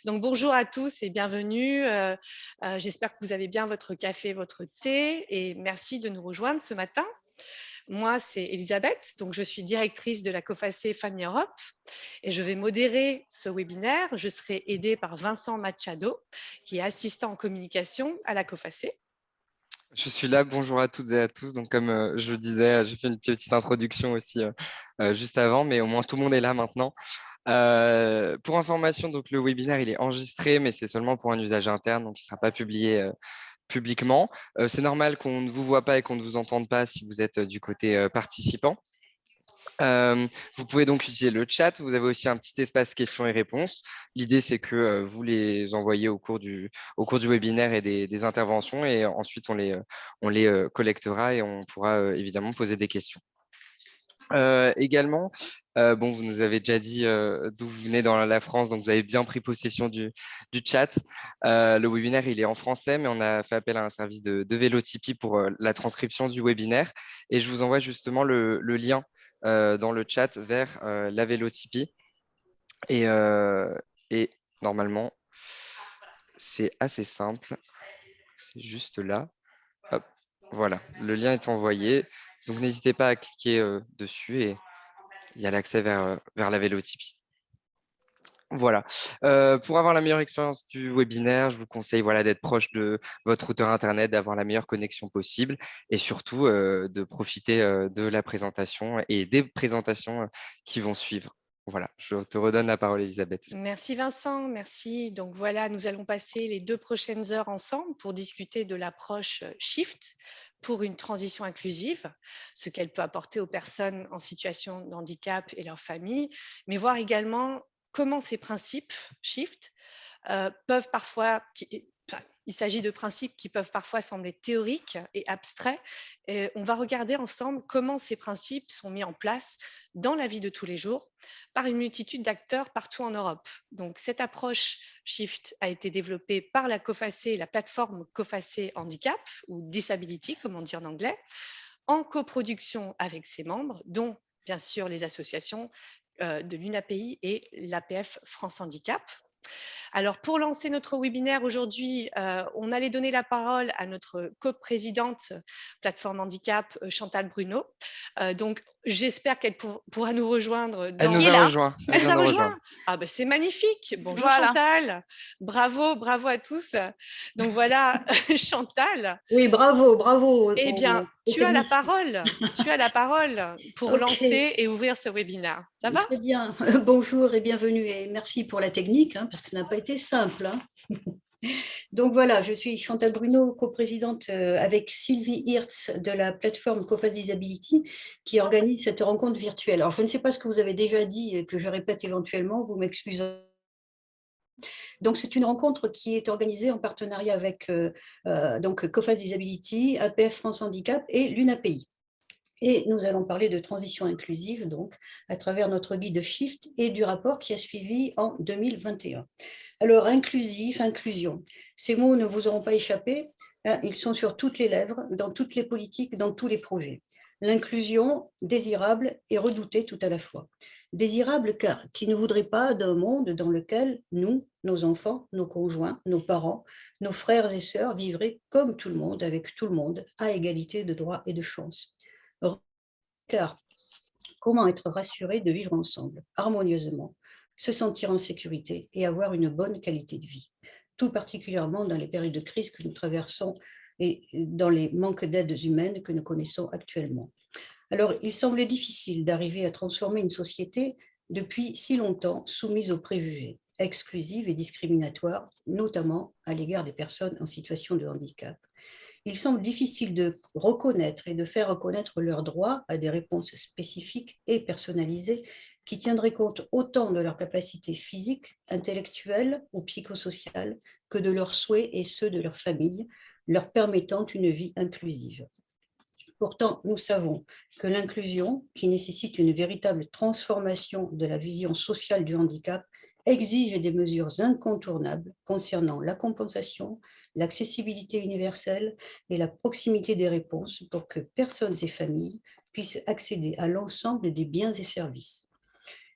Donc, bonjour à tous et bienvenue. J'espère que vous avez bien votre café, votre thé et merci de nous rejoindre ce matin. Moi, c'est Elisabeth, donc je suis directrice de la COFACE Famille Europe et je vais modérer ce webinaire. Je serai aidée par Vincent Machado, qui est assistant en communication à la COFACE. Je suis là, bonjour à toutes et à tous. Donc, comme je le disais, j'ai fait une petite introduction aussi juste avant, mais au moins tout le monde est là maintenant. Pour information, donc le webinaire il est enregistré, mais c'est seulement pour un usage interne, donc il ne sera pas publié publiquement. C'est normal qu'on ne vous voit pas et qu'on ne vous entende pas si vous êtes du côté participant. Vous pouvez donc utiliser le chat. Vous avez aussi un petit espace questions et réponses. L'idée, c'est que vous les envoyez au cours du webinaire et des interventions, et ensuite on les collectera et on pourra évidemment poser des questions. Également, bon, vous nous avez déjà dit d'où vous venez dans la France, donc vous avez bien pris possession du chat. Le webinaire, il est en français, mais on a fait appel à un service de Vélotipi pour la transcription du webinaire. Et je vous envoie justement le lien dans le chat vers la Vélotipi. Et, euh, et normalement, c'est assez simple. C'est juste là. Hop, voilà, le lien est envoyé. Donc n'hésitez pas à cliquer dessus et il y a l'accès vers la Vélotipi. Voilà. Pour avoir la meilleure expérience du webinaire, je vous conseille voilà, d'être proche de votre routeur Internet, d'avoir la meilleure connexion possible et surtout de profiter de la présentation et des présentations qui vont suivre. Voilà, je te redonne la parole, Elisabeth. Merci Vincent, merci. Donc voilà, nous allons passer les 2 prochaines heures ensemble pour discuter de l'approche Shift pour une transition inclusive, ce qu'elle peut apporter aux personnes en situation de handicap et leurs familles, mais voir également comment ces principes Shift peuvent parfois, il s'agit de principes qui peuvent parfois sembler théoriques et abstraits. Et on va regarder ensemble comment ces principes sont mis en place dans la vie de tous les jours par une multitude d'acteurs partout en Europe. Donc, cette approche Shift a été développée par la COFACE, la plateforme COFACE Handicap, ou Disability, comme on dit en anglais, en coproduction avec ses membres, dont bien sûr les associations de l'UNAPI et l'APF France Handicap. Alors, pour lancer notre webinaire aujourd'hui, on allait donner la parole à notre coprésidente plateforme handicap, Chantal Bruno. Donc, j'espère qu'elle pourra nous rejoindre Elle dans… nous Qui est a là? rejoint. Elle Elle nous vient a de nous rejoint. rejoindre. Ah ben c'est magnifique. Bonjour Voilà. Chantal. Bravo, bravo à tous. Donc voilà, Chantal. Oui, bravo, bravo Eh bien, aux tu as la techniciens. parole. Tu as la parole pour Ok, lancer et ouvrir ce webinaire. Ça va? très bien. Bonjour et bienvenue et merci pour la technique, parce que ça n'a pas été simple. Donc voilà, je suis Chantal Bruno, coprésidente avec Sylvie Hirtz de la plateforme COFACE Disability qui organise cette rencontre virtuelle. Alors je ne sais pas ce que vous avez déjà dit et que je répète éventuellement, vous m'excuserez. Donc, c'est une rencontre qui est organisée en partenariat avec donc COFACE Disability, APF France Handicap et l'UNAPI. Et nous allons parler de transition inclusive, donc, à travers notre guide Shift et du rapport qui a suivi en 2021. Alors, inclusif, inclusion, ces mots ne vous auront pas échappé, hein, ils sont sur toutes les lèvres, dans toutes les politiques, dans tous les projets. L'inclusion, désirable et redoutée tout à la fois. Désirable car qui ne voudrait pas d'un monde dans lequel nous, nos enfants, nos conjoints, nos parents, nos frères et sœurs vivraient comme tout le monde, avec tout le monde, à égalité de droits et de chances. Car comment être rassuré de vivre ensemble, harmonieusement, se sentir en sécurité et avoir une bonne qualité de vie, tout particulièrement dans les périodes de crise que nous traversons et dans les manques d'aides humaines que nous connaissons actuellement. Alors, il semblait difficile d'arriver à transformer une société depuis si longtemps soumise aux préjugés, exclusive et discriminatoire, notamment à l'égard des personnes en situation de handicap. Il semble difficile de reconnaître et de faire reconnaître leurs droits à des réponses spécifiques et personnalisées qui tiendraient compte autant de leurs capacités physiques, intellectuelles ou psychosociales que de leurs souhaits et ceux de leur famille, leur permettant une vie inclusive. Pourtant, nous savons que l'inclusion, qui nécessite une véritable transformation de la vision sociale du handicap, exige des mesures incontournables concernant la compensation, l'accessibilité universelle et la proximité des réponses pour que personnes et familles puissent accéder à l'ensemble des biens et services.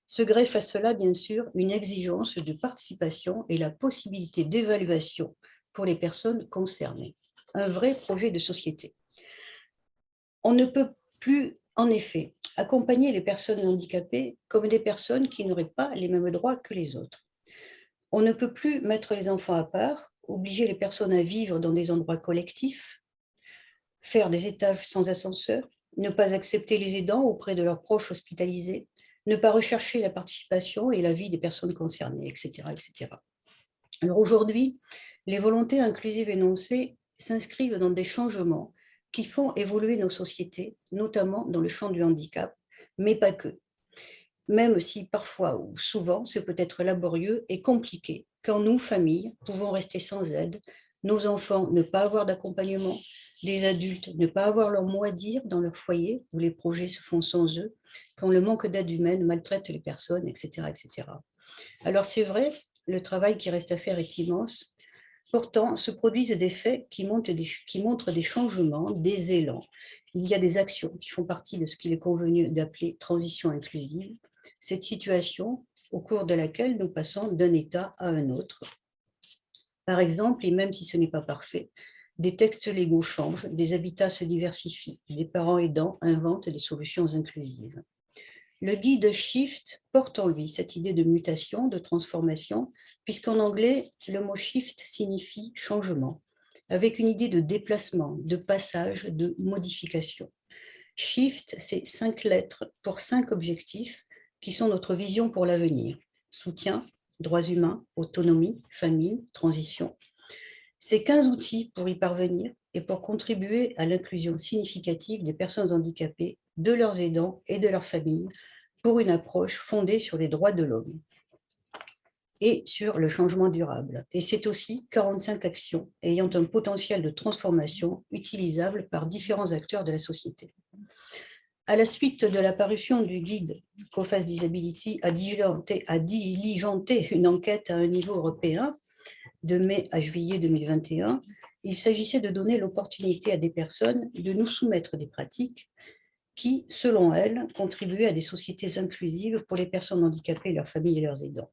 Se greffe à cela, bien sûr, une exigence de participation et la possibilité d'évaluation pour les personnes concernées. Un vrai projet de société. On ne peut plus, en effet, accompagner les personnes handicapées comme des personnes qui n'auraient pas les mêmes droits que les autres. On ne peut plus mettre les enfants à part, obliger les personnes à vivre dans des endroits collectifs, faire des étages sans ascenseur, ne pas accepter les aidants auprès de leurs proches hospitalisés, ne pas rechercher la participation et la vie des personnes concernées, etc. etc. Alors aujourd'hui, les volontés inclusives énoncées s'inscrivent dans des changements qui font évoluer nos sociétés, notamment dans le champ du handicap, mais pas que. Même si parfois ou souvent ce peut être laborieux et compliqué, quand nous, familles, pouvons rester sans aide, nos enfants ne pas avoir d'accompagnement, des adultes ne pas avoir leur mot à dire dans leur foyer où les projets se font sans eux, quand le manque d'aide humaine maltraite les personnes, etc. etc. Alors c'est vrai, le travail qui reste à faire est immense. Pourtant, se produisent des faits qui montrent des changements, des élans. Il y a des actions qui font partie de ce qu'il est convenu d'appeler transition inclusive. Cette situation au cours de laquelle nous passons d'un état à un autre. Par exemple, et même si ce n'est pas parfait, des textes légaux changent, des habitats se diversifient, des parents aidants inventent des solutions inclusives. Le guide Shift porte en lui cette idée de mutation, de transformation, puisqu'en anglais, le mot shift signifie changement, avec une idée de déplacement, de passage, de modification. Shift, c'est 5 lettres pour 5 objectifs qui sont notre vision pour l'avenir. Soutien, droits humains, autonomie, famille, transition. C'est 15 outils pour y parvenir et pour contribuer à l'inclusion significative des personnes handicapées, de leurs aidants et de leurs familles, pour une approche fondée sur les droits de l'homme et sur le changement durable. Et c'est aussi 45 actions ayant un potentiel de transformation utilisable par différents acteurs de la société. À la suite de la parution du guide COFAS Disability a diligenté une enquête à un niveau européen de mai à juillet 2021, il s'agissait de donner l'opportunité à des personnes de nous soumettre des pratiques qui, selon elles, contribuaient à des sociétés inclusives pour les personnes handicapées, leurs familles et leurs aidants.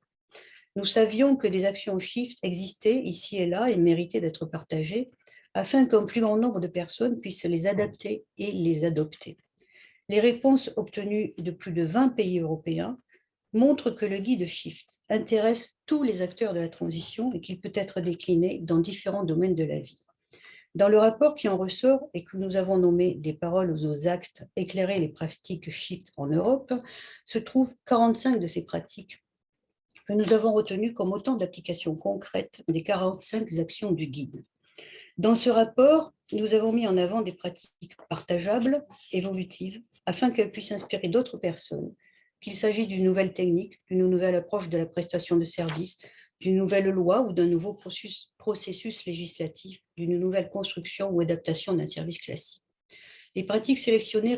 Nous savions que des actions Shift existaient ici et là et méritaient d'être partagées afin qu'un plus grand nombre de personnes puissent les adapter et les adopter. Les réponses obtenues de plus de 20 pays européens montrent que le guide Shift intéresse tous les acteurs de la transition et qu'il peut être décliné dans différents domaines de la vie. Dans le rapport qui en ressort et que nous avons nommé « Des paroles aux actes, éclairer les pratiques Shift en Europe », se trouvent 45 de ces pratiques que nous avons retenues comme autant d'applications concrètes des 45 actions du guide. Dans ce rapport, nous avons mis en avant des pratiques partageables, évolutives, afin qu'elles puissent inspirer d'autres personnes, qu'il s'agisse d'une nouvelle technique, d'une nouvelle approche de la prestation de services, d'une nouvelle loi ou d'un nouveau processus législatif, d'une nouvelle construction ou adaptation d'un service classique. Les pratiques sélectionnées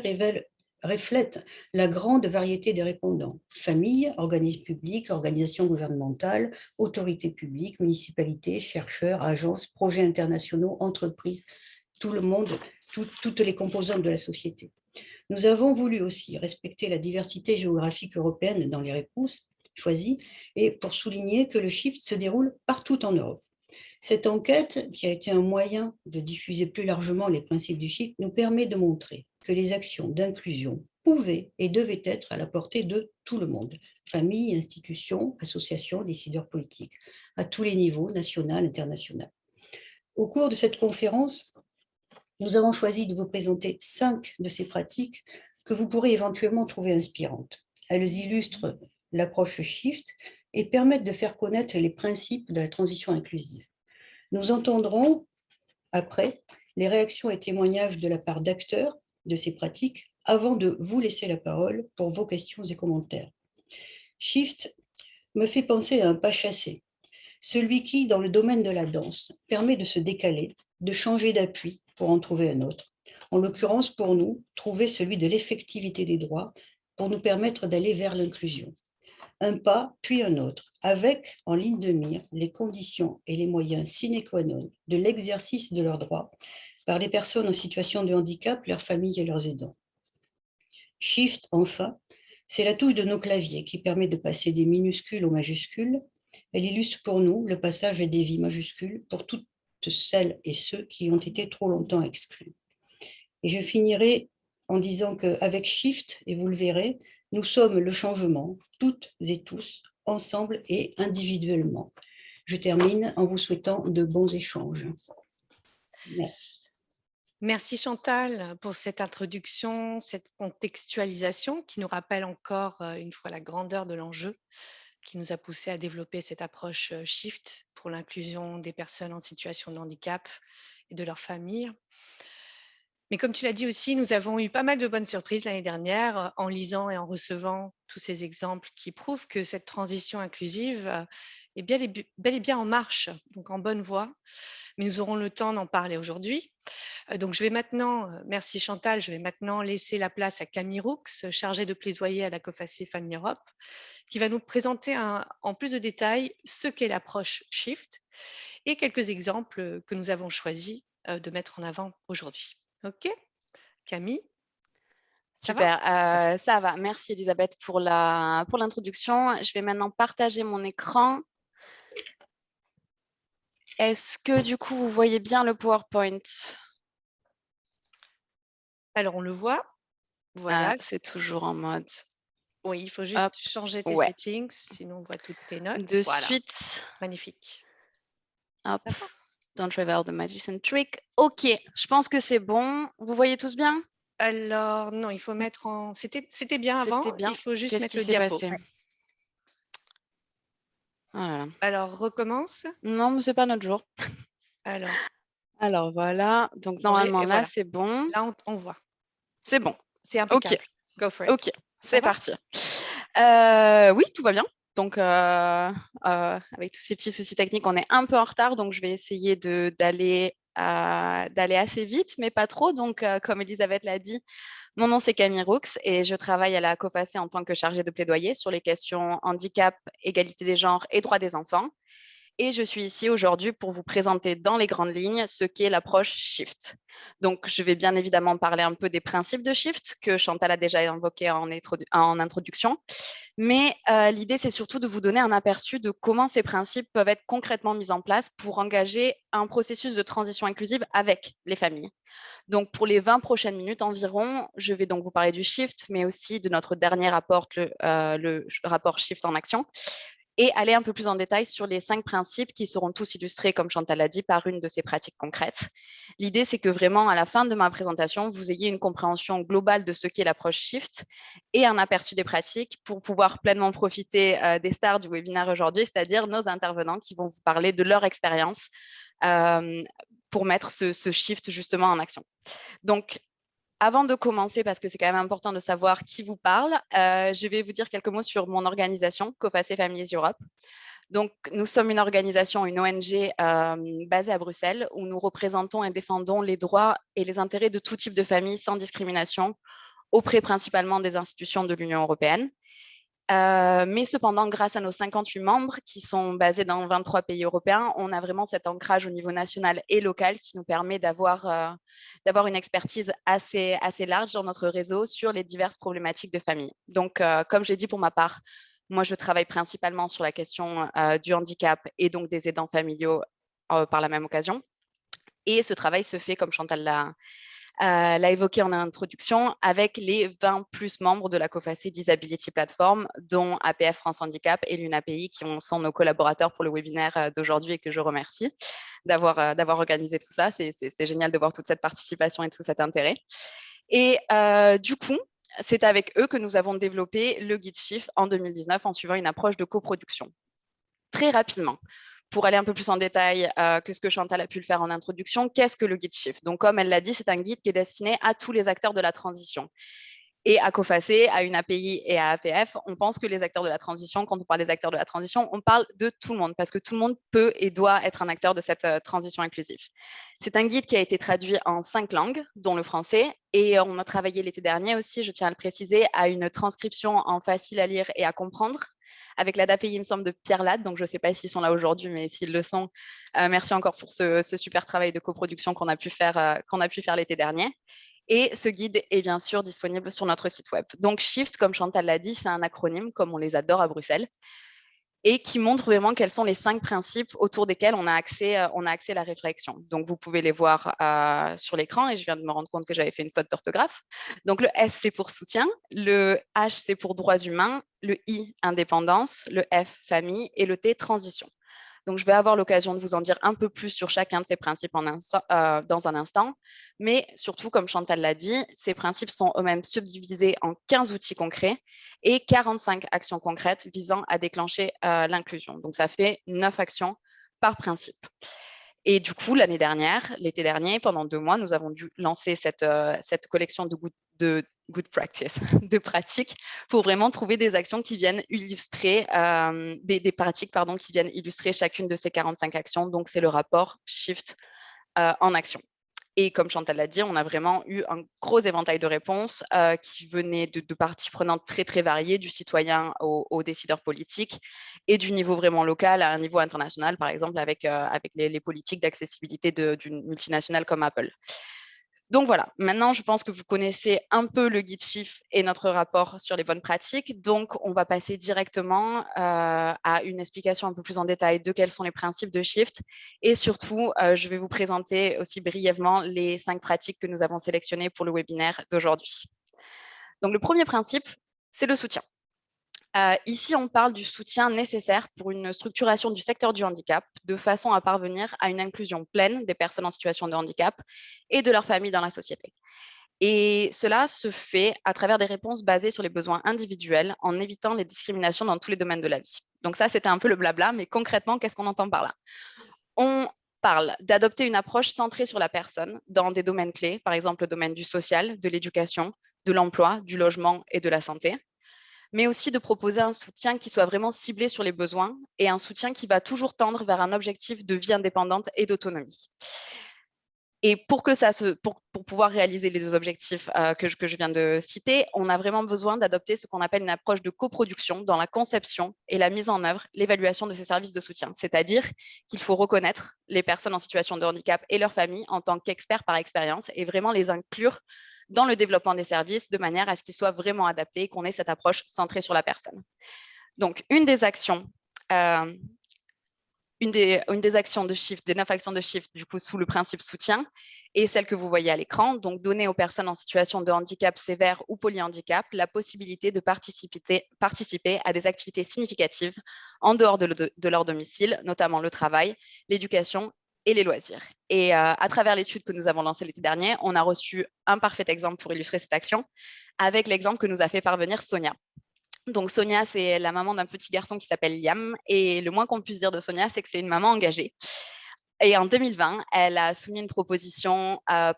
reflètent la grande variété des répondants. Familles, organismes publics, organisations gouvernementales, autorités publiques, municipalités, chercheurs, agences, projets internationaux, entreprises, tout le monde, toutes les composantes de la société. Nous avons voulu aussi respecter la diversité géographique européenne dans les réponses choisies et pour souligner que le Shift se déroule partout en Europe. Cette enquête, qui a été un moyen de diffuser plus largement les principes du Shift, nous permet de montrer que les actions d'inclusion pouvaient et devaient être à la portée de tout le monde, familles, institutions, associations, décideurs politiques, à tous les niveaux, national, international. Au cours de cette conférence, nous avons choisi de vous présenter 5 de ces pratiques que vous pourrez éventuellement trouver inspirantes. Elles illustrent l'approche Shift et permettent de faire connaître les principes de la transition inclusive. Nous entendrons après les réactions et témoignages de la part d'acteurs de ces pratiques avant de vous laisser la parole pour vos questions et commentaires. Shift me fait penser à un pas chassé, celui qui, dans le domaine de la danse, permet de se décaler, de changer d'appui pour en trouver un autre. En l'occurrence, pour nous, trouver celui de l'effectivité des droits pour nous permettre d'aller vers l'inclusion. Un pas, puis un autre, avec en ligne de mire les conditions et les moyens sine qua non de l'exercice de leurs droits par les personnes en situation de handicap, leurs familles et leurs aidants. Shift, enfin, C'est la touche de nos claviers qui permet de passer des minuscules aux majuscules. Elle illustre pour nous le passage des vies majuscules pour toutes celles et ceux qui ont été trop longtemps exclus. Et je finirai en disant qu'avec Shift, et vous le verrez, nous sommes le changement, toutes et tous, ensemble et individuellement. Je termine en vous souhaitant de bons échanges. Merci. Merci Chantal pour cette introduction, cette contextualisation qui nous rappelle encore une fois la grandeur de l'enjeu qui nous a poussé à développer cette approche Shift pour l'inclusion des personnes en situation de handicap et de leurs familles. Mais comme tu l'as dit aussi, nous avons eu pas mal de bonnes surprises l'année dernière en lisant et en recevant tous ces exemples qui prouvent que cette transition inclusive est bel et bien en marche, donc en bonne voie. Mais nous aurons le temps d'en parler aujourd'hui. Donc, je vais maintenant, merci Chantal, je vais maintenant laisser la place à Camille Roux, chargée de plaidoyer à la COFACE Family Europe, qui va nous présenter en plus de détails ce qu'est l'approche Shift et quelques exemples que nous avons choisi de mettre en avant aujourd'hui. OK, Camille, ça va? Super, ça va. Merci Elisabeth pour l'introduction. Je vais maintenant partager mon écran. Est-ce que du coup, vous voyez bien le PowerPoint? Alors, on le voit. Voilà. C'est toujours en mode. Oui, il faut juste changer tes settings, sinon on voit toutes tes notes. De suite. Magnifique. Hop. Don't reveal the magician trick. OK, je pense que c'est bon. Vous voyez tous bien? Alors, non, il faut mettre en... C'était bien avant, bien. Il faut juste mettre le s'est diapo. passé? Voilà. Alors, recommence. Non, mais ce n'est pas notre jour. Alors, voilà. Donc, normalement, là, voilà. C'est bon. Là, on voit. C'est bon. C'est impeccable. OK. Go for it. OK, c'est parti. Oui, tout va bien. Donc, avec tous ces petits soucis techniques, on est un peu en retard. Donc, je vais essayer d'aller assez vite, mais pas trop. Donc, comme Elisabeth l'a dit, mon nom, c'est Camille Roux et je travaille à la COFACE en tant que chargée de plaidoyer sur les questions handicap, égalité des genres et droits des enfants. Et je suis ici aujourd'hui pour vous présenter dans les grandes lignes ce qu'est l'approche Shift. Donc, je vais bien évidemment parler un peu des principes de Shift que Chantal a déjà évoqué en introduction. Mais l'idée, c'est surtout de vous donner un aperçu de comment ces principes peuvent être concrètement mis en place pour engager un processus de transition inclusive avec les familles. Donc, pour les 20 prochaines minutes environ, je vais donc vous parler du Shift, mais aussi de notre dernier rapport, le rapport Shift en action, et aller un peu plus en détail sur les 5 principes qui seront tous illustrés, comme Chantal l'a dit, par une de ces pratiques concrètes. L'idée, c'est que vraiment, à la fin de ma présentation, vous ayez une compréhension globale de ce qu'est l'approche Shift et un aperçu des pratiques pour pouvoir pleinement profiter des stars du webinaire aujourd'hui, c'est-à-dire nos intervenants qui vont vous parler de leur expérience pour mettre ce Shift justement en action. Donc, avant de commencer, parce que c'est quand même important de savoir qui vous parle, je vais vous dire quelques mots sur mon organisation, COFACE Families Europe. Donc, nous sommes une organisation, une ONG basée à Bruxelles, où nous représentons et défendons les droits et les intérêts de tout type de famille sans discrimination, auprès principalement des institutions de l'Union européenne. Mais cependant, grâce à nos 58 membres qui sont basés dans 23 pays européens, on a vraiment cet ancrage au niveau national et local qui nous permet d'avoir une expertise assez large dans notre réseau sur les diverses problématiques de famille. Donc, comme j'ai dit pour ma part, moi, je travaille principalement sur la question du handicap et donc des aidants familiaux par la même occasion. Et ce travail se fait, comme Chantal l'a évoqué en introduction, avec les 20 plus membres de la COFACE Disability Platform, dont APF France Handicap et l'UNAPI, qui sont nos collaborateurs pour le webinaire d'aujourd'hui et que je remercie d'avoir organisé tout ça. C'est génial de voir toute cette participation et tout cet intérêt. Et du coup, c'est avec eux que nous avons développé le guide Shift en 2019 en suivant une approche de coproduction. Très rapidement, pour aller un peu plus en détail que ce que Chantal a pu le faire en introduction, qu'est-ce que le guide Shift? Donc, comme elle l'a dit, c'est un guide qui est destiné à tous les acteurs de la transition. Et à COFACE, à une API et à APF, on pense que les acteurs de la transition, quand on parle des acteurs de la transition, on parle de tout le monde, parce que tout le monde peut et doit être un acteur de cette transition inclusive. C'est un guide qui a été traduit en 5 langues, dont le français, et on a travaillé l'été dernier aussi, je tiens à le préciser, à une transcription en facile à lire et à comprendre, avec la d'API, il me semble, de Pierre Lade. Donc, je ne sais pas s'ils sont là aujourd'hui, mais s'ils le sont, merci encore pour ce super travail de coproduction qu'on a pu faire l'été dernier. Et ce guide est bien sûr disponible sur notre site web. Donc SHIFT, comme Chantal l'a dit, c'est un acronyme, comme on les adore à Bruxelles, et qui montre vraiment quels sont les 5 principes autour desquels on a accès à la réflexion. Donc, vous pouvez les voir sur l'écran, et je viens de me rendre compte que j'avais fait une faute d'orthographe. Donc, le S, c'est pour soutien, le H, c'est pour droits humains, le I, indépendance, le F, famille, et le T, transition. Donc, je vais avoir l'occasion de vous en dire un peu plus sur chacun de ces principes dans un instant. Mais surtout, comme Chantal l'a dit, ces principes sont eux-mêmes subdivisés en 15 outils concrets et 45 actions concrètes visant à déclencher l'inclusion. Donc, ça fait 9 actions par principe. Et du coup, l'été dernier, pendant 2 mois, nous avons dû lancer cette collection de good practice, de pratiques, pour vraiment trouver des actions qui viennent illustrer, des pratiques qui viennent illustrer chacune de ces 45 actions. Donc, c'est le rapport SHIFT en action. Et comme Chantal l'a dit, on a vraiment eu un gros éventail de réponses qui venaient de parties prenantes très, très variées, du citoyen aux décideurs politiques et du niveau vraiment local à un niveau international, par exemple avec les politiques d'accessibilité d'une multinationale comme Apple. Donc voilà, maintenant, je pense que vous connaissez un peu le guide SHIFT et notre rapport sur les bonnes pratiques. Donc, on va passer directement à une explication un peu plus en détail de quels sont les principes de SHIFT. Et surtout, je vais vous présenter aussi brièvement les 5 pratiques que nous avons sélectionnées pour le webinaire d'aujourd'hui. Donc, le premier principe, c'est le soutien. Ici, on parle du soutien nécessaire pour une structuration du secteur du handicap de façon à parvenir à une inclusion pleine des personnes en situation de handicap et de leurs familles dans la société. Et cela se fait à travers des réponses basées sur les besoins individuels en évitant les discriminations dans tous les domaines de la vie. Donc ça, c'était un peu le blabla, mais concrètement, qu'est-ce qu'on entend par là? On parle d'adopter une approche centrée sur la personne dans des domaines clés, par exemple le domaine du social, de l'éducation, de l'emploi, du logement et de la santé, mais aussi de proposer un soutien qui soit vraiment ciblé sur les besoins et un soutien qui va toujours tendre vers un objectif de vie indépendante et d'autonomie. Et pour pouvoir réaliser les 2 objectifs que je viens de citer, on a vraiment besoin d'adopter ce qu'on appelle une approche de coproduction dans la conception et la mise en œuvre, l'évaluation de ces services de soutien. C'est-à-dire qu'il faut reconnaître les personnes en situation de handicap et leurs familles en tant qu'experts par expérience et vraiment les inclure dans le développement des services de manière à ce qu'ils soient vraiment adaptés et qu'on ait cette approche centrée sur la personne. Donc, une des actions de SHIFT, des 9 actions de SHIFT, du coup, sous le principe soutien, et celle que vous voyez à l'écran, donc donner aux personnes en situation de handicap sévère ou polyhandicap la possibilité de participer à des activités significatives en dehors de leur domicile, notamment le travail, l'éducation et les loisirs. Et à travers l'étude que nous avons lancée l'été dernier, on a reçu un parfait exemple pour illustrer cette action avec l'exemple que nous a fait parvenir Sonia. Donc Sonia, c'est la maman d'un petit garçon qui s'appelle Liam, et le moins qu'on puisse dire de Sonia, c'est que c'est une maman engagée. Et en 2020, elle a soumis une proposition à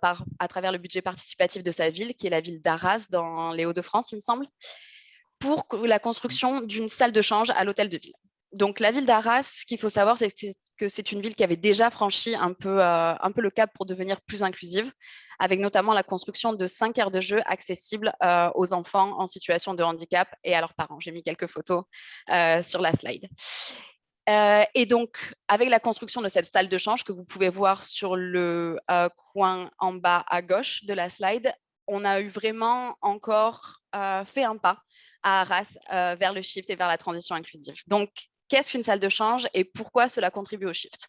travers le budget participatif de sa ville, qui est la ville d'Arras, dans les Hauts-de-France, il me semble, pour la construction d'une salle de change à l'hôtel de ville. Donc la ville d'Arras, ce qu'il faut savoir, c'est que c'est une ville qui avait déjà franchi un peu le cap pour devenir plus inclusive, avec notamment la construction de 5 aires de jeu accessibles aux enfants en situation de handicap et à leurs parents. J'ai mis quelques photos sur la slide. Et donc, avec la construction de cette salle de change que vous pouvez voir sur le coin en bas à gauche de la slide, on a eu vraiment encore fait un pas à Arras vers le SHIFT et vers la transition inclusive. Donc, qu'est-ce qu'une salle de change et pourquoi cela contribue au SHIFT?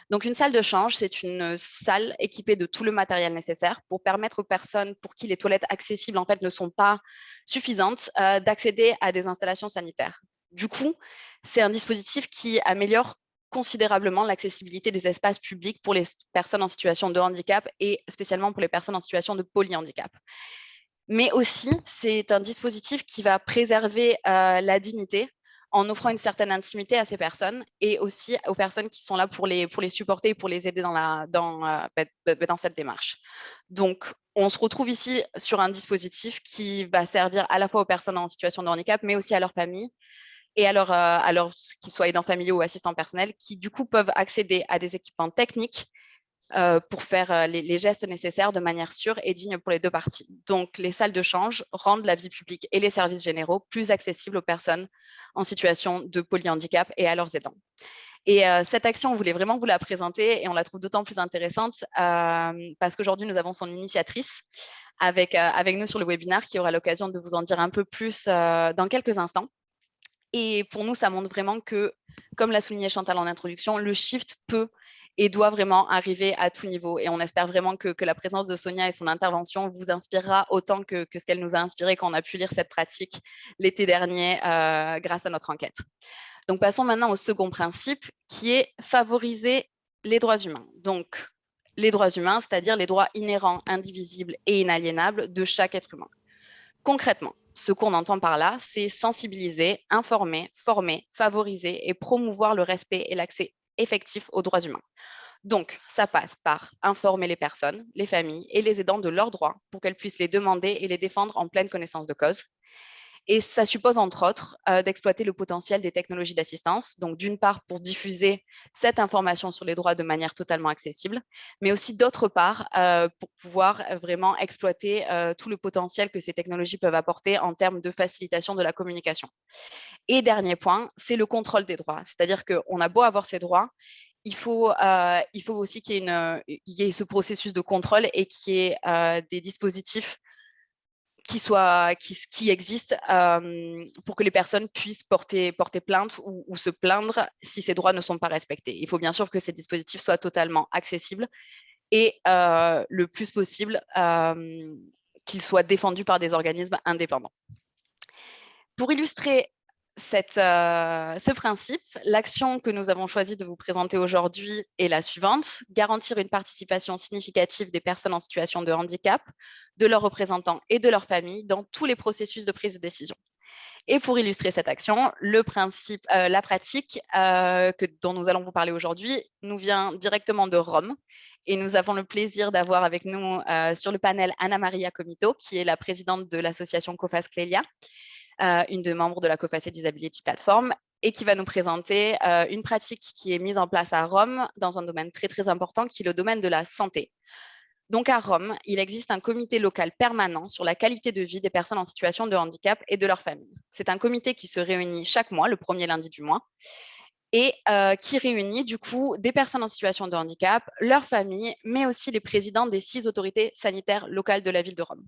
Donc, une salle de change, c'est une salle équipée de tout le matériel nécessaire pour permettre aux personnes pour qui les toilettes accessibles en fait, ne sont pas suffisantes d'accéder à des installations sanitaires. Du coup, c'est un dispositif qui améliore considérablement l'accessibilité des espaces publics pour les personnes en situation de handicap et spécialement pour les personnes en situation de polyhandicap. Mais aussi, c'est un dispositif qui va préserver la dignité en offrant une certaine intimité à ces personnes et aussi aux personnes qui sont là pour les supporter et pour les aider dans cette démarche. Donc, on se retrouve ici sur un dispositif qui va servir à la fois aux personnes en situation de handicap, mais aussi à leurs familles et qu'ils soient aidants familiaux ou assistants personnels, qui du coup peuvent accéder à des équipements techniques pour faire les gestes nécessaires de manière sûre et digne pour les 2 parties. Donc, les salles de change rendent la vie publique et les services généraux plus accessibles aux personnes en situation de polyhandicap et à leurs aidants. Et cette action, on voulait vraiment vous la présenter et on la trouve d'autant plus intéressante parce qu'aujourd'hui, nous avons son initiatrice avec nous sur le webinaire qui aura l'occasion de vous en dire un peu plus dans quelques instants. Et pour nous, ça montre vraiment que, comme l'a souligné Chantal en introduction, le shift peut et doit vraiment arriver à tout niveau. Et on espère vraiment que la présence de Sonia et son intervention vous inspirera autant que ce qu'elle nous a inspiré quand on a pu lire cette pratique l'été dernier grâce à notre enquête. Donc, passons maintenant au second principe qui est favoriser les droits humains. Donc, les droits humains, c'est-à-dire les droits inhérents, indivisibles et inaliénables de chaque être humain. Concrètement, ce qu'on entend par là, c'est sensibiliser, informer, former, favoriser et promouvoir le respect et l'accès effectif aux droits humains. Donc, ça passe par informer les personnes, les familles et les aidants de leurs droits pour qu'elles puissent les demander et les défendre en pleine connaissance de cause. Et ça suppose, entre autres, d'exploiter le potentiel des technologies d'assistance. Donc, d'une part, pour diffuser cette information sur les droits de manière totalement accessible, mais aussi, d'autre part, pour pouvoir vraiment exploiter tout le potentiel que ces technologies peuvent apporter en termes de facilitation de la communication. Et dernier point, c'est le contrôle des droits. C'est-à-dire qu'on a beau avoir ces droits, il faut aussi qu'il y ait ce processus de contrôle et qu'il y ait des dispositifs qui existent pour que les personnes puissent porter plainte ou se plaindre si ces droits ne sont pas respectés. Il faut bien sûr que ces dispositifs soient totalement accessibles et le plus possible qu'ils soient défendus par des organismes indépendants. Pour illustrer ce principe, l'action que nous avons choisi de vous présenter aujourd'hui est la suivante: garantir une participation significative des personnes en situation de handicap, de leurs représentants et de leurs familles dans tous les processus de prise de décision. Et pour illustrer cette action, la pratique dont nous allons vous parler aujourd'hui nous vient directement de Rome. Et nous avons le plaisir d'avoir avec nous sur le panel Anna Maria Comito, qui est la présidente de l'association COFAS Clélia, une des membres de la COFAS Disability Platform, et qui va nous présenter une pratique qui est mise en place à Rome dans un domaine très, très important, qui est le domaine de la santé. Donc, à Rome, il existe un comité local permanent sur la qualité de vie des personnes en situation de handicap et de leurs familles. C'est un comité qui se réunit chaque mois, le premier lundi du mois, et qui réunit du coup des personnes en situation de handicap, leurs familles, mais aussi les présidents des 6 autorités sanitaires locales de la ville de Rome.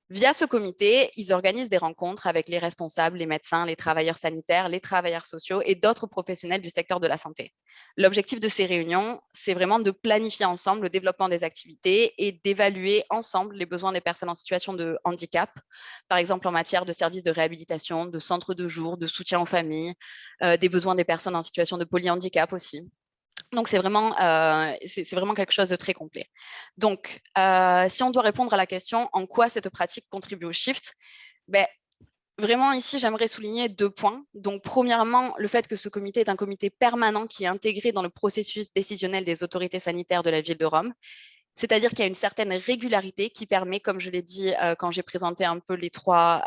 Via ce comité, ils organisent des rencontres avec les responsables, les médecins, les travailleurs sanitaires, les travailleurs sociaux et d'autres professionnels du secteur de la santé. L'objectif de ces réunions, c'est vraiment de planifier ensemble le développement des activités et d'évaluer ensemble les besoins des personnes en situation de handicap, par exemple en matière de services de réhabilitation, de centres de jour, de soutien aux familles, des besoins des personnes en situation de polyhandicap aussi. Donc, c'est vraiment quelque chose de très complet. Donc, si on doit répondre à la question en quoi cette pratique contribue au shift, vraiment ici, j'aimerais souligner 2 points. Donc, premièrement, le fait que ce comité est un comité permanent qui est intégré dans le processus décisionnel des autorités sanitaires de la ville de Rome. C'est-à-dire qu'il y a une certaine régularité qui permet, comme je l'ai dit quand j'ai présenté un peu les trois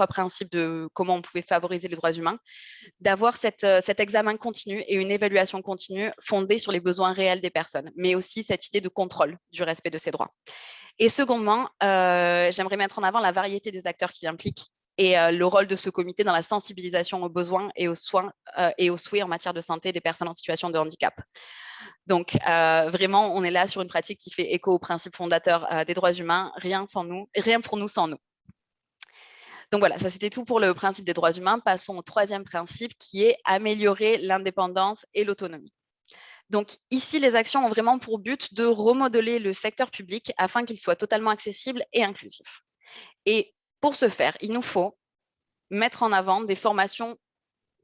principes de comment on pouvait favoriser les droits humains, d'avoir cet examen continu et une évaluation continue fondée sur les besoins réels des personnes, mais aussi cette idée de contrôle du respect de ces droits. Et secondement, j'aimerais mettre en avant la variété des acteurs qui l'impliquent et le rôle de ce comité dans la sensibilisation aux besoins et aux soins et aux souhaits en matière de santé des personnes en situation de handicap. Donc, vraiment, on est là sur une pratique qui fait écho aux principes fondateurs des droits humains, rien pour nous sans nous. Donc voilà, ça c'était tout pour le principe des droits humains. Passons au 3e principe qui est améliorer l'indépendance et l'autonomie. Donc ici, les actions ont vraiment pour but de remodeler le secteur public afin qu'il soit totalement accessible et inclusif. Et pour ce faire, il nous faut mettre en avant des formations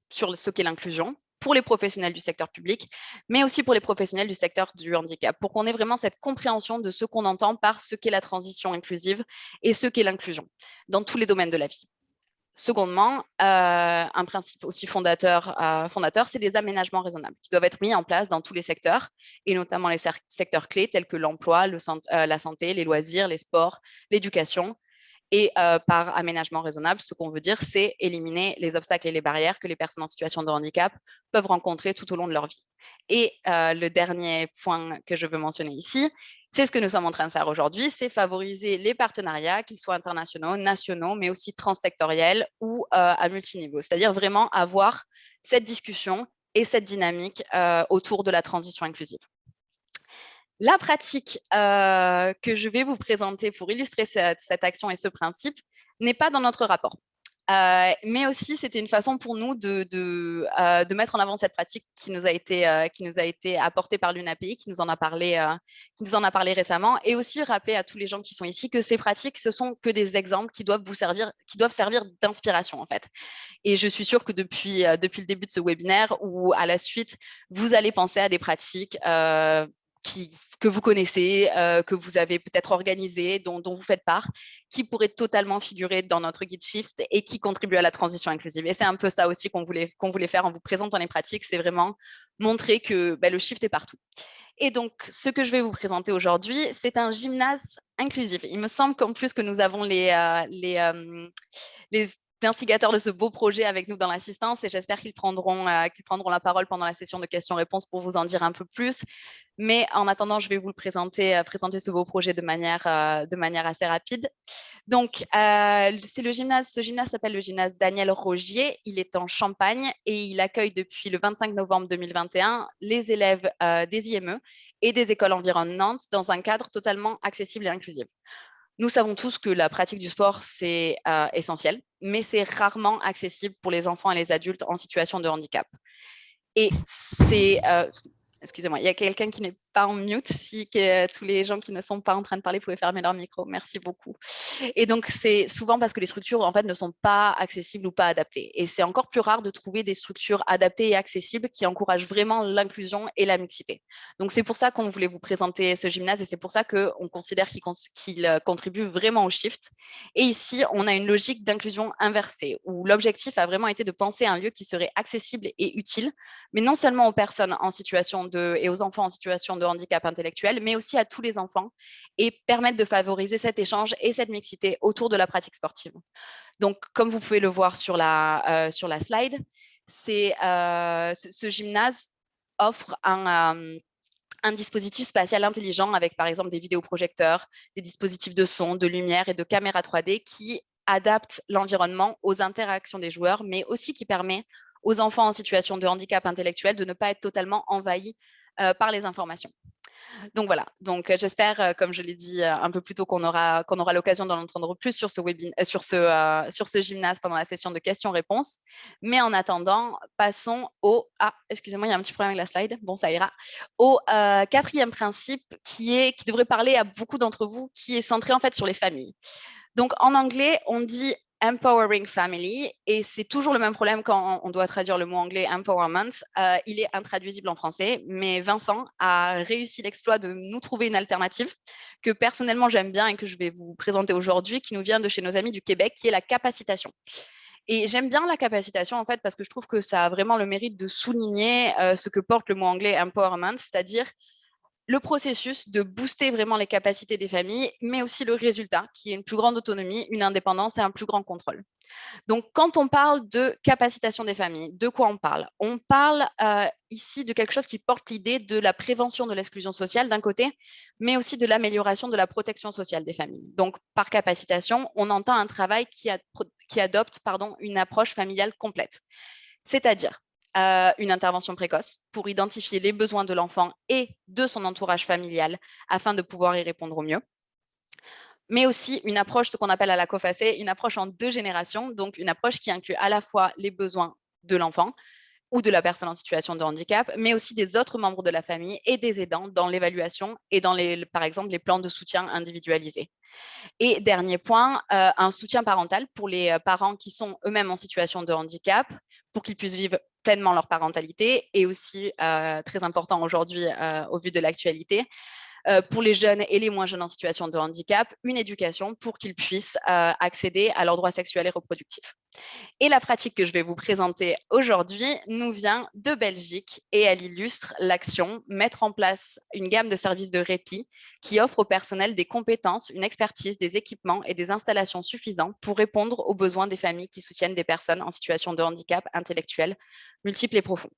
sur ce qu'est l'inclusion pour les professionnels du secteur public, mais aussi pour les professionnels du secteur du handicap, pour qu'on ait vraiment cette compréhension de ce qu'on entend par ce qu'est la transition inclusive et ce qu'est l'inclusion dans tous les domaines de la vie. Secondement, un principe aussi fondateur, c'est les aménagements raisonnables qui doivent être mis en place dans tous les secteurs, et notamment les secteurs clés tels que l'emploi, la santé, les loisirs, les sports, l'éducation. Et par aménagement raisonnable, ce qu'on veut dire, c'est éliminer les obstacles et les barrières que les personnes en situation de handicap peuvent rencontrer tout au long de leur vie. Et le dernier point que je veux mentionner ici, c'est ce que nous sommes en train de faire aujourd'hui, c'est favoriser les partenariats, qu'ils soient internationaux, nationaux, mais aussi transsectoriels ou à multiniveau. C'est-à-dire vraiment avoir cette discussion et cette dynamique autour de la transition inclusive. La pratique que je vais vous présenter pour illustrer cette action et ce principe n'est pas dans notre rapport. Mais aussi, c'était une façon pour nous de mettre en avant cette pratique qui nous a été apportée par l'UNAPI, qui nous en a parlé récemment, et aussi rappeler à tous les gens qui sont ici que ces pratiques, ce sont que des exemples qui doivent servir d'inspiration en fait. Et je suis sûre que depuis le début de ce webinaire ou à la suite, vous allez penser à des pratiques que vous connaissez, que vous avez peut-être organisé, dont vous faites part, qui pourraient totalement figurer dans notre guide Shift et qui contribuent à la transition inclusive. Et c'est un peu ça aussi qu'on voulait faire en vous présentant les pratiques, c'est vraiment montrer que le Shift est partout. Et donc, ce que je vais vous présenter aujourd'hui, c'est un gymnase inclusif. Il me semble qu'en plus que nous avons les instigateurs de ce beau projet avec nous dans l'assistance et j'espère qu'ils prendront la parole pendant la session de questions-réponses pour vous en dire un peu plus. Mais en attendant, je vais vous présenter ce beau projet de manière assez rapide. Donc, ce gymnase s'appelle le gymnase Daniel Rogier. Il est en Champagne et il accueille depuis le 25 novembre 2021 les élèves des IME et des écoles environnantes dans un cadre totalement accessible et inclusif. Nous savons tous que la pratique du sport, c'est essentiel, mais c'est rarement accessible pour les enfants et les adultes en situation de handicap. Et c'est... excusez-moi, il y a quelqu'un qui n'est pas en mute. Tous les gens qui ne sont pas en train de parler pouvaient fermer leur micro. Merci beaucoup. Et donc, c'est souvent parce que les structures, en fait, ne sont pas accessibles ou pas adaptées. Et c'est encore plus rare de trouver des structures adaptées et accessibles qui encouragent vraiment l'inclusion et la mixité. Donc, c'est pour ça qu'on voulait vous présenter ce gymnase et c'est pour ça qu'on considère qu'il contribue vraiment au Shift. Et ici, on a une logique d'inclusion inversée où l'objectif a vraiment été de penser à un lieu qui serait accessible et utile, mais non seulement aux personnes en situation et aux enfants en situation de handicap intellectuel, mais aussi à tous les enfants et permettre de favoriser cet échange et cette mixité autour de la pratique sportive. Donc, comme vous pouvez le voir sur la slide, ce gymnase offre un dispositif spatial intelligent avec, par exemple, des vidéoprojecteurs, des dispositifs de son, de lumière et de caméras 3D qui adaptent l'environnement aux interactions des joueurs, mais aussi qui permet aux enfants en situation de handicap intellectuel de ne pas être totalement envahis par les informations. Donc voilà, j'espère, comme je l'ai dit un peu plus tôt, qu'on aura l'occasion d'en entendre plus sur ce gymnase pendant la session de questions-réponses. Mais en attendant, passons au... Ah, excusez-moi, il y a un petit problème avec la slide. Bon, ça ira. Au quatrième principe qui devrait parler à beaucoup d'entre vous, qui est centré en fait sur les familles. Donc en anglais, on dit empowering family, et c'est toujours le même problème quand on doit traduire le mot anglais empowerment. Il est intraduisible en français, mais Vincent a réussi l'exploit de nous trouver une alternative que personnellement j'aime bien et que je vais vous présenter aujourd'hui, qui nous vient de chez nos amis du Québec, qui est la capacitation. Et j'aime bien la capacitation en fait parce que je trouve que ça a vraiment le mérite de souligner ce que porte le mot anglais empowerment, c'est-à-dire le processus de booster vraiment les capacités des familles, mais aussi le résultat, qui est une plus grande autonomie, une indépendance et un plus grand contrôle. Donc, quand on parle de capacitation des familles, de quoi on parle? On parle ici de quelque chose qui porte l'idée de la prévention de l'exclusion sociale d'un côté, mais aussi de l'amélioration de la protection sociale des familles. Donc, par capacitation, on entend un travail qui adopte une approche familiale complète, c'est-à-dire une intervention précoce pour identifier les besoins de l'enfant et de son entourage familial afin de pouvoir y répondre au mieux. Mais aussi une approche, ce qu'on appelle à la COFACE, une approche en 2 générations, donc une approche qui inclut à la fois les besoins de l'enfant ou de la personne en situation de handicap, mais aussi des autres membres de la famille et des aidants dans l'évaluation et dans par exemple, les plans de soutien individualisés. Et dernier point, un soutien parental pour les parents qui sont eux-mêmes en situation de handicap, pour qu'ils puissent vivre pleinement leur parentalité, et aussi, très important aujourd'hui au vu de l'actualité, pour les jeunes et les moins jeunes en situation de handicap, une éducation pour qu'ils puissent accéder à leurs droits sexuels et reproductifs. Et la pratique que je vais vous présenter aujourd'hui nous vient de Belgique et elle illustre l'action mettre en place une gamme de services de répit qui offre au personnel des compétences, une expertise, des équipements et des installations suffisants pour répondre aux besoins des familles qui soutiennent des personnes en situation de handicap intellectuel multiple et profond.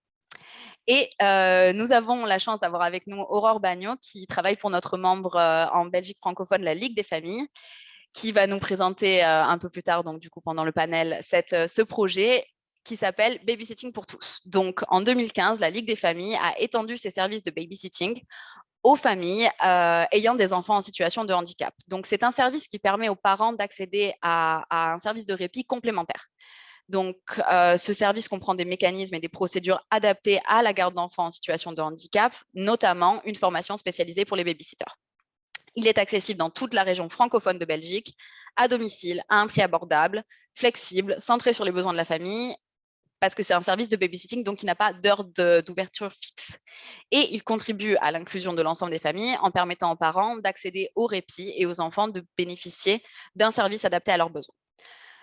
Et nous avons la chance d'avoir avec nous Aurore Bagnot qui travaille pour notre membre en Belgique francophone, la Ligue des familles, qui va nous présenter un peu plus tard, donc du coup pendant le panel, ce projet qui s'appelle Babysitting pour tous. Donc, en 2015, la Ligue des familles a étendu ses services de babysitting aux familles ayant des enfants en situation de handicap. Donc, c'est un service qui permet aux parents d'accéder à un service de répit complémentaire. Donc, ce service comprend des mécanismes et des procédures adaptées à la garde d'enfants en situation de handicap, notamment une formation spécialisée pour les babysitters. Il est accessible dans toute la région francophone de Belgique, à domicile, à un prix abordable, flexible, centré sur les besoins de la famille, parce que c'est un service de babysitting, donc il n'a pas d'heure d'ouverture fixe. Et il contribue à l'inclusion de l'ensemble des familles en permettant aux parents d'accéder au répit et aux enfants de bénéficier d'un service adapté à leurs besoins.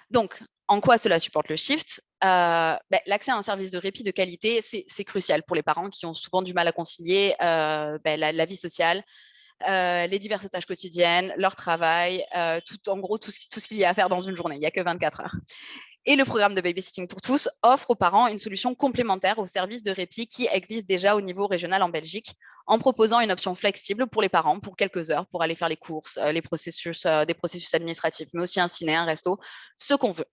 Donc, en quoi cela supporte le shift? L'accès à un service de répit de qualité, c'est crucial pour les parents qui ont souvent du mal à concilier la vie sociale, les diverses tâches quotidiennes, leur travail, en gros tout ce qu'il y a à faire dans une journée. Il n'y a que 24 heures. Et le programme de Babysitting pour tous offre aux parents une solution complémentaire aux services de répit qui existent déjà au niveau régional en Belgique, en proposant une option flexible pour les parents pour quelques heures pour aller faire les courses, des processus administratifs, mais aussi un ciné, un resto, ce qu'on veut.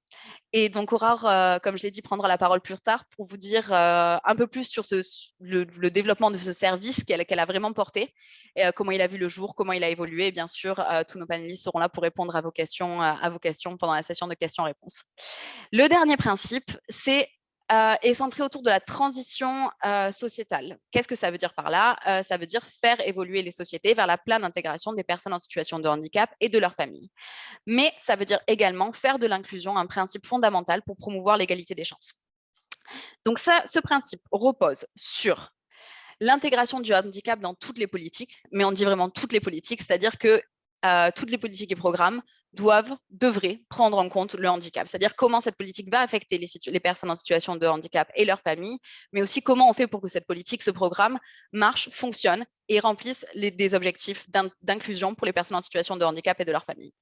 Et donc Aurore, comme je l'ai dit, prendra la parole plus tard pour vous dire un peu plus sur le développement de ce service qu'elle a vraiment porté, et comment il a vu le jour, comment il a évolué. Et bien sûr, tous nos panélistes seront là pour répondre à vos questions pendant la session de questions-réponses. Le dernier principe, est centré autour de la transition sociétale. Qu'est-ce que ça veut dire par là? Ça veut dire faire évoluer les sociétés vers la pleine intégration des personnes en situation de handicap et de leurs familles. Mais ça veut dire également faire de l'inclusion un principe fondamental pour promouvoir l'égalité des chances. Donc ce principe repose sur l'intégration du handicap dans toutes les politiques, mais on dit vraiment toutes les politiques, c'est-à-dire que toutes les politiques et programmes devraient prendre en compte le handicap, c'est-à-dire comment cette politique va affecter les personnes en situation de handicap et leurs familles, mais aussi comment on fait pour que cette politique, ce programme marche, fonctionne et remplisse des objectifs d'inclusion pour les personnes en situation de handicap et de leurs familles.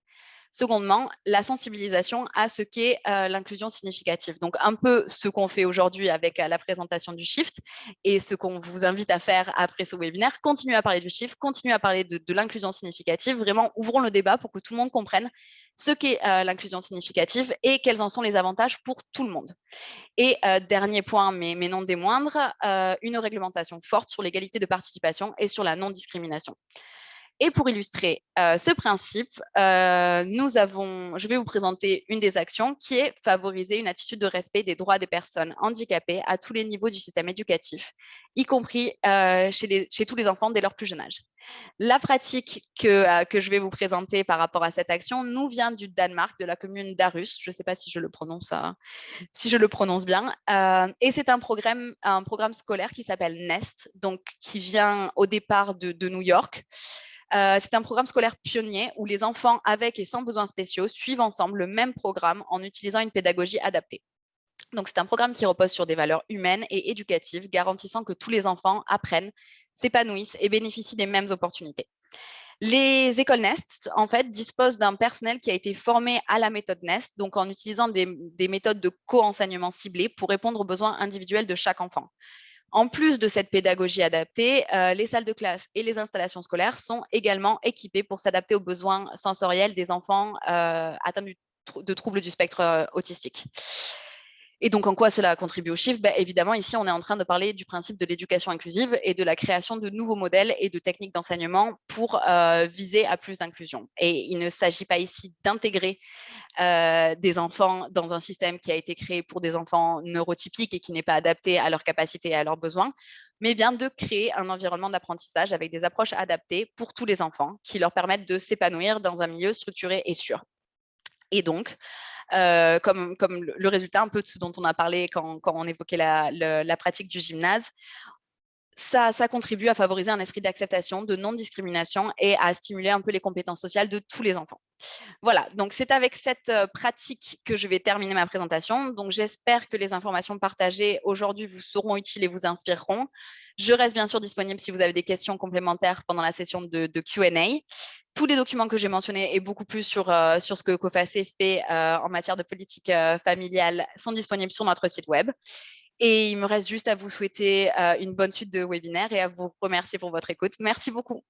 Secondement, la sensibilisation à ce qu'est l'inclusion significative. Donc, un peu ce qu'on fait aujourd'hui avec la présentation du Shift et ce qu'on vous invite à faire après ce webinaire. Continuez à parler du Shift, continuez à parler de l'inclusion significative. Vraiment, ouvrons le débat pour que tout le monde comprenne ce qu'est l'inclusion significative et quels en sont les avantages pour tout le monde. Et dernier point, mais non des moindres, une réglementation forte sur l'égalité de participation et sur la non-discrimination. Et pour illustrer ce principe, je vais vous présenter une des actions qui est favoriser une attitude de respect des droits des personnes handicapées à tous les niveaux du système éducatif, y compris chez tous les enfants dès leur plus jeune âge. La pratique que je vais vous présenter par rapport à cette action nous vient du Danemark, de la commune d'Aarhus. Je ne sais pas si je le prononce bien. Et c'est un programme scolaire qui s'appelle NEST, donc qui vient au départ de New York. C'est un programme scolaire pionnier où les enfants avec et sans besoins spéciaux suivent ensemble le même programme en utilisant une pédagogie adaptée. Donc, c'est un programme qui repose sur des valeurs humaines et éducatives, garantissant que tous les enfants apprennent, s'épanouissent et bénéficient des mêmes opportunités. Les écoles NEST, en fait, disposent d'un personnel qui a été formé à la méthode NEST, donc en utilisant des méthodes de co-enseignement ciblées pour répondre aux besoins individuels de chaque enfant. En plus de cette pédagogie adaptée, les salles de classe et les installations scolaires sont également équipées pour s'adapter aux besoins sensoriels des enfants atteints de troubles du spectre autistique. Et donc, en quoi cela contribue au Shift? Évidemment, ici, on est en train de parler du principe de l'éducation inclusive et de la création de nouveaux modèles et de techniques d'enseignement pour viser à plus d'inclusion. Et il ne s'agit pas ici d'intégrer des enfants dans un système qui a été créé pour des enfants neurotypiques et qui n'est pas adapté à leurs capacités et à leurs besoins, mais bien de créer un environnement d'apprentissage avec des approches adaptées pour tous les enfants qui leur permettent de s'épanouir dans un milieu structuré et sûr. Et donc, comme le résultat un peu de ce dont on a parlé quand on évoquait la pratique du gymnase, ça contribue à favoriser un esprit d'acceptation, de non-discrimination et à stimuler un peu les compétences sociales de tous les enfants. Voilà, donc c'est avec cette pratique que je vais terminer ma présentation. Donc j'espère que les informations partagées aujourd'hui vous seront utiles et vous inspireront. Je reste bien sûr disponible si vous avez des questions complémentaires pendant la session de Q&A. Tous les documents que j'ai mentionnés et beaucoup plus sur ce que COFACE fait en matière de politique familiale sont disponibles sur notre site web. Et il me reste juste à vous souhaiter une bonne suite de webinaire et à vous remercier pour votre écoute. Merci beaucoup.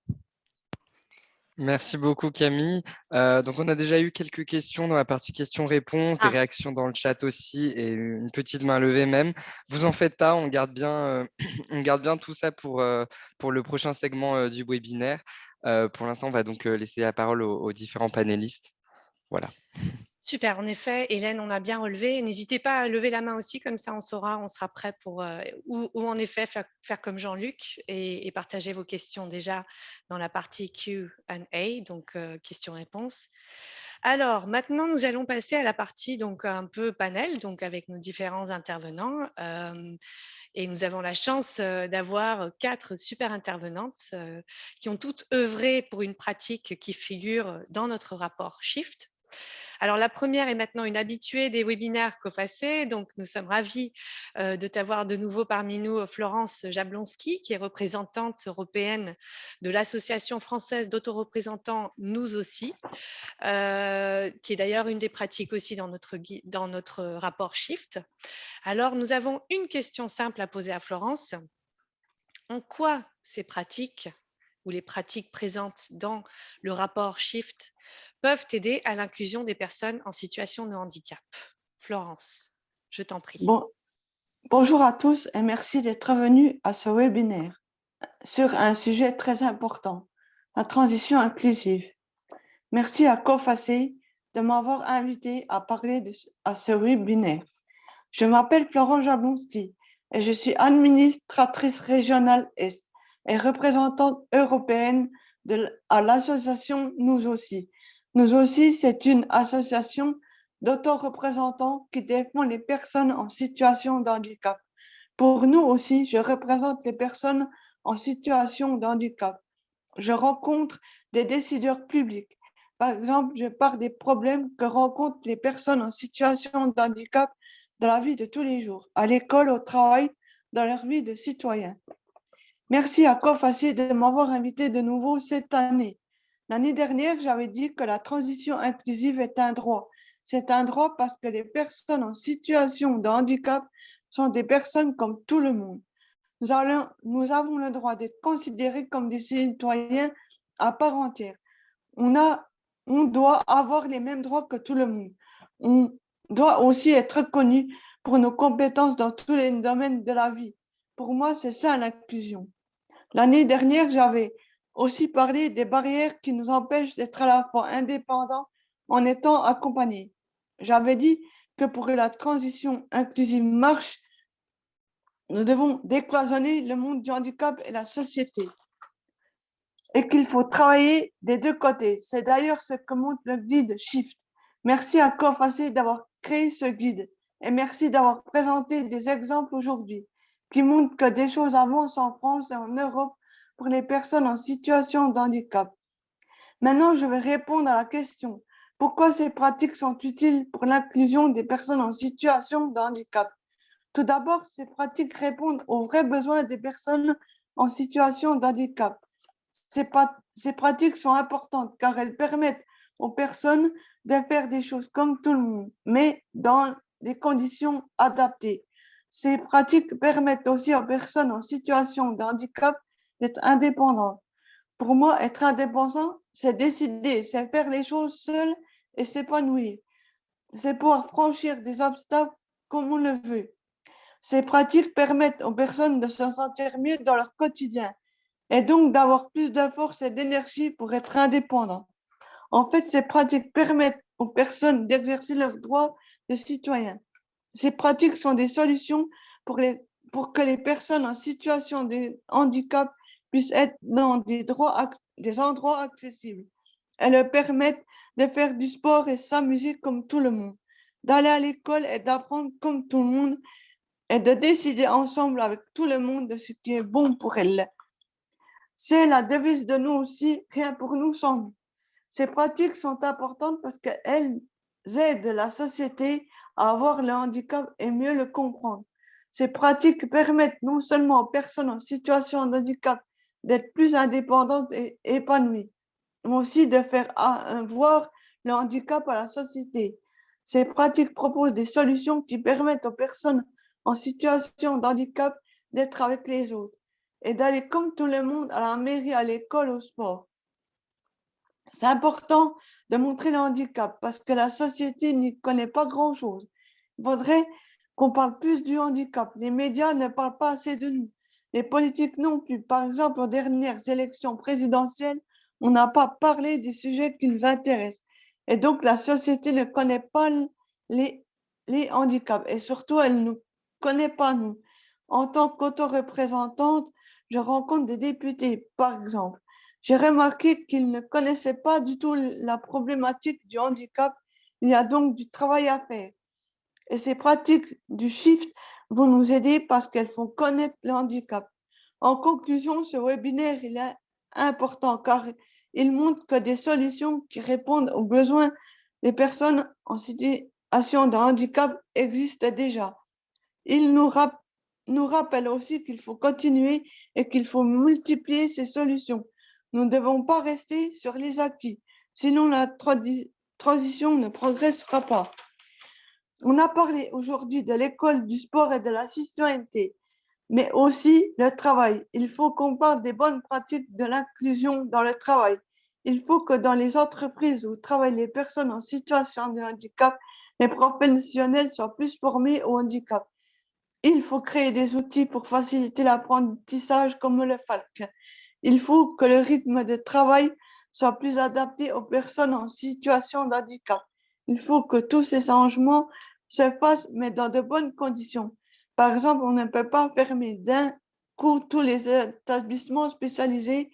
Merci beaucoup Camille. Donc on a déjà eu quelques questions dans la partie questions-réponses, des Ah, réactions dans le chat aussi et une petite main levée même. Vous en faites pas, on garde bien, on garde bien tout ça pour le prochain segment du webinaire. Pour l'instant, on va donc laisser la parole aux différents panélistes. Voilà. Super, en effet, Hélène, on a bien relevé. N'hésitez pas à lever la main aussi, comme ça on saura, on sera prêt pour, ou en effet faire comme Jean-Luc et partager vos questions déjà dans la partie Q&A, donc questions-réponses. Alors maintenant, nous allons passer à la partie donc un peu panel, donc avec nos différents intervenants. Et nous avons la chance d'avoir 4 super intervenantes qui ont toutes œuvré pour une pratique qui figure dans notre rapport Shift. Alors, la première est maintenant une habituée des webinaires COFACE. Donc, nous sommes ravis de t'avoir de nouveau parmi nous, Florence Jablonski, qui est représentante européenne de l'Association française d'autoreprésentants Nous aussi, qui est d'ailleurs une des pratiques aussi dans notre rapport Shift. Alors, nous avons une question simple à poser à Florence. En quoi ces pratiques ou les pratiques présentes dans le rapport Shift peuvent aider à l'inclusion des personnes en situation de handicap? Florence, je t'en prie. Bonjour à tous et merci d'être venus à ce webinaire sur un sujet très important, la transition inclusive. Merci à COFACE de m'avoir invité à parler à ce webinaire. Je m'appelle Florence Jablonski et je suis administratrice régionale Est et représentante européenne à l'association Nous aussi. Nous aussi, c'est une association d'autoreprésentants qui défend les personnes en situation de handicap. Pour nous aussi, je représente les personnes en situation de handicap. Je rencontre des décideurs publics. Par exemple, je parle des problèmes que rencontrent les personnes en situation de handicap dans la vie de tous les jours, à l'école, au travail, dans leur vie de citoyen. Merci à COFACE de m'avoir invité de nouveau cette année. L'année dernière, j'avais dit que la transition inclusive est un droit. C'est un droit parce que les personnes en situation de handicap sont des personnes comme tout le monde. Nous avons le droit d'être considérés comme des citoyens à part entière. On doit avoir les mêmes droits que tout le monde. On doit aussi être reconnu pour nos compétences dans tous les domaines de la vie. Pour moi, c'est ça l'inclusion. L'année dernière, j'avais aussi parlé des barrières qui nous empêchent d'être à la fois indépendants en étant accompagnés. J'avais dit que pour que la transition inclusive marche, nous devons décloisonner le monde du handicap et la société. Et qu'il faut travailler des deux côtés. C'est d'ailleurs ce que montre le guide Shift. Merci à COFACE d'avoir créé ce guide et merci d'avoir présenté des exemples aujourd'hui qui montrent que des choses avancent en France et en Europe pour les personnes en situation de handicap. Maintenant, je vais répondre à la question. Pourquoi ces pratiques sont utiles pour l'inclusion des personnes en situation de handicap? Tout d'abord, ces pratiques répondent aux vrais besoins des personnes en situation de handicap. Ces pratiques sont importantes car elles permettent aux personnes de faire des choses comme tout le monde, mais dans des conditions adaptées. Ces pratiques permettent aussi aux personnes en situation de handicap d'être indépendantes. Pour moi, être indépendant, c'est décider, c'est faire les choses seul et s'épanouir. C'est pouvoir franchir des obstacles comme on le veut. Ces pratiques permettent aux personnes de se sentir mieux dans leur quotidien et donc d'avoir plus de force et d'énergie pour être indépendants. En fait, ces pratiques permettent aux personnes d'exercer leurs droits de citoyens. Ces pratiques sont des solutions pour que les personnes en situation de handicap puissent être dans des endroits accessibles. Elles leur permettent de faire du sport et s'amuser comme tout le monde, d'aller à l'école et d'apprendre comme tout le monde et de décider ensemble avec tout le monde de ce qui est bon pour elles. C'est la devise de Nous aussi, rien pour nous sans nous. Ces pratiques sont importantes parce qu'elles aident la société à voir le handicap et mieux le comprendre. Ces pratiques permettent non seulement aux personnes en situation de handicap d'être plus indépendantes et épanouies, mais aussi de faire voir le handicap à la société. Ces pratiques proposent des solutions qui permettent aux personnes en situation de handicap d'être avec les autres et d'aller comme tout le monde à la mairie, à l'école, au sport. C'est important de montrer le handicap parce que la société n'y connaît pas grand-chose. Il faudrait qu'on parle plus du handicap. Les médias ne parlent pas assez de nous. Les politiques non plus. Par exemple, aux dernières élections présidentielles, on n'a pas parlé des sujets qui nous intéressent. Et donc, la société ne connaît pas les handicaps. Et surtout, elle ne nous connaît pas, nous. En tant qu'autoreprésentante, je rencontre des députés, par exemple. J'ai remarqué qu'ils ne connaissaient pas du tout la problématique du handicap. Il y a donc du travail à faire. Et ces pratiques du shift vont nous aider parce qu'elles font connaître le handicap. En conclusion, ce webinaire il est important car il montre que des solutions qui répondent aux besoins des personnes en situation de handicap existent déjà. Il nous rappelle aussi qu'il faut continuer et qu'il faut multiplier ces solutions. Nous ne devons pas rester sur les acquis, sinon la transition ne progressera pas. On a parlé aujourd'hui de l'école, du sport et de la citoyenneté, mais aussi le travail. Il faut qu'on parle des bonnes pratiques de l'inclusion dans le travail. Il faut que dans les entreprises où travaillent les personnes en situation de handicap, les professionnels soient plus formés au handicap. Il faut créer des outils pour faciliter l'apprentissage comme le FALC. Il faut que le rythme de travail soit plus adapté aux personnes en situation de handicap. Il faut que tous ces changements se fassent, mais dans de bonnes conditions. Par exemple, on ne peut pas fermer d'un coup tous les établissements spécialisés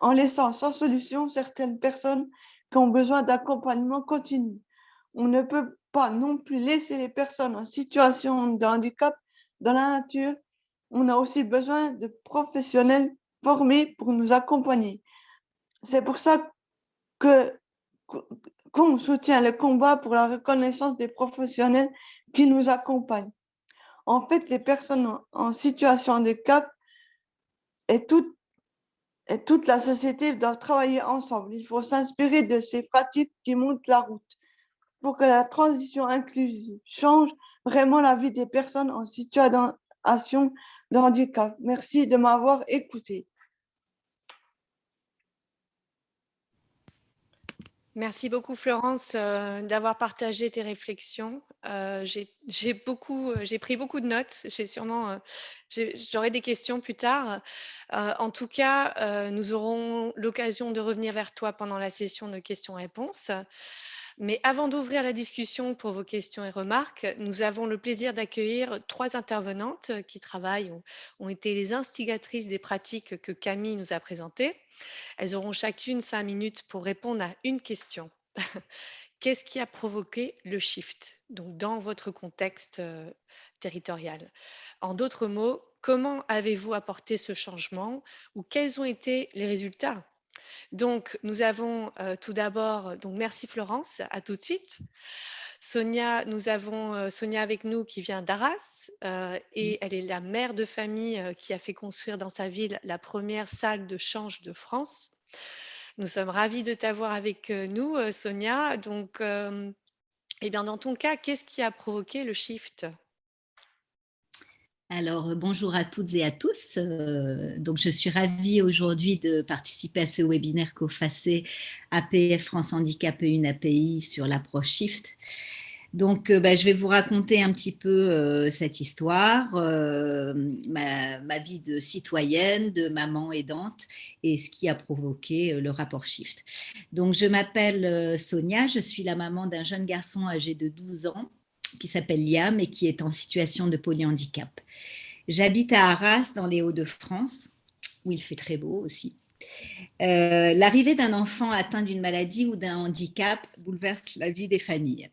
en laissant sans solution certaines personnes qui ont besoin d'accompagnement continu. On ne peut pas non plus laisser les personnes en situation de handicap dans la nature. On a aussi besoin de professionnels formés pour nous accompagner. C'est pour ça qu'on soutient le combat pour la reconnaissance des professionnels qui nous accompagnent. En fait, les personnes en situation de handicap et toute la société doivent travailler ensemble. Il faut s'inspirer de ces pratiques qui montent la route pour que la transition inclusive change vraiment la vie des personnes en situation de handicap. Merci de m'avoir écouté. Merci beaucoup Florence d'avoir partagé tes réflexions. J'ai pris beaucoup de notes. J'aurai des questions plus tard. En tout cas, nous aurons l'occasion de revenir vers toi pendant la session de questions-réponses. Mais avant d'ouvrir la discussion pour vos questions et remarques, nous avons le plaisir d'accueillir 3 intervenantes qui ont été les instigatrices des pratiques que Camille nous a présentées. Elles auront chacune 5 minutes pour répondre à une question. Qu'est-ce qui a provoqué le shift, donc dans votre contexte territorial? En d'autres mots, comment avez-vous apporté ce changement ou quels ont été les résultats? Donc, nous avons tout d'abord, donc merci Florence, à tout de suite. Sonia, nous avons Sonia avec nous qui vient d'Arras et elle est la mère de famille qui a fait construire dans sa ville la première salle de change de France. Nous sommes ravis de t'avoir avec nous, Sonia. Donc, eh bien, dans ton cas, qu'est-ce qui a provoqué le shift? Alors, bonjour à toutes et à tous. Donc, je suis ravie aujourd'hui de participer à ce webinaire COFACE APF France Handicap et une API sur l'approche Shift. Donc, je vais vous raconter un petit peu cette histoire, ma vie de citoyenne, de maman aidante et ce qui a provoqué le rapport Shift. Donc, je m'appelle Sonia, je suis la maman d'un jeune garçon âgé de 12 ans qui s'appelle Liam et qui est en situation de polyhandicap. J'habite à Arras, dans les Hauts-de-France, où il fait très beau aussi. L'arrivée d'un enfant atteint d'une maladie ou d'un handicap bouleverse la vie des familles.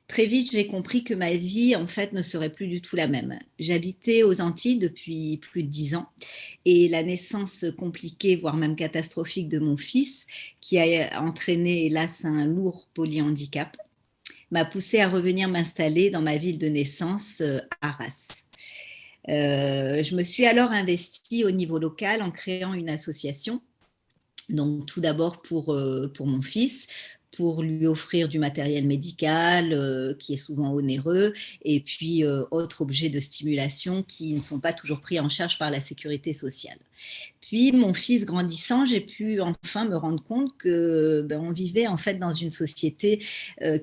Très vite, j'ai compris que ma vie, en fait, ne serait plus du tout la même. J'habitais aux Antilles depuis plus de 10 ans et la naissance compliquée, voire même catastrophique de mon fils, qui a entraîné, hélas, un lourd polyhandicap, m'a poussée à revenir m'installer dans ma ville de naissance, Arras. Je me suis alors investie au niveau local en créant une association, donc tout d'abord pour mon fils, pour lui offrir du matériel médical qui est souvent onéreux et puis autres objets de stimulation qui ne sont pas toujours pris en charge par la sécurité sociale. Puis, mon fils grandissant, j'ai pu enfin me rendre compte que on vivait en fait dans une société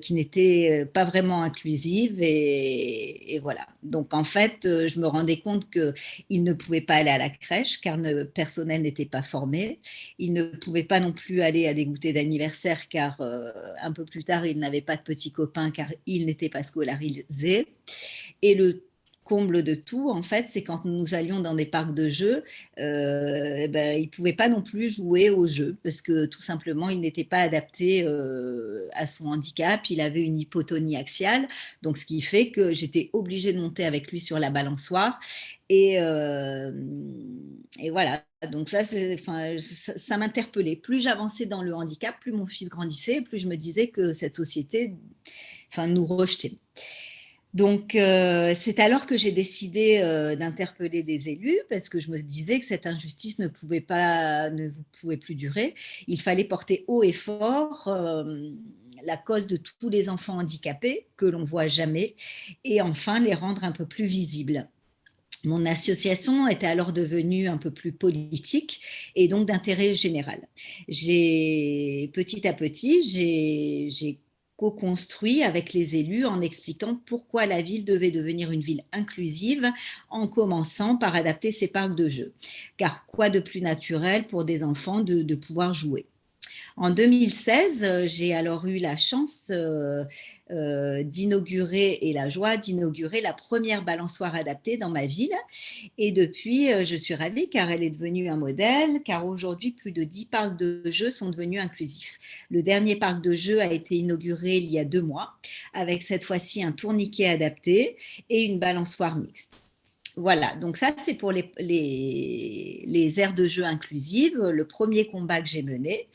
qui n'était pas vraiment inclusive et voilà. Donc, en fait, je me rendais compte qu'il ne pouvait pas aller à la crèche car le personnel n'était pas formé. Il ne pouvait pas non plus aller à des goûters d'anniversaire car un peu plus tard, il n'avait pas de petits copains car il n'était pas scolarisé. Et le comble de tout, en fait, c'est quand nous allions dans des parcs de jeux, il ne pouvait pas non plus jouer aux jeux parce que tout simplement, il n'était pas adapté à son handicap. Il avait une hypotonie axiale, donc ce qui fait que j'étais obligée de monter avec lui sur la balançoire et voilà. Donc ça m'interpellait. Plus j'avançais dans le handicap, plus mon fils grandissait, plus je me disais que cette société nous rejetait. Donc, c'est alors que j'ai décidé d'interpeller les élus parce que je me disais que cette injustice ne pouvait plus durer. Il fallait porter haut et fort la cause de tous les enfants handicapés que l'on ne voit jamais et enfin les rendre un peu plus visibles. Mon association était alors devenue un peu plus politique et donc d'intérêt général. Petit à petit, j'ai co-construit avec les élus en expliquant pourquoi la ville devait devenir une ville inclusive en commençant par adapter ses parcs de jeux. Car quoi de plus naturel pour des enfants de pouvoir jouer ? En 2016, j'ai alors eu la chance d'inaugurer et la joie d'inaugurer la première balançoire adaptée dans ma ville. Et depuis, je suis ravie car elle est devenue un modèle, car aujourd'hui, plus de 10 parcs de jeux sont devenus inclusifs. Le dernier parc de jeux a été inauguré il y a 2 mois, avec cette fois-ci un tourniquet adapté et une balançoire mixte. Voilà, donc ça c'est pour les aires de jeu inclusives, le premier combat que j'ai mené.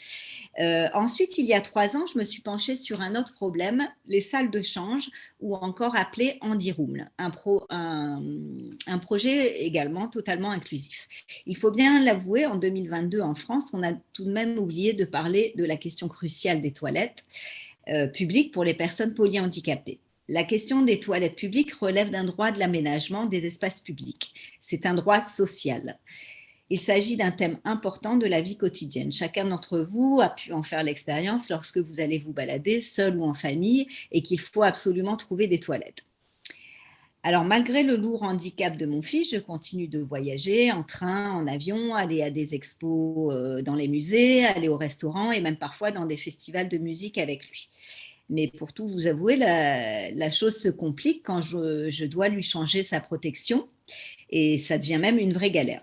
Ensuite, il y a 3 ans, je me suis penchée sur un autre problème, les salles de change, ou encore appelé Handy Room, un projet également totalement inclusif. Il faut bien l'avouer, en 2022 en France, on a tout de même oublié de parler de la question cruciale des toilettes publiques pour les personnes polyhandicapées. La question des toilettes publiques relève d'un droit de l'aménagement des espaces publics. C'est un droit social. Il s'agit d'un thème important de la vie quotidienne. Chacun d'entre vous a pu en faire l'expérience lorsque vous allez vous balader seul ou en famille et qu'il faut absolument trouver des toilettes. Alors, malgré le lourd handicap de mon fils, je continue de voyager en train, en avion, aller à des expos dans les musées, aller au restaurant et même parfois dans des festivals de musique avec lui. Mais pour tout vous avouer, la chose se complique quand je dois lui changer sa protection et ça devient même une vraie galère.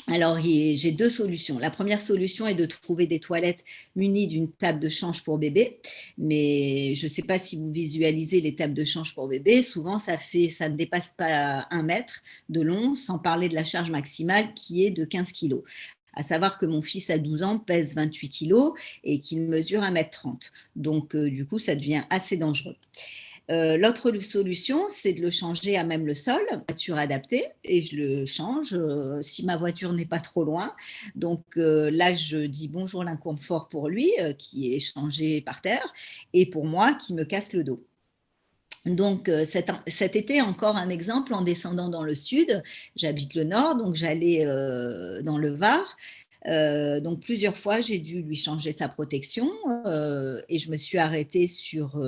Alors, j'ai 2 solutions. La première solution est de trouver des toilettes munies d'une table de change pour bébé. Mais je ne sais pas si vous visualisez les tables de change pour bébé. Souvent, ça ne dépasse pas 1 mètre de long, sans parler de la charge maximale qui est de 15 kilos. À savoir que mon fils à 12 ans pèse 28 kilos et qu'il mesure 1,30 m. Donc, du coup, ça devient assez dangereux. L'autre solution, c'est de le changer à même le sol, voiture adaptée, et je le change si ma voiture n'est pas trop loin. Donc là, je dis bonjour l'inconfort pour lui, qui est changé par terre, et pour moi, qui me casse le dos. Donc cet été, encore un exemple, en descendant dans le sud, j'habite le nord, donc j'allais dans le Var. Donc plusieurs fois, j'ai dû lui changer sa protection et je me suis arrêtée sur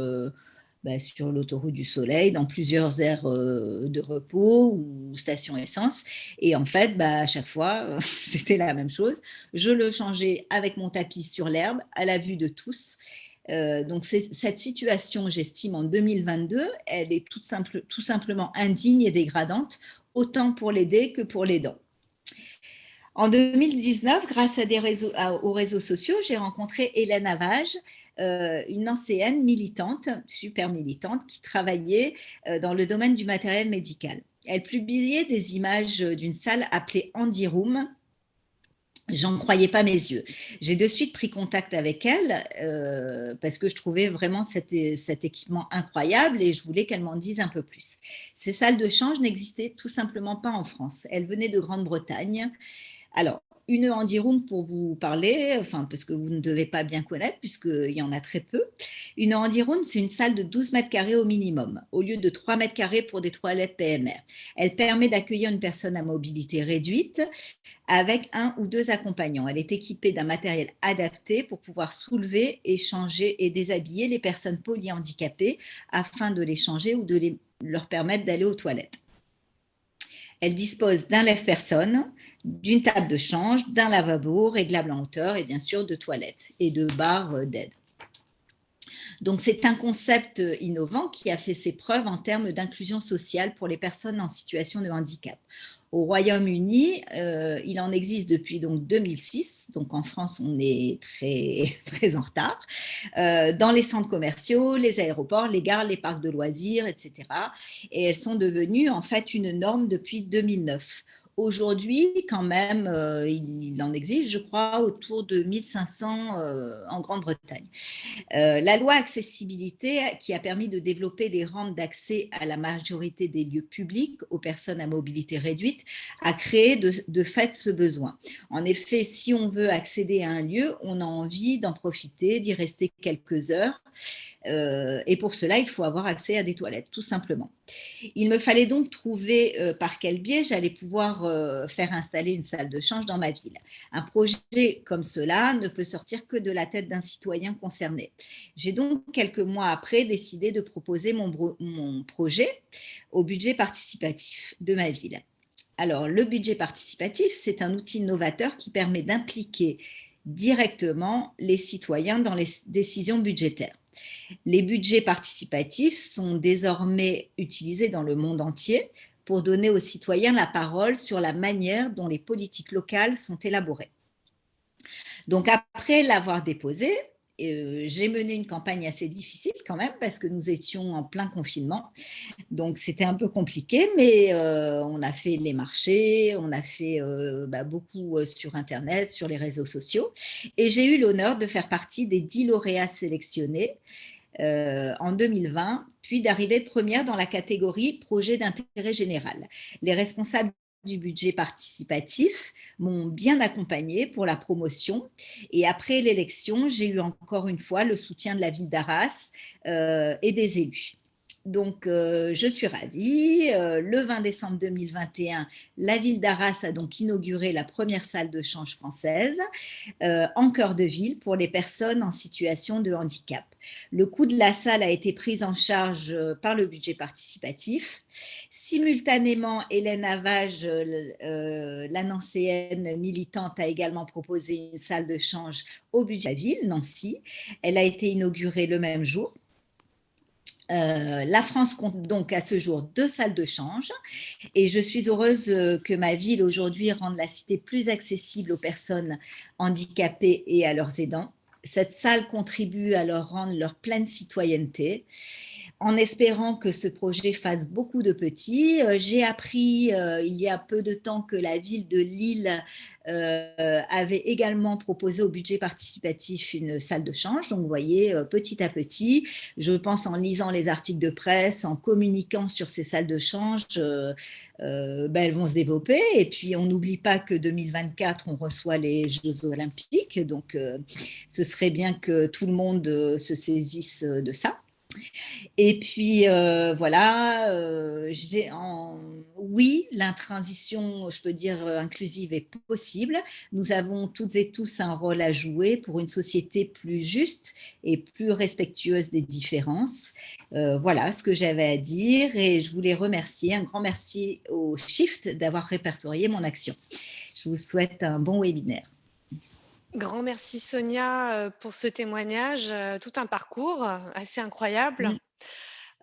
l'autoroute du Soleil, dans plusieurs aires de repos ou stations essence. Et en fait, à chaque fois, c'était la même chose. Je le changeais avec mon tapis sur l'herbe, à la vue de tous. Donc, cette situation, j'estime, en 2022, elle est tout simplement indigne et dégradante, autant pour l'aider que pour l'aidant. En 2019, grâce aux réseaux sociaux, j'ai rencontré Hélène Avage, une ancienne militante, super militante, qui travaillait dans le domaine du matériel médical. Elle publiait des images d'une salle appelée Handy Room. J'en croyais pas mes yeux. J'ai de suite pris contact avec elle parce que je trouvais vraiment cet équipement incroyable et je voulais qu'elle m'en dise un peu plus. Ces salles de change n'existaient tout simplement pas en France. Elles venaient de Grande-Bretagne. Alors, une handiroom pour vous parler, enfin, parce que vous ne devez pas bien connaître, puisqu'il y en a très peu. Une handiroom, c'est une salle de 12 mètres carrés au minimum, au lieu de 3 mètres carrés pour des toilettes PMR. Elle permet d'accueillir une personne à mobilité réduite avec un ou deux accompagnants. Elle est équipée d'un matériel adapté pour pouvoir soulever, échanger et déshabiller les personnes polyhandicapées afin de les changer ou de leur permettre d'aller aux toilettes. Elle dispose d'un lève-personne, d'une table de change, d'un lavabo réglable en hauteur et bien sûr de toilettes et de barres d'aide. Donc, c'est un concept innovant qui a fait ses preuves en termes d'inclusion sociale pour les personnes en situation de handicap. Au Royaume-Uni, il en existe depuis donc 2006, donc en France, on est très, très en retard, dans les centres commerciaux, les aéroports, les gares, les parcs de loisirs, etc. Et elles sont devenues en fait une norme depuis 2009. Aujourd'hui, quand même, il en existe, je crois, autour de 1500 en Grande-Bretagne. La loi accessibilité qui a permis de développer des rampes d'accès à la majorité des lieux publics aux personnes à mobilité réduite a créé de fait ce besoin. En effet, si on veut accéder à un lieu, on a envie d'en profiter, d'y rester quelques heures. Et pour cela, il faut avoir accès à des toilettes, tout simplement. Il me fallait donc trouver par quel biais j'allais pouvoir faire installer une salle de change dans ma ville. Un projet comme cela ne peut sortir que de la tête d'un citoyen concerné. J'ai donc, quelques mois après, décidé de proposer mon projet au budget participatif de ma ville. Alors, le budget participatif, c'est un outil novateur qui permet d'impliquer directement les citoyens dans les décisions budgétaires. Les budgets participatifs sont désormais utilisés dans le monde entier pour donner aux citoyens la parole sur la manière dont les politiques locales sont élaborées. Donc, après l'avoir déposé, j'ai mené une campagne assez difficile quand même parce que nous étions en plein confinement. Donc, c'était un peu compliqué, mais on a fait les marchés, on a fait beaucoup sur Internet, sur les réseaux sociaux. Et j'ai eu l'honneur de faire partie des 10 lauréats sélectionnés en 2020, puis d'arriver première dans la catégorie projet d'intérêt général. Les responsables du budget participatif m'ont bien accompagnée pour la promotion. Et après l'élection, j'ai eu encore une fois le soutien de la ville d'Arras et des élus. Donc, je suis ravie. Le 20 décembre 2021, la ville d'Arras a donc inauguré la première salle de change française en cœur de ville pour les personnes en situation de handicap. Le coût de la salle a été pris en charge par le budget participatif. Simultanément, Hélène Havage, l'Anancéenne militante, a également proposé une salle de change au budget de la ville, Nancy. Elle a été inaugurée le même jour. La France compte donc à ce jour 2 salles de change et je suis heureuse que ma ville aujourd'hui rende la cité plus accessible aux personnes handicapées et à leurs aidants. Cette salle contribue à leur rendre leur pleine citoyenneté. En espérant que ce projet fasse beaucoup de petits, j'ai appris il y a peu de temps que la ville de Lille avait également proposé au budget participatif une salle de change. Donc, vous voyez, petit à petit, je pense en lisant les articles de presse, en communiquant sur ces salles de change, elles vont se développer. Et puis, on n'oublie pas que 2024, on reçoit les Jeux Olympiques. Donc, ce serait bien que tout le monde se saisisse de ça. Et puis, oui, la transition, je peux dire, inclusive est possible. Nous avons toutes et tous un rôle à jouer pour une société plus juste et plus respectueuse des différences. Voilà ce que j'avais à dire et je voulais remercier, un grand merci au Shift d'avoir répertorié mon action. Je vous souhaite un bon webinaire. Grand merci Sonia pour ce témoignage, tout un parcours assez incroyable.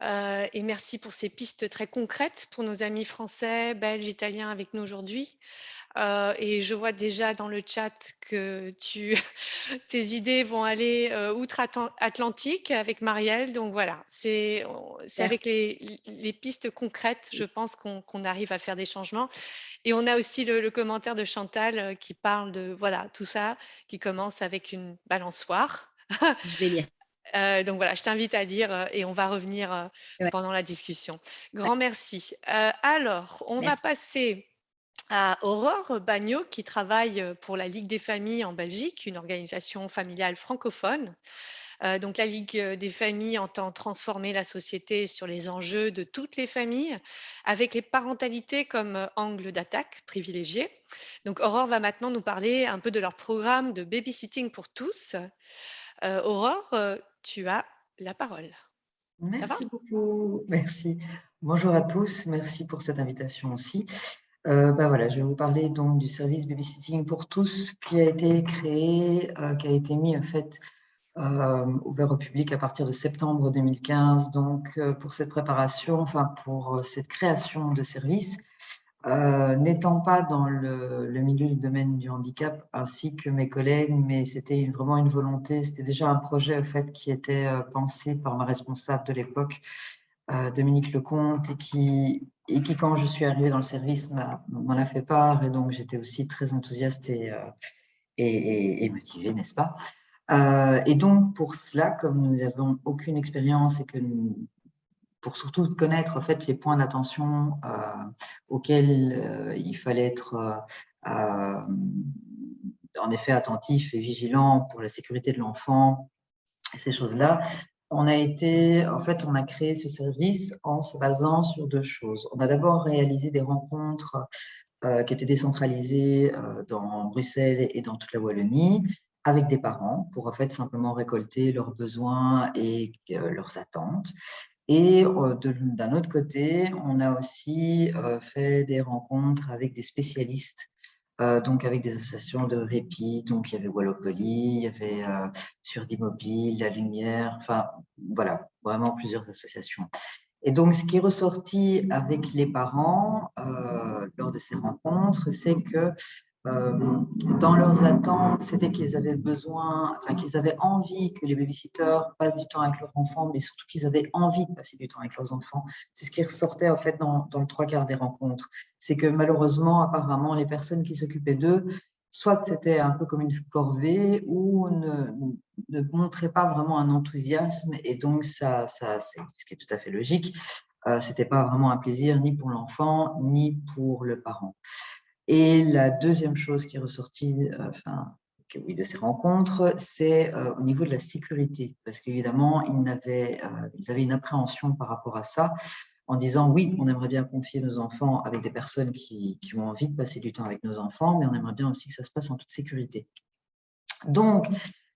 Et merci pour ces pistes très concrètes pour nos amis français, belges, italiens avec nous aujourd'hui. Et je vois déjà dans le chat que tes idées vont aller outre-Atlantique avec Marielle. Donc voilà, c'est avec les pistes concrètes, je pense qu'on arrive à faire des changements. Et on a aussi le commentaire de Chantal qui parle de voilà tout ça, qui commence avec une balançoire. Je vais lire. Donc voilà, je t'invite à lire et on va revenir pendant la discussion. Grand merci. Alors, on va passer à Aurore Bagnot, qui travaille pour la Ligue des familles en Belgique, une organisation familiale francophone. Donc, la Ligue des familles entend transformer la société sur les enjeux de toutes les familles, avec les parentalités comme angle d'attaque privilégié. Donc, Aurore va maintenant nous parler un peu de leur programme de babysitting pour tous. Aurore, tu as la parole. Ça va ? Merci beaucoup, merci. Bonjour à tous, merci pour cette invitation aussi. Voilà, je vais vous parler donc du service Babysitting pour tous qui a été créé, qui a été mis en fait ouvert au public à partir de septembre 2015. Donc pour cette préparation, enfin pour cette création de service, n'étant pas dans le milieu du domaine du handicap ainsi que mes collègues, mais c'était vraiment une volonté, c'était déjà un projet en fait qui était pensé par ma responsable de l'époque, Dominique Lecomte, et qui, quand je suis arrivée dans le service, m'en a fait part, et donc j'étais aussi très enthousiaste et motivée, n'est-ce pas? Et donc pour cela, comme nous n'avons aucune expérience et que pour surtout connaître en fait les points d'attention auxquels il fallait être en effet attentif et vigilant pour la sécurité de l'enfant, ces choses-là. On a créé ce service en se basant sur deux choses. On a d'abord réalisé des rencontres qui étaient décentralisées dans Bruxelles et dans toute la Wallonie, avec des parents, pour en fait simplement récolter leurs besoins et leurs attentes. Et d'un autre côté, on a aussi fait des rencontres avec des spécialistes, donc avec des associations de répit. Donc il y avait Wallopoly, il y avait Surdimobile, La Lumière, enfin voilà, vraiment plusieurs associations. Et donc ce qui est ressorti avec les parents lors de ces rencontres, c'est que dans leurs attentes, c'était qu'ils avaient besoin, enfin qu'ils avaient envie que les babysitters passent du temps avec leurs enfants, mais surtout qu'ils avaient envie de passer du temps avec leurs enfants. C'est ce qui ressortait en fait dans le trois quarts des rencontres. C'est que malheureusement, apparemment, les personnes qui s'occupaient d'eux, soit c'était un peu comme une corvée, ou ne montraient pas vraiment un enthousiasme, et donc ça c'est ce qui est tout à fait logique. C'était pas vraiment un plaisir ni pour l'enfant ni pour le parent. Et la deuxième chose qui est ressortie de ces rencontres, c'est au niveau de la sécurité, parce qu'évidemment, ils avaient une appréhension par rapport à ça, en disant oui, on aimerait bien confier nos enfants avec des personnes qui ont envie de passer du temps avec nos enfants, mais on aimerait bien aussi que ça se passe en toute sécurité. Donc,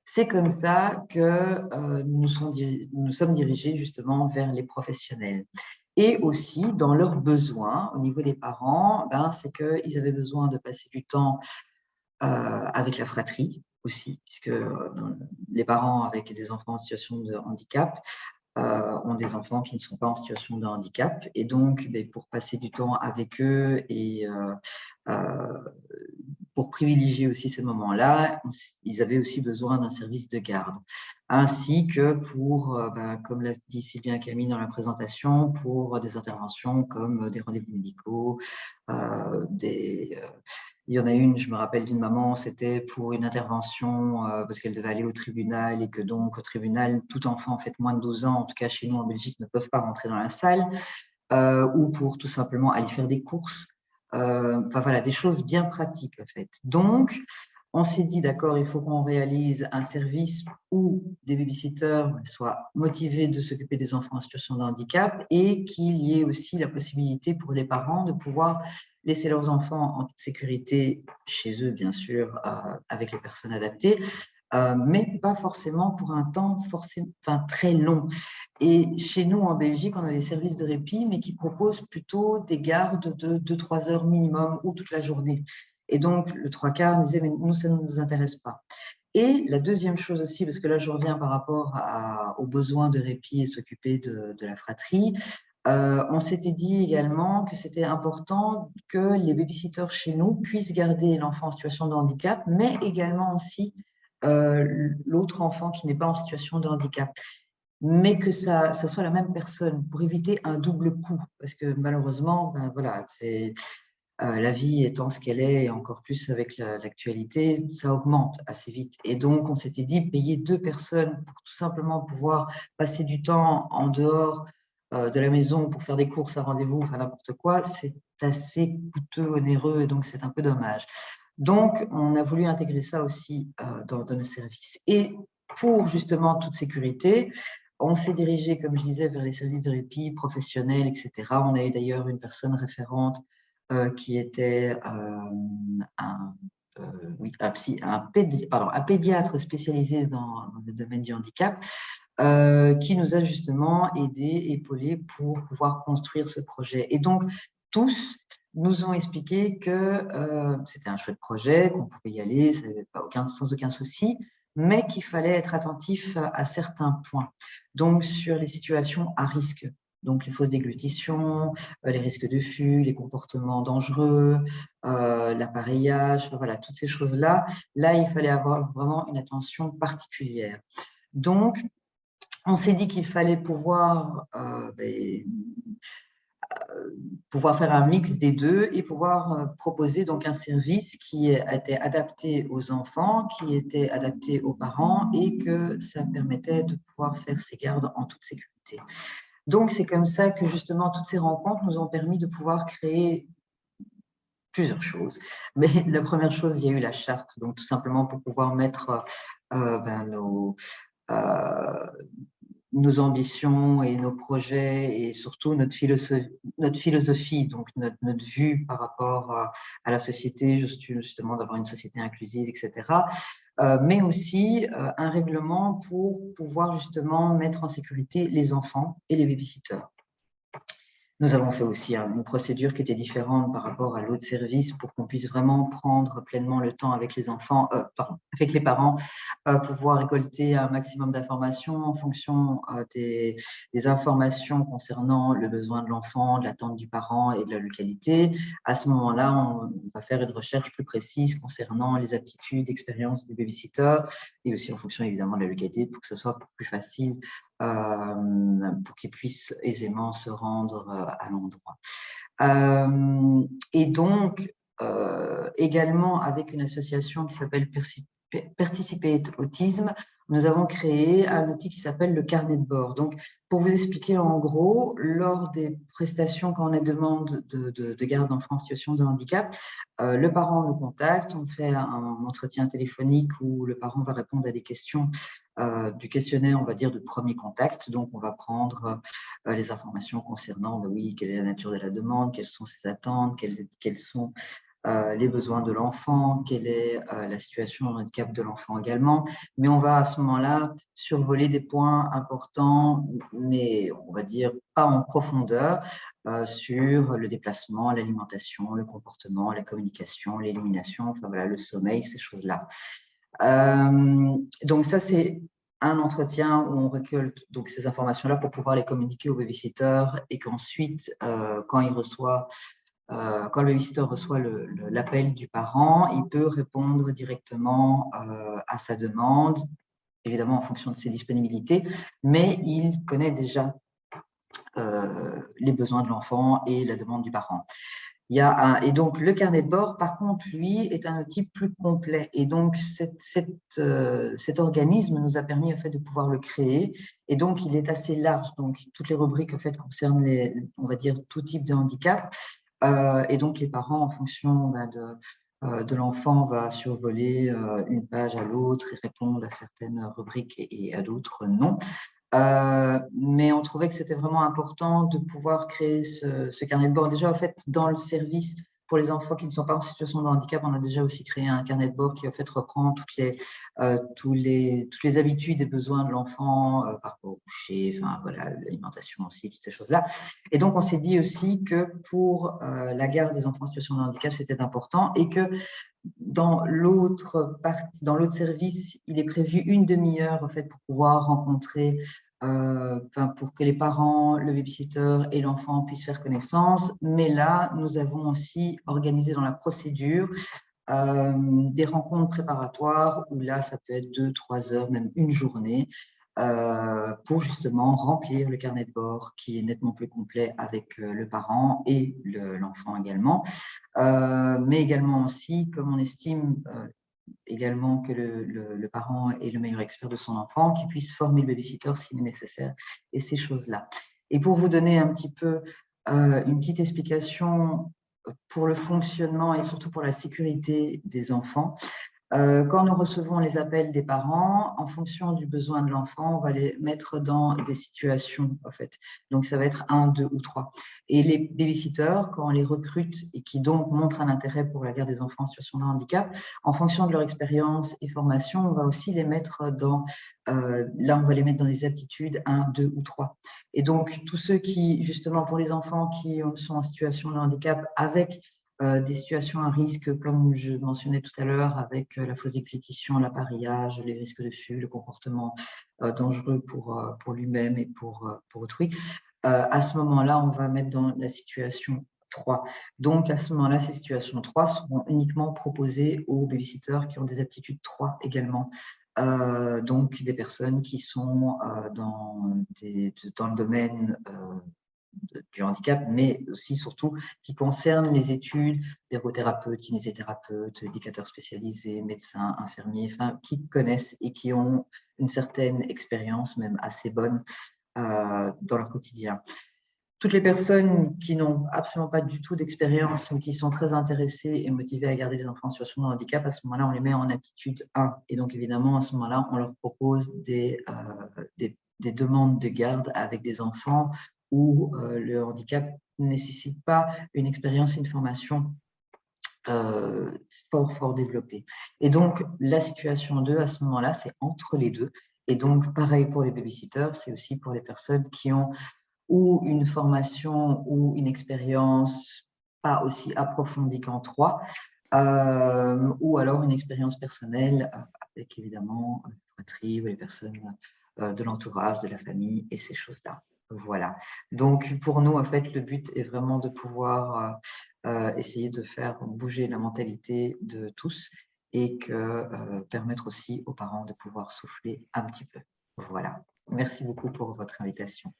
c'est comme ça que nous sommes dirigés justement vers les professionnels. Et aussi, dans leurs besoins, au niveau des parents, c'est qu'ils avaient besoin de passer du temps avec la fratrie aussi, puisque les parents avec des enfants en situation de handicap ont des enfants qui ne sont pas en situation de handicap. Et donc, pour passer du temps avec eux et pour privilégier aussi ces moments-là, ils avaient aussi besoin d'un service de garde, ainsi que pour, comme l'a dit Sylvia Camille dans la présentation, pour des interventions comme des rendez-vous médicaux, il y en a une, je me rappelle d'une maman, c'était pour une intervention parce qu'elle devait aller au tribunal, et que donc au tribunal, tout enfant en fait moins de 12 ans, en tout cas chez nous en Belgique, ne peuvent pas rentrer dans la salle, ou pour tout simplement aller faire des courses. Voilà, des choses bien pratiques en fait. Donc, on s'est dit, d'accord, il faut qu'on réalise un service où des babysitters soient motivés de s'occuper des enfants en situation de handicap, et qu'il y ait aussi la possibilité pour les parents de pouvoir laisser leurs enfants en toute sécurité chez eux, bien sûr, avec les personnes adaptées, mais pas forcément pour un temps très long. Et chez nous, en Belgique, on a des services de répit, mais qui proposent plutôt des gardes de 2-3 heures minimum, ou toute la journée. Et donc, le trois quarts disait, mais nous, ça ne nous intéresse pas. Et la deuxième chose aussi, parce que là, je reviens par rapport aux besoins de répit et s'occuper de la fratrie, on s'était dit également que c'était important que les babysitters chez nous puissent garder l'enfant en situation de handicap, mais également aussi l'autre enfant qui n'est pas en situation de handicap, mais que ça soit la même personne, pour éviter un double coup, parce que malheureusement, voilà, la vie étant ce qu'elle est, et encore plus avec l'actualité, ça augmente assez vite. Et donc, on s'était dit payer 2 personnes pour tout simplement pouvoir passer du temps en dehors de la maison pour faire des courses à rendez-vous, enfin n'importe quoi, c'est assez coûteux, onéreux, et donc c'est un peu dommage. Donc, on a voulu intégrer ça aussi dans nos services. Et pour justement toute sécurité, on s'est dirigé, comme je disais, vers les services de répit professionnels, etc. On a eu d'ailleurs une personne référente qui était un pédiatre spécialisé dans le domaine du handicap, qui nous a justement aidés, épaulés pour pouvoir construire ce projet. Et donc, tous nous ont expliqué que c'était un chouette projet, qu'on pouvait y aller sans aucun souci, mais qu'il fallait être attentif à certains points. Donc, sur les situations à risque, donc les fausses déglutitions, les risques de fugue, les comportements dangereux, l'appareillage, voilà, toutes ces choses-là. Là, il fallait avoir vraiment une attention particulière. Donc, on s'est dit qu'il fallait pouvoir faire un mix des deux et pouvoir proposer donc un service qui était adapté aux enfants, qui était adapté aux parents et que ça permettait de pouvoir faire ces gardes en toute sécurité. Donc, c'est comme ça que justement toutes ces rencontres nous ont permis de pouvoir créer plusieurs choses. Mais la première chose, il y a eu la charte, donc tout simplement pour pouvoir mettre nos ambitions et nos projets et surtout notre philosophie, donc notre vue par rapport à la société, justement d'avoir une société inclusive, etc. Mais aussi un règlement pour pouvoir justement mettre en sécurité les enfants et les babysitters. Nous avons fait aussi une procédure qui était différente par rapport à l'autre service pour qu'on puisse vraiment prendre pleinement le temps avec les enfants, avec les parents, pouvoir récolter un maximum d'informations en fonction des informations concernant le besoin de l'enfant, de l'attente du parent et de la localité. À ce moment-là, on va faire une recherche plus précise concernant les aptitudes, expériences du babysitter et aussi en fonction évidemment de la localité pour que ce soit plus facile pour qu'ils puissent aisément se rendre à l'endroit. Et donc, également avec une association qui s'appelle Participate Autisme, nous avons créé un outil qui s'appelle le carnet de bord. Donc, pour vous expliquer en gros, lors des prestations, quand on a demande de garde d'enfants en situation de handicap, le parent nous contacte, on fait un entretien téléphonique où le parent va répondre à des questions du questionnaire, on va dire, de premier contact. Donc, on va prendre les informations concernant, oui, quelle est la nature de la demande, quelles sont ses attentes, quels sont les besoins de l'enfant, quelle est la situation de handicap de l'enfant également. Mais on va à ce moment-là survoler des points importants, mais on va dire pas en profondeur, sur le déplacement, l'alimentation, le comportement, la communication, l'élimination, enfin voilà, le sommeil, ces choses-là. Donc ça, c'est un entretien où on récolte donc ces informations-là pour pouvoir les communiquer au babysitter et qu'ensuite, quand le babysitter reçoit l'appel du parent, il peut répondre directement à sa demande, évidemment en fonction de ses disponibilités, mais il connaît déjà les besoins de l'enfant et la demande du parent. Et donc, le carnet de bord, par contre, lui, est un outil plus complet. Et donc, cet organisme nous a permis en fait, de pouvoir le créer. Et donc, il est assez large. Donc, toutes les rubriques en fait, concernent, on va dire, tout type de handicap. Et donc, les parents, en fonction de l'enfant, va survoler une page à l'autre et répondre à certaines rubriques et à d'autres non. Mais on trouvait que c'était vraiment important de pouvoir créer ce carnet de bord. Déjà, en fait, dans le service pour les enfants qui ne sont pas en situation de handicap, on a déjà aussi créé un carnet de bord qui, en fait, reprend toutes les habitudes et besoins de l'enfant par rapport au coucher, enfin, voilà, l'alimentation aussi, toutes ces choses-là. Et donc, on s'est dit aussi que pour la garde des enfants en situation de handicap, c'était important et que dans l'autre service, il est prévu une demi-heure en fait, pour pouvoir rencontrer, pour que les parents, le babysitter et l'enfant puissent faire connaissance. Mais là, nous avons aussi organisé dans la procédure des rencontres préparatoires où là, ça peut être 2-3 heures, même une journée, pour justement remplir le carnet de bord qui est nettement plus complet avec le parent et l'enfant également. Mais également aussi, comme on estime également que le parent est le meilleur expert de son enfant, qu'il puisse former le babysitter s'il est nécessaire et ces choses-là. Et pour vous donner un petit peu une petite explication pour le fonctionnement et surtout pour la sécurité des enfants, quand nous recevons les appels des parents, en fonction du besoin de l'enfant, on va les mettre dans des situations, en fait. Donc, ça va être 1, 2 ou 3. Et les babysitters, quand on les recrute et qui donc montrent un intérêt pour la garde des enfants en situation de handicap, en fonction de leur expérience et formation, on va aussi les mettre dans, là, on va les mettre dans des aptitudes 1, 2 ou 3. Et donc, tous ceux qui, justement, pour les enfants qui sont en situation de handicap avec des situations à risque, comme je mentionnais tout à l'heure, avec la fausse déglutition, l'appareillage, les risques de fugue, le comportement dangereux pour lui-même et pour autrui. À ce moment-là, on va mettre dans la situation 3. Donc, à ce moment-là, ces situations 3 seront uniquement proposées aux babysitters qui ont des aptitudes 3 également. Donc, des personnes qui sont dans le domaine du handicap, mais aussi surtout qui concerne les études d'ergothérapeutes, kinésithérapeutes, éducateurs spécialisés, médecins, infirmiers, enfin, qui connaissent et qui ont une certaine expérience, même assez bonne, dans leur quotidien. Toutes les personnes qui n'ont absolument pas du tout d'expérience, mais qui sont très intéressées et motivées à garder les enfants en situation de handicap, à ce moment-là, on les met en aptitude 1. Et donc, évidemment, à ce moment-là, on leur propose des demandes de garde avec des enfants où le handicap ne nécessite pas une expérience et une formation fort développée. Et donc, la situation 2, à ce moment-là, c'est entre les deux. Et donc, pareil pour les babysitters, c'est aussi pour les personnes qui ont ou une formation ou une expérience pas aussi approfondie qu'en 3, ou alors une expérience personnelle avec évidemment la fratrie ou les personnes de l'entourage, de la famille et ces choses-là. Voilà. Donc, pour nous, en fait, le but est vraiment de pouvoir essayer de faire bouger la mentalité de tous et permettre aussi aux parents de pouvoir souffler un petit peu. Voilà. Merci beaucoup pour votre invitation.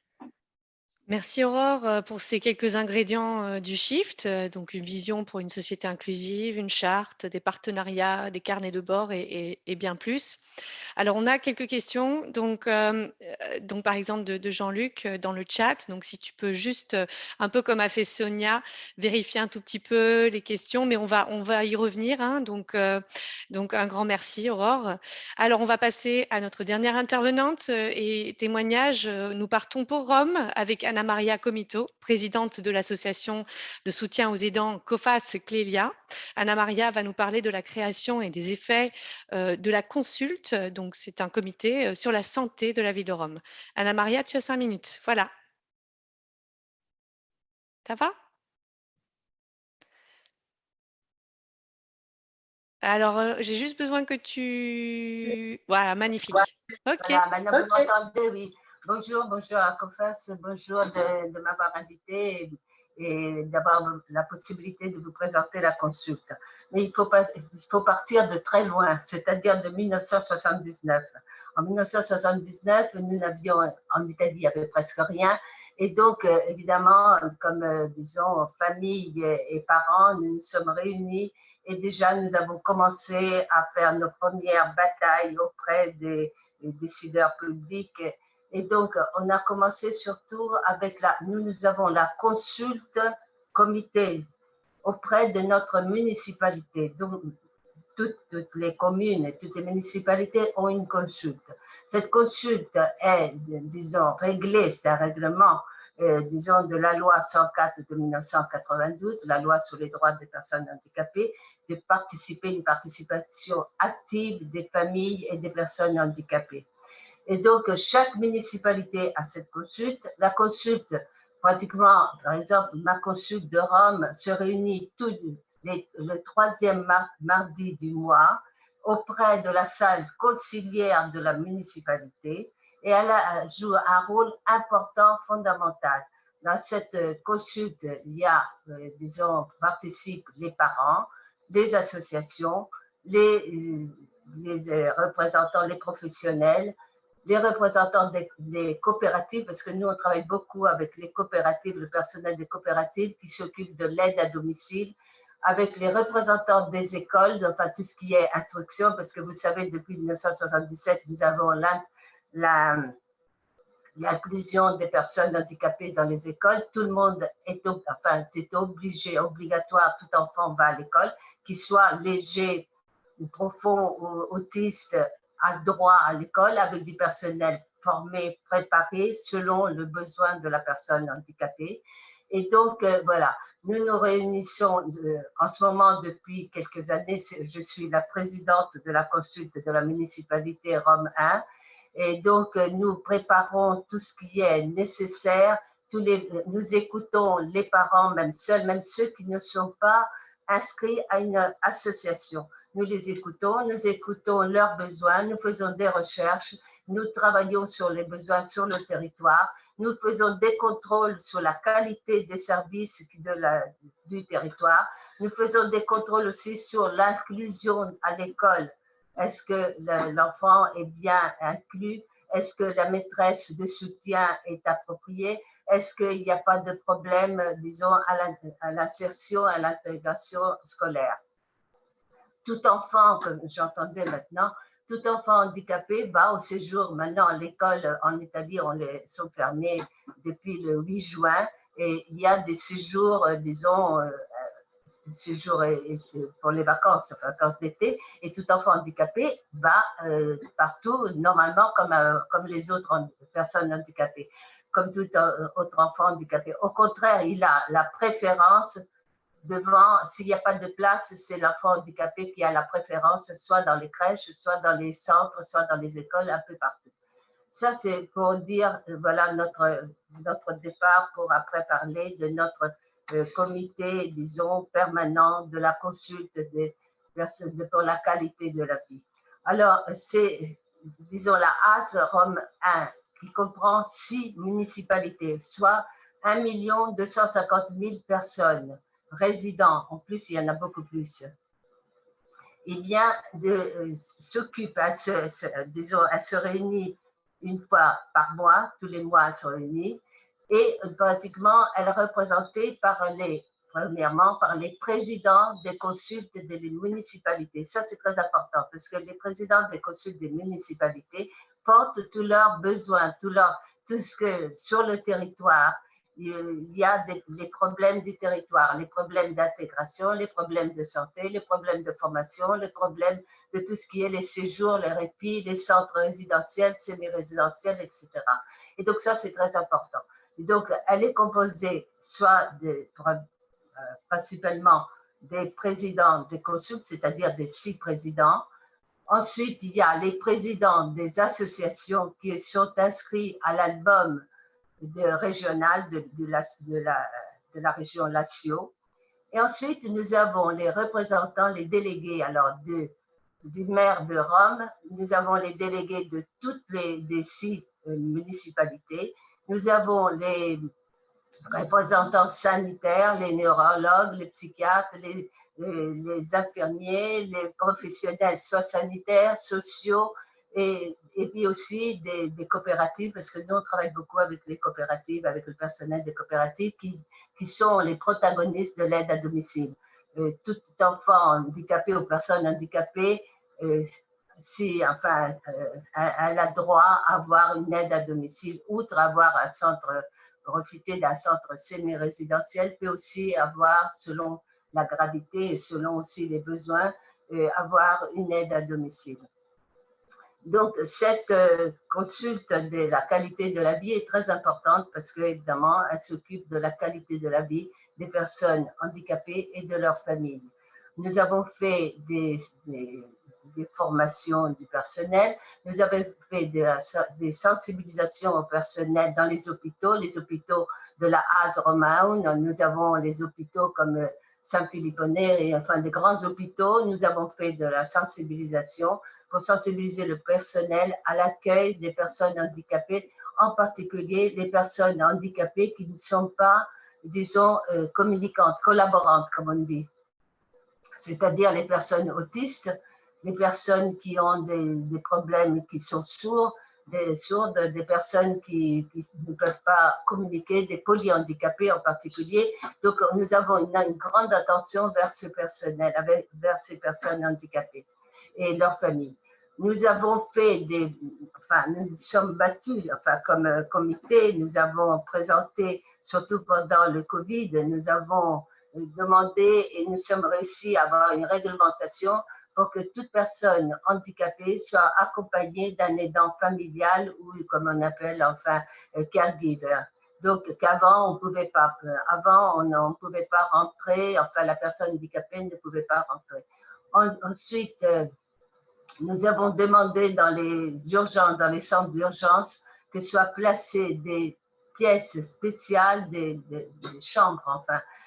Merci Aurore pour ces quelques ingrédients du Shift, donc une vision pour une société inclusive, une charte, des partenariats, des carnets de bord et bien plus. Alors on a quelques questions, donc par exemple de Jean-Luc dans le chat, donc si tu peux juste, un peu comme a fait Sonia, vérifier un tout petit peu les questions, mais on va y revenir, hein, donc un grand merci Aurore. Alors on va passer à notre dernière intervenante et témoignage. Nous partons pour Rome avec Anna Maria Comito, présidente de l'association de soutien aux aidants COFAS Clélia. Anna Maria va nous parler de la création et des effets de la consulte. Donc, c'est un comité sur la santé de la ville de Rome. Anna Maria, tu as 5 minutes. Voilà. Ça va? Alors, j'ai juste besoin que tu... Voilà, magnifique. OK. Voilà, maintenant vous m'entendez, oui. Bonjour à COFAS, bonjour de m'avoir invité et d'avoir la possibilité de vous présenter la consulte. Mais il faut partir de très loin, c'est-à-dire de 1979. En 1979, nous n'avions en Italie, il n'y avait presque rien. Et donc, évidemment, comme disons, famille et parents, nous nous sommes réunis et déjà nous avons commencé à faire nos premières batailles auprès des décideurs publics. Et donc, on a commencé surtout avec nous avons la consulte comité auprès de notre municipalité. Donc, toutes les communes et toutes les municipalités ont une consulte. Cette consulte est, disons, réglée, c'est un règlement, disons, de la loi 104 de 1992, la loi sur les droits des personnes handicapées, de participer, une participation active des familles et des personnes handicapées. Et donc, chaque municipalité a cette consulte. La consulte, pratiquement, par exemple, ma consulte de Rome se réunit le troisième mardi du mois auprès de la salle conciliaire de la municipalité et elle joue un rôle important, fondamental. Dans cette consulte, il y a, disons, participent les parents, les associations, les représentants, les professionnels, les représentants des coopératives, parce que nous, on travaille beaucoup avec les coopératives, le personnel des coopératives qui s'occupent de l'aide à domicile, avec les représentants des écoles, enfin tout ce qui est instruction, parce que vous savez, depuis 1977, nous avons l'inclusion des personnes handicapées dans les écoles. Tout le monde c'est obligatoire, tout enfant va à l'école, qu'il soit léger, profond ou autiste, a droit à l'école avec du personnel formé, préparé selon le besoin de la personne handicapée. Et donc, voilà, nous nous réunissons en ce moment depuis quelques années. Je suis la présidente de la consulte de la municipalité Rome 1. Et donc, nous préparons tout ce qui est nécessaire. Nous écoutons les parents, même seuls, même ceux qui ne sont pas inscrits à une association. Nous les écoutons, nous écoutons leurs besoins, nous faisons des recherches, nous travaillons sur les besoins sur le territoire, nous faisons des contrôles sur la qualité des services du territoire, nous faisons des contrôles aussi sur l'inclusion à l'école. Est-ce que l'enfant est bien inclus? Est-ce que la maîtresse de soutien est appropriée? Est-ce qu'il n'y a pas de problème, disons, à l'insertion, à l'intégration scolaire? Tout enfant, comme j'entendais maintenant, tout enfant handicapé va au séjour. Maintenant, l'école en Italie, sont fermées depuis le 8 juin et il y a des séjours, disons, séjours pour les vacances, vacances d'été, et tout enfant handicapé va partout, normalement, comme les autres personnes handicapées, comme tout autre enfant handicapé. Au contraire, il a la préférence devant, s'il n'y a pas de place, c'est l'enfant handicapé qui a la préférence, soit dans les crèches, soit dans les centres, soit dans les écoles, un peu partout. Ça, c'est pour dire, voilà, notre départ pour après parler de notre comité, disons, permanent de la consulte pour la qualité de la vie. Alors, c'est, disons, la AS Rome 1, qui comprend 6 municipalités, soit 1 250 000 personnes, résidents, en plus, il y en a beaucoup plus. Eh bien, s'occupe, elle se réunit une fois par mois, tous les mois, elle se réunit, et pratiquement, elle est représentée premièrement par les présidents des consultes des municipalités. Ça, c'est très important, parce que les présidents des consultes des municipalités portent tous leurs besoins, tout ce que sur le territoire, il y a les problèmes du territoire, les problèmes d'intégration, les problèmes de santé, les problèmes de formation, les problèmes de tout ce qui est les séjours, les répits, les centres résidentiels, semi-résidentiels, etc. Et donc ça, c'est très important. Et donc, elle est composée soit principalement des présidents des consultes, c'est-à-dire des 6 présidents. Ensuite, il y a les présidents des associations qui sont inscrits à l'album régional de la région Lazio. Et ensuite, nous avons les représentants, les délégués alors du maire de Rome, nous avons les délégués de toutes les 6 municipalités, nous avons les représentants sanitaires, les neurologues, les psychiatres, les infirmiers, les professionnels, soit sanitaires, sociaux, et puis aussi des coopératives, parce que nous, on travaille beaucoup avec les coopératives, avec le personnel des coopératives qui sont les protagonistes de l'aide à domicile. Tout enfant handicapé ou personne handicapée, elle a droit à avoir une aide à domicile, outre avoir un centre, profiter d'un centre semi-résidentiel, peut aussi avoir, selon la gravité et selon aussi les besoins, avoir une aide à domicile. Donc, cette consulte de la qualité de la vie est très importante parce qu'évidemment, elle s'occupe de la qualité de la vie des personnes handicapées et de leurs familles. Nous avons fait des formations du personnel, nous avons fait des sensibilisations au personnel dans les hôpitaux de la AS Romaine. Nous avons les hôpitaux comme San Filippo Neri, enfin des grands hôpitaux. Nous avons fait de la sensibilisation pour sensibiliser le personnel à l'accueil des personnes handicapées, en particulier les personnes handicapées qui ne sont pas, disons, communicantes, collaborantes, comme on dit. C'est-à-dire les personnes autistes, les personnes qui ont des problèmes, qui sont sourdes, des personnes qui ne peuvent pas communiquer, des polyhandicapés en particulier. Donc, nous avons une grande attention vers ce personnel, vers ces personnes handicapées et leurs familles. Nous avons fait nous nous sommes battus, comme comité, nous avons présenté, surtout pendant le Covid, nous avons demandé et nous sommes réussis à avoir une réglementation pour que toute personne handicapée soit accompagnée d'un aidant familial ou, comme on appelle, caregiver. Donc, qu'avant, on pouvait pas. Avant, on ne pouvait pas rentrer, la personne handicapée ne pouvait pas rentrer. Ensuite, nous avons demandé dans les urgences, dans les centres d'urgence, que soient placées des pièces spéciales, des chambres,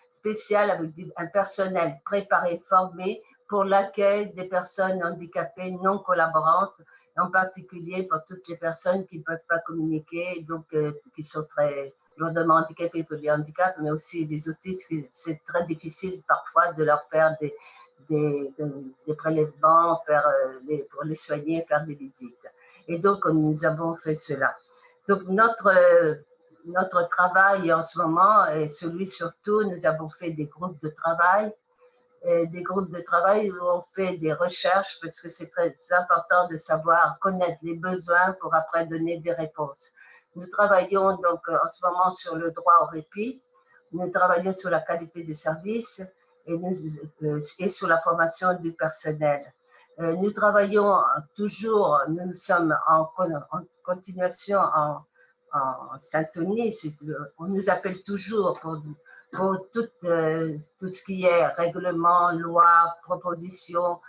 spéciales avec un personnel préparé, formé pour l'accueil des personnes handicapées non collaborantes, en particulier pour toutes les personnes qui ne peuvent pas communiquer, donc qui sont très lourdement handicapées pour les handicaps, mais aussi des autistes, c'est très difficile parfois de leur faire des prélèvements, pour les soigner, faire des visites. Et donc, nous avons fait cela. Donc, notre travail en ce moment est celui surtout, nous avons fait des groupes de travail, où on fait des recherches parce que c'est très important de savoir connaître les besoins pour après donner des réponses. Nous travaillons donc en ce moment sur le droit au répit, nous travaillons sur la qualité des services et sur la formation du personnel. Nous travaillons toujours, nous sommes en continuation, en syntonie, on nous appelle toujours pour tout ce qui est règlement, loi, proposition.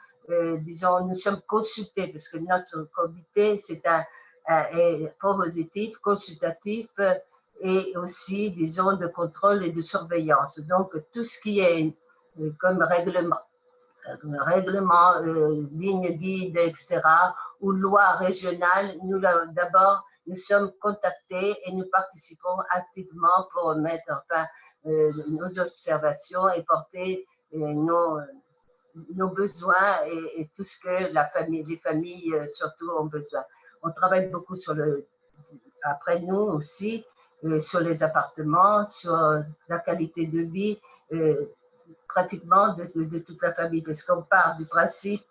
Disons, nous sommes consultés parce que notre comité est propositif, consultatif et aussi, disons, de contrôle et de surveillance. Donc, tout ce qui est comme règlement, ligne guide, etc., ou loi régionale, d'abord, nous sommes contactés et nous participons activement pour mettre nos observations et porter nos besoins et tout ce que les familles surtout ont besoin. On travaille beaucoup après nous aussi, sur les appartements, sur la qualité de vie, pratiquement de toute la famille, parce qu'on part du principe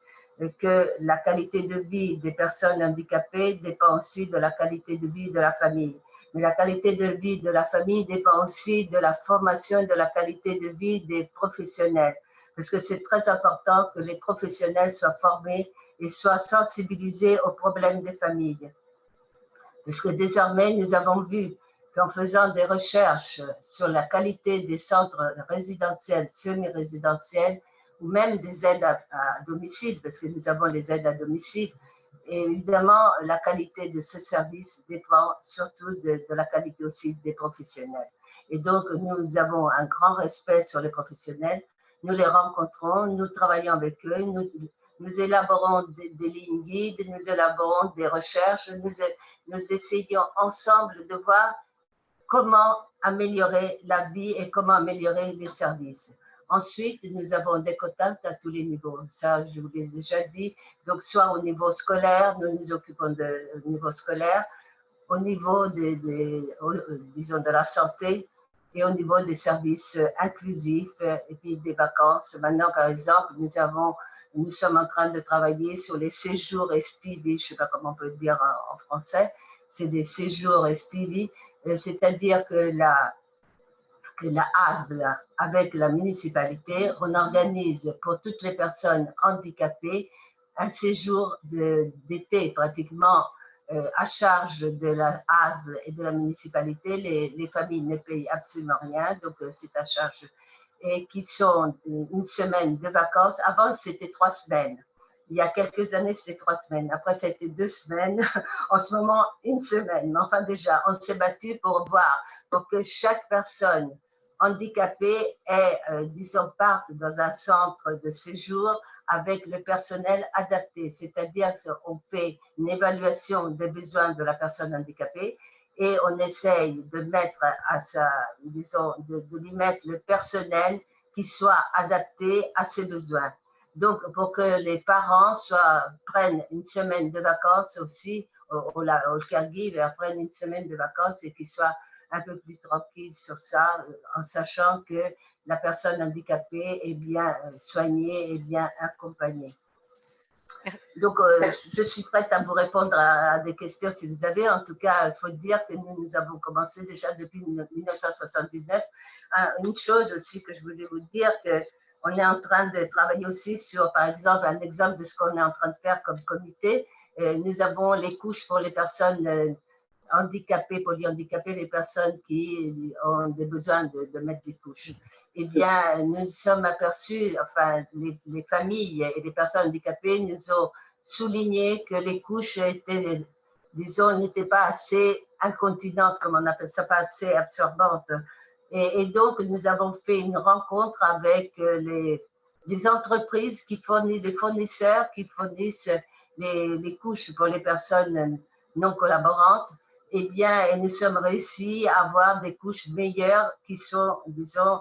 que la qualité de vie des personnes handicapées dépend aussi de la qualité de vie de la famille. Mais la qualité de vie de la famille dépend aussi de la formation et de la qualité de vie des professionnels, parce que c'est très important que les professionnels soient formés et soient sensibilisés aux problèmes des familles. Parce que désormais, nous avons vu qu'en faisant des recherches sur la qualité des centres résidentiels, semi-résidentiels, ou même des aides à domicile, parce que nous avons les aides à domicile, et évidemment, la qualité de ce service dépend surtout de la qualité aussi des professionnels. Et donc, nous avons un grand respect sur les professionnels. Nous les rencontrons, nous travaillons avec eux, nous élaborons des lignes guides, nous élaborons des recherches, nous essayons ensemble de voir comment améliorer la vie et comment améliorer les services. Ensuite, nous avons des contacts à tous les niveaux. Ça, je vous l'ai déjà dit. Donc, soit au niveau scolaire, nous nous occupons du niveau scolaire, au niveau disons, de la santé et au niveau des services inclusifs et puis des vacances. Maintenant, par exemple, nous sommes en train de travailler sur les séjours estivi, je ne sais pas comment on peut le dire en français, c'est des séjours estivi, c'est-à-dire que la ASE, avec la municipalité, on organise pour toutes les personnes handicapées un séjour d'été pratiquement à charge de la ASE et de la municipalité. Les familles ne payent absolument rien, donc c'est à charge. Et qui sont une semaine de vacances. Avant, c'était 3 semaines. Il y a quelques années, c'était 3 semaines. Après, ça a été 2 semaines. En ce moment, 1 semaine. Mais enfin, déjà, on s'est battu pour que chaque personne handicapée disons, parte dans un centre de séjour avec le personnel adapté. C'est-à-dire qu'on fait une évaluation des besoins de la personne handicapée et on essaye de mettre de lui mettre le personnel qui soit adapté à ses besoins. Donc, pour que les parents prennent une semaine de vacances aussi, au caregiver prennent une semaine de vacances et qu'ils soient un peu plus tranquilles sur ça, en sachant que la personne handicapée est bien soignée et bien accompagnée. Donc, je suis prête à vous répondre à des questions si vous avez. En tout cas, il faut dire que nous avons commencé déjà depuis 1979. Une chose aussi que je voulais vous dire, qu'on est en train de travailler aussi sur, par exemple, un exemple de ce qu'on est en train de faire comme comité. Nous avons les couches pour les personnes handicapées, polyhandicapées, les personnes qui ont des besoins de mettre des couches. Eh bien, nous sommes aperçus, enfin, les familles et les personnes handicapées nous ont souligné que les couches étaient, disons, n'étaient pas assez incontinentes, comme on appelle ça, pas assez absorbantes. Et donc, nous avons fait une rencontre avec les entreprises qui fournissent, les fournisseurs qui fournissent les couches pour les personnes non collaborantes. Eh bien, et nous sommes réussis à avoir des couches meilleures qui sont, disons,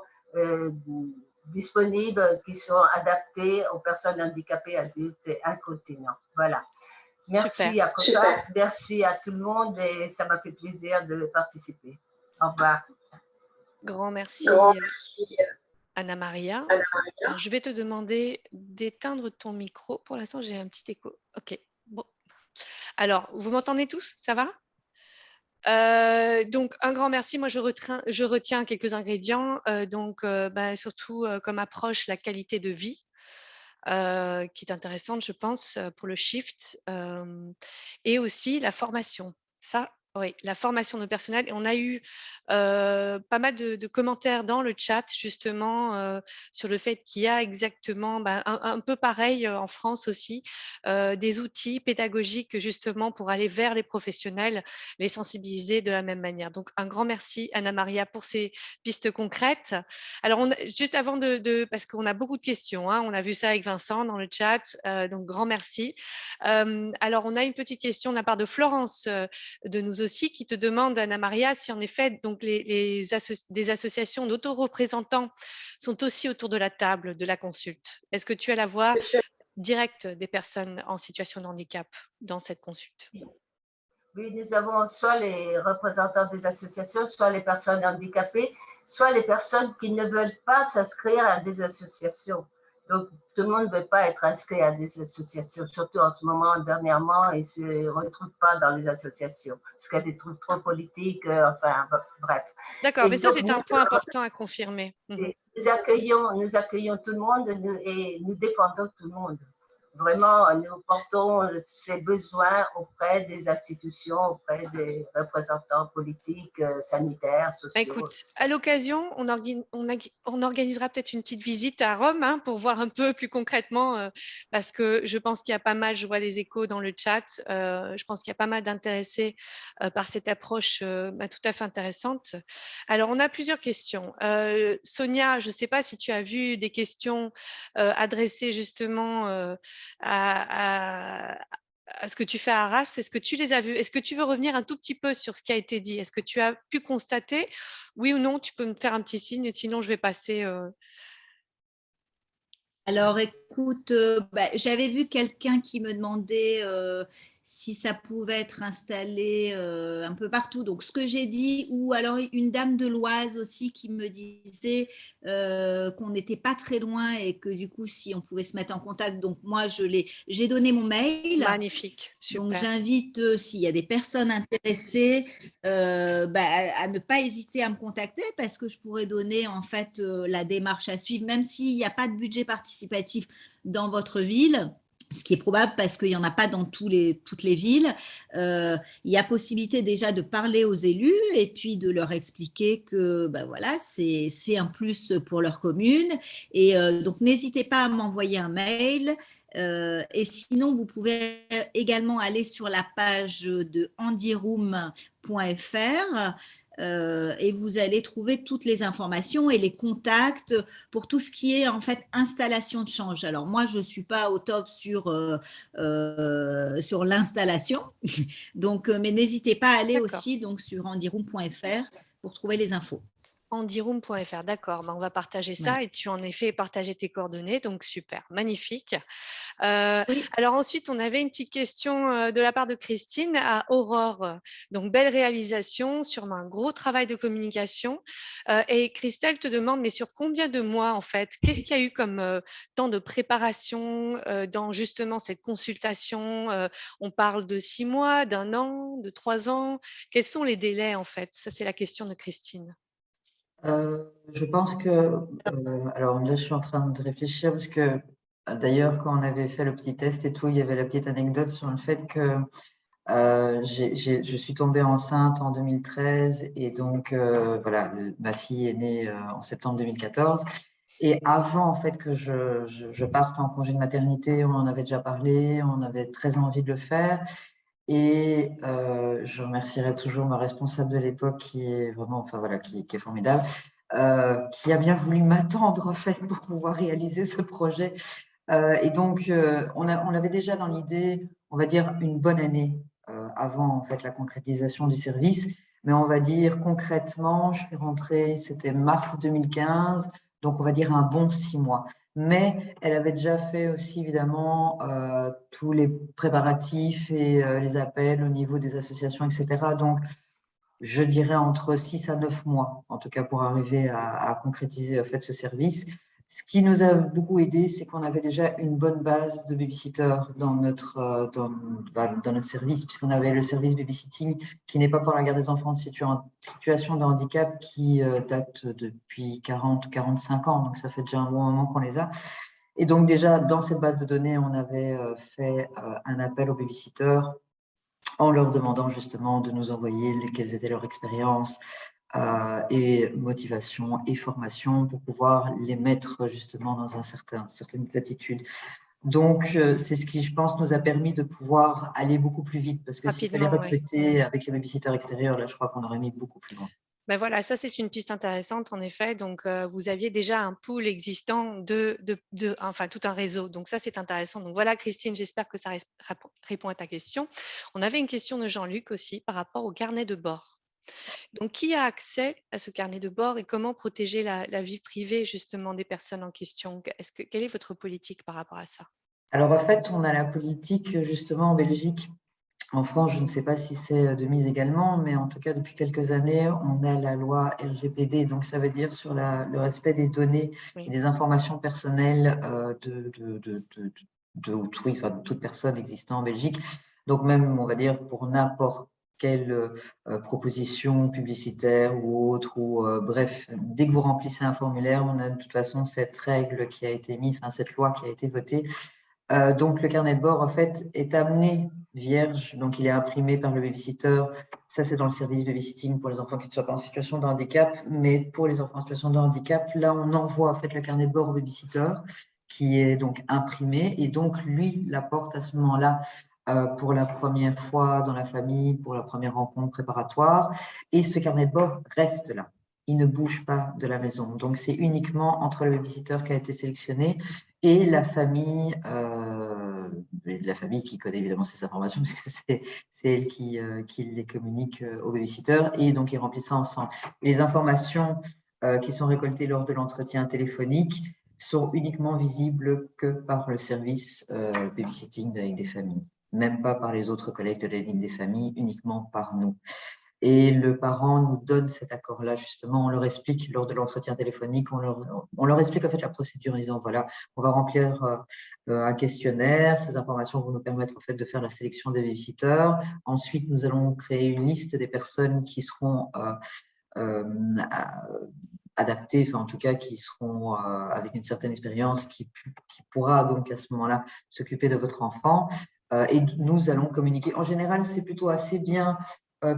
disponibles, qui sont adaptées aux personnes handicapées, adultes et incontinents. Voilà. Merci à COFAS, merci à tout le monde et ça m'a fait plaisir de participer. Au revoir. Grand merci, Anna Maria. Alors, je vais te demander d'éteindre ton micro. Pour l'instant, j'ai un petit écho. OK. Bon. Alors, vous m'entendez tous? Ça va? Donc, un grand merci. Moi, je retiens quelques ingrédients. Surtout comme approche, la qualité de vie, qui est intéressante, je pense, pour le shift. Et aussi la formation. Ça, oui, la formation de personnel. Et on a eu pas mal de commentaires dans le chat, justement, sur le fait qu'il y a exactement, un peu pareil en France aussi, des outils pédagogiques, justement, pour aller vers les professionnels, les sensibiliser de la même manière. Donc, un grand merci, Anna Maria, pour ces pistes concrètes. Alors, juste avant parce qu'on a beaucoup de questions, hein, on a vu ça avec Vincent dans le chat, donc grand merci. Alors, on a une petite question de la part de Florence de nous aussi qui te demande, Anna Maria, si en effet donc des associations d'autoreprésentants sont aussi autour de la table de la consulte. Est-ce que tu as la voix directe des personnes en situation de handicap dans cette consulte? Oui, nous avons soit les représentants des associations, soit les personnes handicapées, soit les personnes qui ne veulent pas s'inscrire à des associations. Donc, tout le monde ne veut pas être inscrit à des associations, surtout en ce moment, dernièrement, ils ne se retrouvent pas dans les associations, parce qu'elles les trouvent trop politiques, enfin, bref. D'accord, mais ça, c'est un point important à confirmer. Nous accueillons tout le monde et nous défendons tout le monde. Vraiment, nous portons ces besoins auprès des institutions, auprès des représentants politiques, sanitaires, sociaux. Écoute, à l'occasion, on organisera peut-être une petite visite à Rome, hein, pour voir un peu plus concrètement, parce que je pense qu'il y a pas mal, je vois les échos dans le chat, je pense qu'il y a pas mal d'intéressés par cette approche tout à fait intéressante. Alors, on a plusieurs questions. Sonia, je ne sais pas si tu as vu des questions adressées justement à ce que tu fais à Arras. Est-ce que tu les as vus? Est-ce que tu veux revenir un tout petit peu sur ce qui a été dit? Est-ce que tu as pu constater? Oui ou non, tu peux me faire un petit signe, sinon je vais passer. Alors, écoute, j'avais vu quelqu'un qui me demandait si ça pouvait être installé un peu partout. Donc, ce que j'ai dit, ou alors une dame de l'Oise aussi qui me disait qu'on n'était pas très loin et que du coup, si on pouvait se mettre en contact. Donc, moi, j'ai donné mon mail. Magnifique, super. Donc, j'invite, s'il y a des personnes intéressées, à ne pas hésiter à me contacter parce que je pourrais donner en fait la démarche à suivre, même s'il n'y a pas de budget participatif dans votre ville. Ce qui est probable parce qu'il n'y en a pas dans toutes les villes. Il y a possibilité déjà de parler aux élus et puis de leur expliquer que voilà, c'est un plus pour leur commune. Et donc, n'hésitez pas à m'envoyer un mail. Et sinon, vous pouvez également aller sur la page de handyroom.fr. Et vous allez trouver toutes les informations et les contacts pour tout ce qui est en fait installation de change. Alors moi, je ne suis pas au top sur l'installation, donc, mais n'hésitez pas à aller aussi donc, sur handyroom.fr pour trouver les infos. andiroom.fr. D'accord, on va partager ça Voilà. et tu en effet partagé tes coordonnées, donc super, magnifique. Oui. Alors ensuite, on avait une petite question de la part de Christine à Aurore. Donc, belle réalisation, sûrement un gros travail de communication. Et Christelle te demande, mais sur combien de mois en fait? Qu'est-ce qu'il y a eu comme temps de préparation dans justement cette consultation? On parle de 6 mois, d'un an, de 3 ans? Quels sont les délais en fait? Ça, c'est la question de Christine. Je pense que, alors là, je suis en train de réfléchir parce que d'ailleurs, quand on avait fait le petit test et tout, il y avait la petite anecdote sur le fait que je suis tombée enceinte en 2013 et donc voilà, ma fille est née en septembre 2014. Et avant en fait que je parte en congé de maternité, on en avait déjà parlé, on avait très envie de le faire. Et je remercierai toujours ma responsable de l'époque qui est vraiment, enfin voilà, qui est formidable, qui a bien voulu m'attendre en fait pour pouvoir réaliser ce projet. Et donc, on l'avait déjà dans l'idée, on va dire une bonne année avant en fait la concrétisation du service. Mais on va dire concrètement, je suis rentrée, c'était mars 2015, donc on va dire un bon 6 mois. Mais elle avait déjà fait aussi évidemment tous les préparatifs et les appels au niveau des associations, etc. Donc, je dirais entre 6 à 9 mois, en tout cas pour arriver à concrétiser en fait, ce service. Ce qui nous a beaucoup aidé, c'est qu'on avait déjà une bonne base de babysitter dans notre service, puisqu'on avait le service babysitting qui n'est pas pour la garde des enfants en situation de handicap qui date depuis 40 ou 45 ans, donc ça fait déjà un bon moment qu'on les a. Et donc déjà, dans cette base de données, on avait fait un appel aux babysitters en leur demandant justement de nous envoyer quelles étaient leurs expériences et motivation et formation pour pouvoir les mettre justement dans certaines aptitudes. Donc, c'est ce qui, je pense, nous a permis de pouvoir aller beaucoup plus vite parce que s'il fallait Rapidement, oui. recruter avec les babysitters extérieurs, là, je crois qu'on aurait mis beaucoup plus loin. Ben voilà, ça c'est une piste intéressante en effet. Donc vous aviez déjà un pool existant enfin tout un réseau. Donc ça c'est intéressant. Donc voilà Christine, j'espère que ça répond à ta question. On avait une question de Jean-Luc aussi par rapport au carnet de bord. Donc qui a accès à ce carnet de bord et comment protéger la vie privée justement des personnes en question? Quelle est votre politique par rapport à ça? Alors en fait, on a la politique justement en Belgique. En France, je ne sais pas si c'est de mise également, mais en tout cas, depuis quelques années, on a la loi RGPD, donc ça veut dire sur le respect des données et des informations personnelles d'autrui, enfin de toute personne existant en Belgique. Donc même, on va dire, pour n'importe quelle proposition publicitaire ou autre, ou bref, dès que vous remplissez un formulaire, on a de toute façon cette règle qui a été mise, enfin cette loi qui a été votée. Donc, le carnet de bord, en fait, est amené vierge. Donc, il est imprimé par le babysitter. Ça, c'est dans le service babysitting pour les enfants qui ne soient pas en situation de handicap. Mais pour les enfants en situation de handicap, là, on envoie en fait le carnet de bord au babysitter qui est donc imprimé. Et donc, lui l'apporte à ce moment-là pour la première fois dans la famille, pour la première rencontre préparatoire. Et ce carnet de bord reste là. Il ne bouge pas de la maison. Donc, c'est uniquement entre le babysitter qui a été sélectionné et la famille qui connaît évidemment ces informations, parce que c'est elle qui les communique au babysitter, et donc ils remplissent ça ensemble. Les informations qui sont récoltées lors de l'entretien téléphonique sont uniquement visibles que par le service babysitting avec des familles, même pas par les autres collègues de la ligne des familles, uniquement par nous. Et le parent nous donne cet accord-là, justement, on leur explique lors de l'entretien téléphonique, on leur explique en fait la procédure en disant, voilà, on va remplir un questionnaire, ces informations vont nous permettre en fait de faire la sélection des babysitters. Ensuite, nous allons créer une liste des personnes qui seront adaptées, enfin en tout cas qui seront avec une certaine expérience, qui pourra donc à ce moment-là s'occuper de votre enfant. Et nous allons communiquer. En général, c'est plutôt assez bien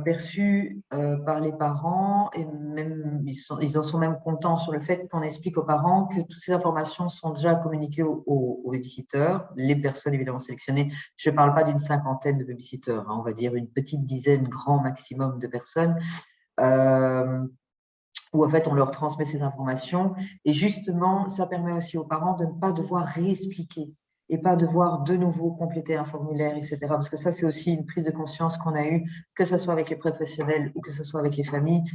perçu par les parents, et même ils en sont même contents sur le fait qu'on explique aux parents que toutes ces informations sont déjà communiquées aux babysitters, les personnes évidemment sélectionnées. Je ne parle pas d'une cinquantaine de babysitters, hein, on va dire une petite dizaine, grand maximum de personnes, où en fait on leur transmet ces informations, et justement ça permet aussi aux parents de ne pas devoir réexpliquer et pas devoir de nouveau compléter un formulaire, etc. Parce que ça, c'est aussi une prise de conscience qu'on a eue, que ce soit avec les professionnels ou que ce soit avec les familles.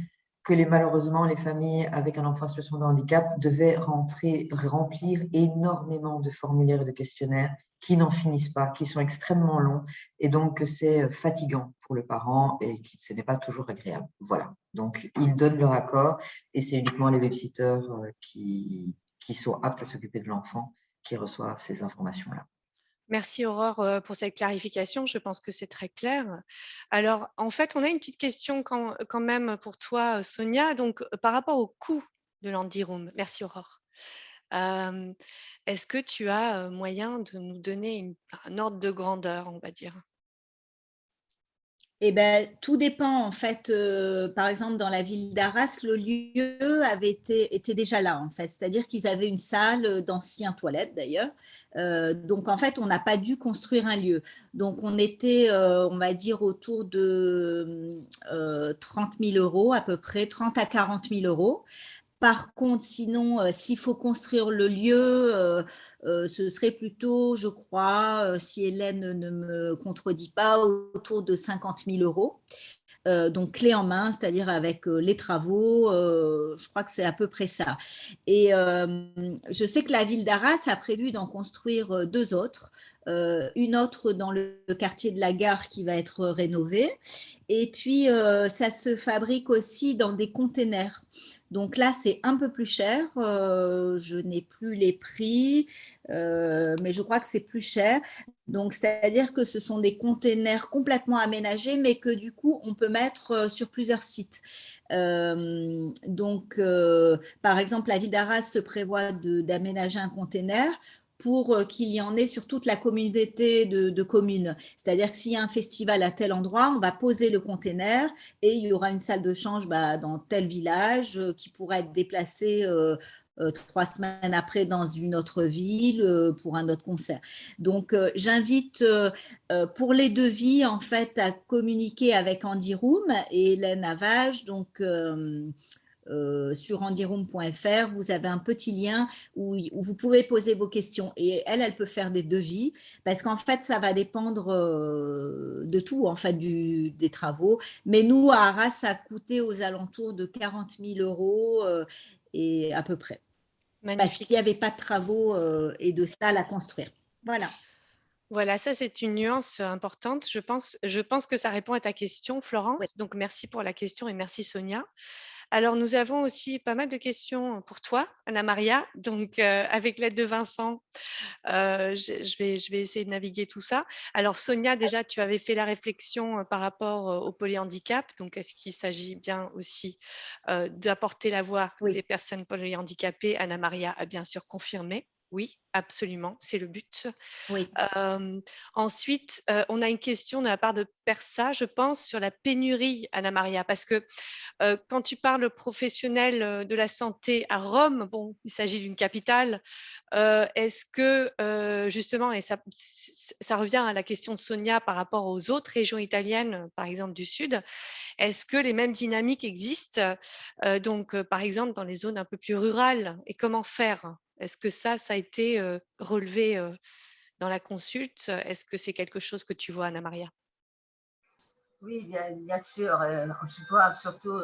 que malheureusement, les familles avec un enfant en situation de handicap devaient remplir énormément de formulaires et de questionnaires qui n'en finissent pas, qui sont extrêmement longs, et donc c'est fatigant pour le parent et ce n'est pas toujours agréable. Voilà, donc ils donnent leur accord et c'est uniquement les babysitters qui sont aptes à s'occuper de l'enfant qui reçoivent ces informations-là. Merci Aurore pour cette clarification, je pense que c'est très clair. Alors en fait, on a une petite question quand même pour toi Sonia, donc par rapport au coût de l'Handiroom. Merci Aurore. Est-ce que tu as moyen de nous donner un ordre de grandeur, on va dire? Eh ben, tout dépend en fait. Par exemple, dans la ville d'Arras, le lieu était déjà là en fait. C'est-à-dire qu'ils avaient une salle d'anciennes toilettes d'ailleurs. Donc en fait, on n'a pas dû construire un lieu. Donc on était, on va dire, autour de 30 000 euros à peu près, 30 à 40 000 euros. Par contre, sinon, s'il faut construire le lieu, ce serait plutôt, je crois, si Hélène ne me contredit pas, autour de 50 000 euros. Donc clé en main, c'est-à-dire avec les travaux, je crois que c'est à peu près ça. Et je sais que la ville d'Arras a prévu d'en construire 2 autres, une autre dans le quartier de la Gare qui va être rénovée, et puis ça se fabrique aussi dans des containers. Donc là, c'est un peu plus cher. Je n'ai plus les prix, mais je crois que c'est plus cher. Donc, c'est-à-dire que ce sont des containers complètement aménagés, mais que du coup, on peut mettre sur plusieurs sites. Donc, par exemple, la ville d'Arras se prévoit d'aménager un container pour qu'il y en ait sur toute la communauté de communes. C'est-à-dire que s'il y a un festival à tel endroit, on va poser le container et il y aura une salle de change dans tel village qui pourra être déplacée 3 semaines après dans une autre ville pour un autre concert. Donc, j'invite pour les devis en fait à communiquer avec Handiroom et Hélène Avage. Donc, sur handiroom.fr, vous avez un petit lien où vous pouvez poser vos questions et elle peut faire des devis parce qu'en fait, ça va dépendre de tout, en fait, des travaux. Mais nous, à Arras, ça a coûté aux alentours de 40 000 euros et à peu près. Magnifique. Parce qu'il n'y avait pas de travaux et de salles à construire. Voilà. Voilà, ça c'est une nuance importante. Je pense que ça répond à ta question, Florence. Oui. Donc merci pour la question et merci Sonia. Alors nous avons aussi pas mal de questions pour toi, Anna-Maria. Donc avec l'aide de Vincent, je vais essayer de naviguer tout ça. Alors Sonia, déjà tu avais fait la réflexion par rapport au polyhandicap. Donc est-ce qu'il s'agit bien aussi d'apporter la voix des personnes polyhandicapées? Anna-Maria a bien sûr confirmé. Oui, absolument, c'est le but. Oui. Ensuite, on a une question de la part de Persa, je pense, sur la pénurie, Anna-Maria, parce que quand tu parles professionnel de la santé à Rome, bon, il s'agit d'une capitale, est-ce que justement, et ça revient à la question de Sonia par rapport aux autres régions italiennes, par exemple du Sud, est-ce que les mêmes dynamiques existent, donc par exemple dans les zones un peu plus rurales, et comment faire? Est-ce que ça a été relevé dans la consulte? Est-ce que c'est quelque chose que tu vois, Anna-Maria? Oui, bien sûr. Je vois surtout,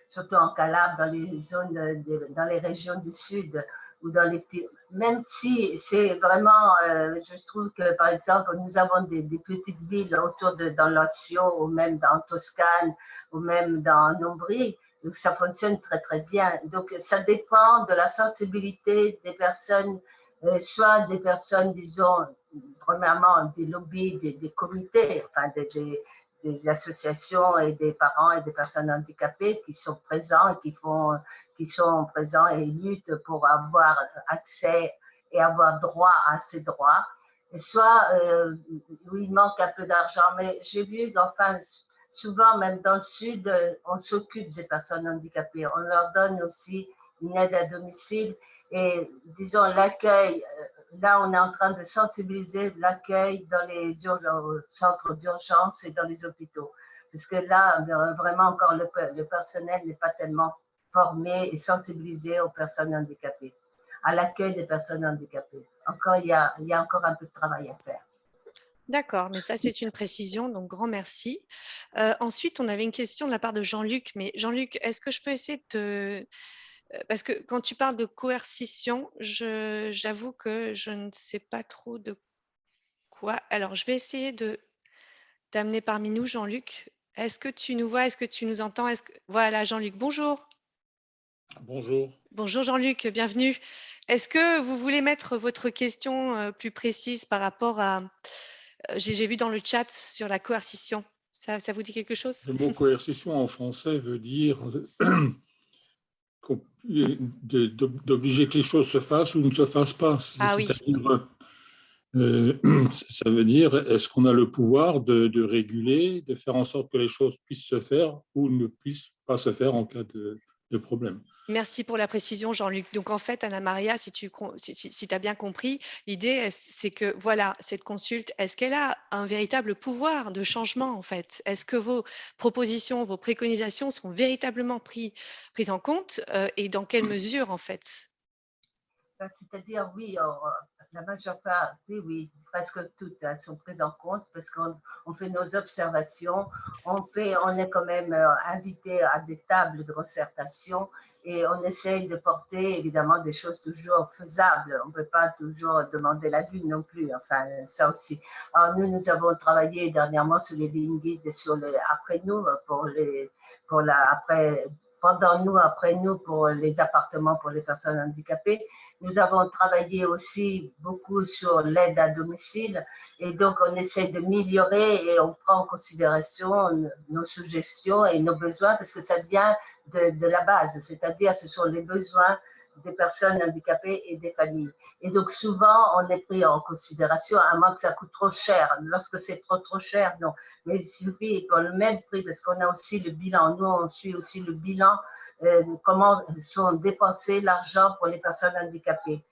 surtout en Calabre, dans les zones, dans les régions du Sud, ou dans les petits, même si c'est vraiment, je trouve que par exemple, nous avons des petites villes autour dans l'Ossio, ou même dans Toscane, ou même dans Ombrie. Donc, ça fonctionne très, très bien. Donc, ça dépend de la sensibilité des personnes, soit des personnes, disons, premièrement, des lobbies, des comités, enfin, des associations et des parents et des personnes handicapées qui sont présents et qui sont présents et luttent pour avoir accès et avoir droit à ces droits. Et soit, oui, il manque un peu d'argent, mais j'ai vu, enfin, souvent, même dans le Sud, on s'occupe des personnes handicapées. On leur donne aussi une aide à domicile et, disons, l'accueil. Là, on est en train de sensibiliser l'accueil dans les centres d'urgence et dans les hôpitaux. Parce que là, vraiment, encore, le personnel n'est pas tellement formé et sensibilisé aux personnes handicapées, à l'accueil des personnes handicapées. Encore, il y a encore un peu de travail à faire. D'accord, mais ça, c'est une précision, donc grand merci. Ensuite, on avait une question de la part de Jean-Luc. Mais Jean-Luc, est-ce que je peux essayer de te... Parce que quand tu parles de coercition, j'avoue que je ne sais pas trop de quoi. Alors, je vais essayer de t'amener parmi nous, Jean-Luc. Est-ce que tu nous vois? Est-ce que tu nous entends? Voilà, Jean-Luc, bonjour. Bonjour. Bonjour Jean-Luc, bienvenue. Est-ce que vous voulez mettre votre question plus précise par rapport à... J'ai vu dans le chat sur la coercition. Ça vous dit quelque chose? Le mot coercition en français veut dire d'obliger que les choses se fassent ou ne se fassent pas. Ah oui. C'est-à-dire, ça veut dire, est-ce qu'on a le pouvoir de réguler, de faire en sorte que les choses puissent se faire ou ne puissent pas se faire en cas de problème. Merci pour la précision, Jean-Luc. Donc, en fait, Anna-Maria, si tu as bien compris, l'idée, c'est que, voilà, cette consulte, est-ce qu'elle a un véritable pouvoir de changement, en fait? Est-ce que vos propositions, vos préconisations sont véritablement prises en compte et dans quelle mesure, en fait? C'est-à-dire, oui, la majeure partie, oui, presque toutes, elles sont prises en compte parce qu'on fait nos observations, on est quand même invité à des tables de concertation et on essaye de porter évidemment des choses toujours faisables. On ne peut pas toujours demander la lune non plus, enfin, ça aussi. Alors, nous avons travaillé dernièrement sur les lignes guides, sur les après-nous, pendant nous, après nous, pour les appartements pour les personnes handicapées. Nous avons travaillé aussi beaucoup sur l'aide à domicile et donc on essaie de m'améliorer et on prend en considération nos suggestions et nos besoins parce que ça vient de la base, c'est-à-dire ce sont les besoins des personnes handicapées et des familles. Et donc souvent on est pris en considération à moins que ça coûte trop cher. Lorsque c'est trop cher, non. Mais il suffit pour le même prix parce qu'on a aussi le bilan. Nous on suit aussi le bilan comment sont dépensés l'argent pour les personnes handicapées.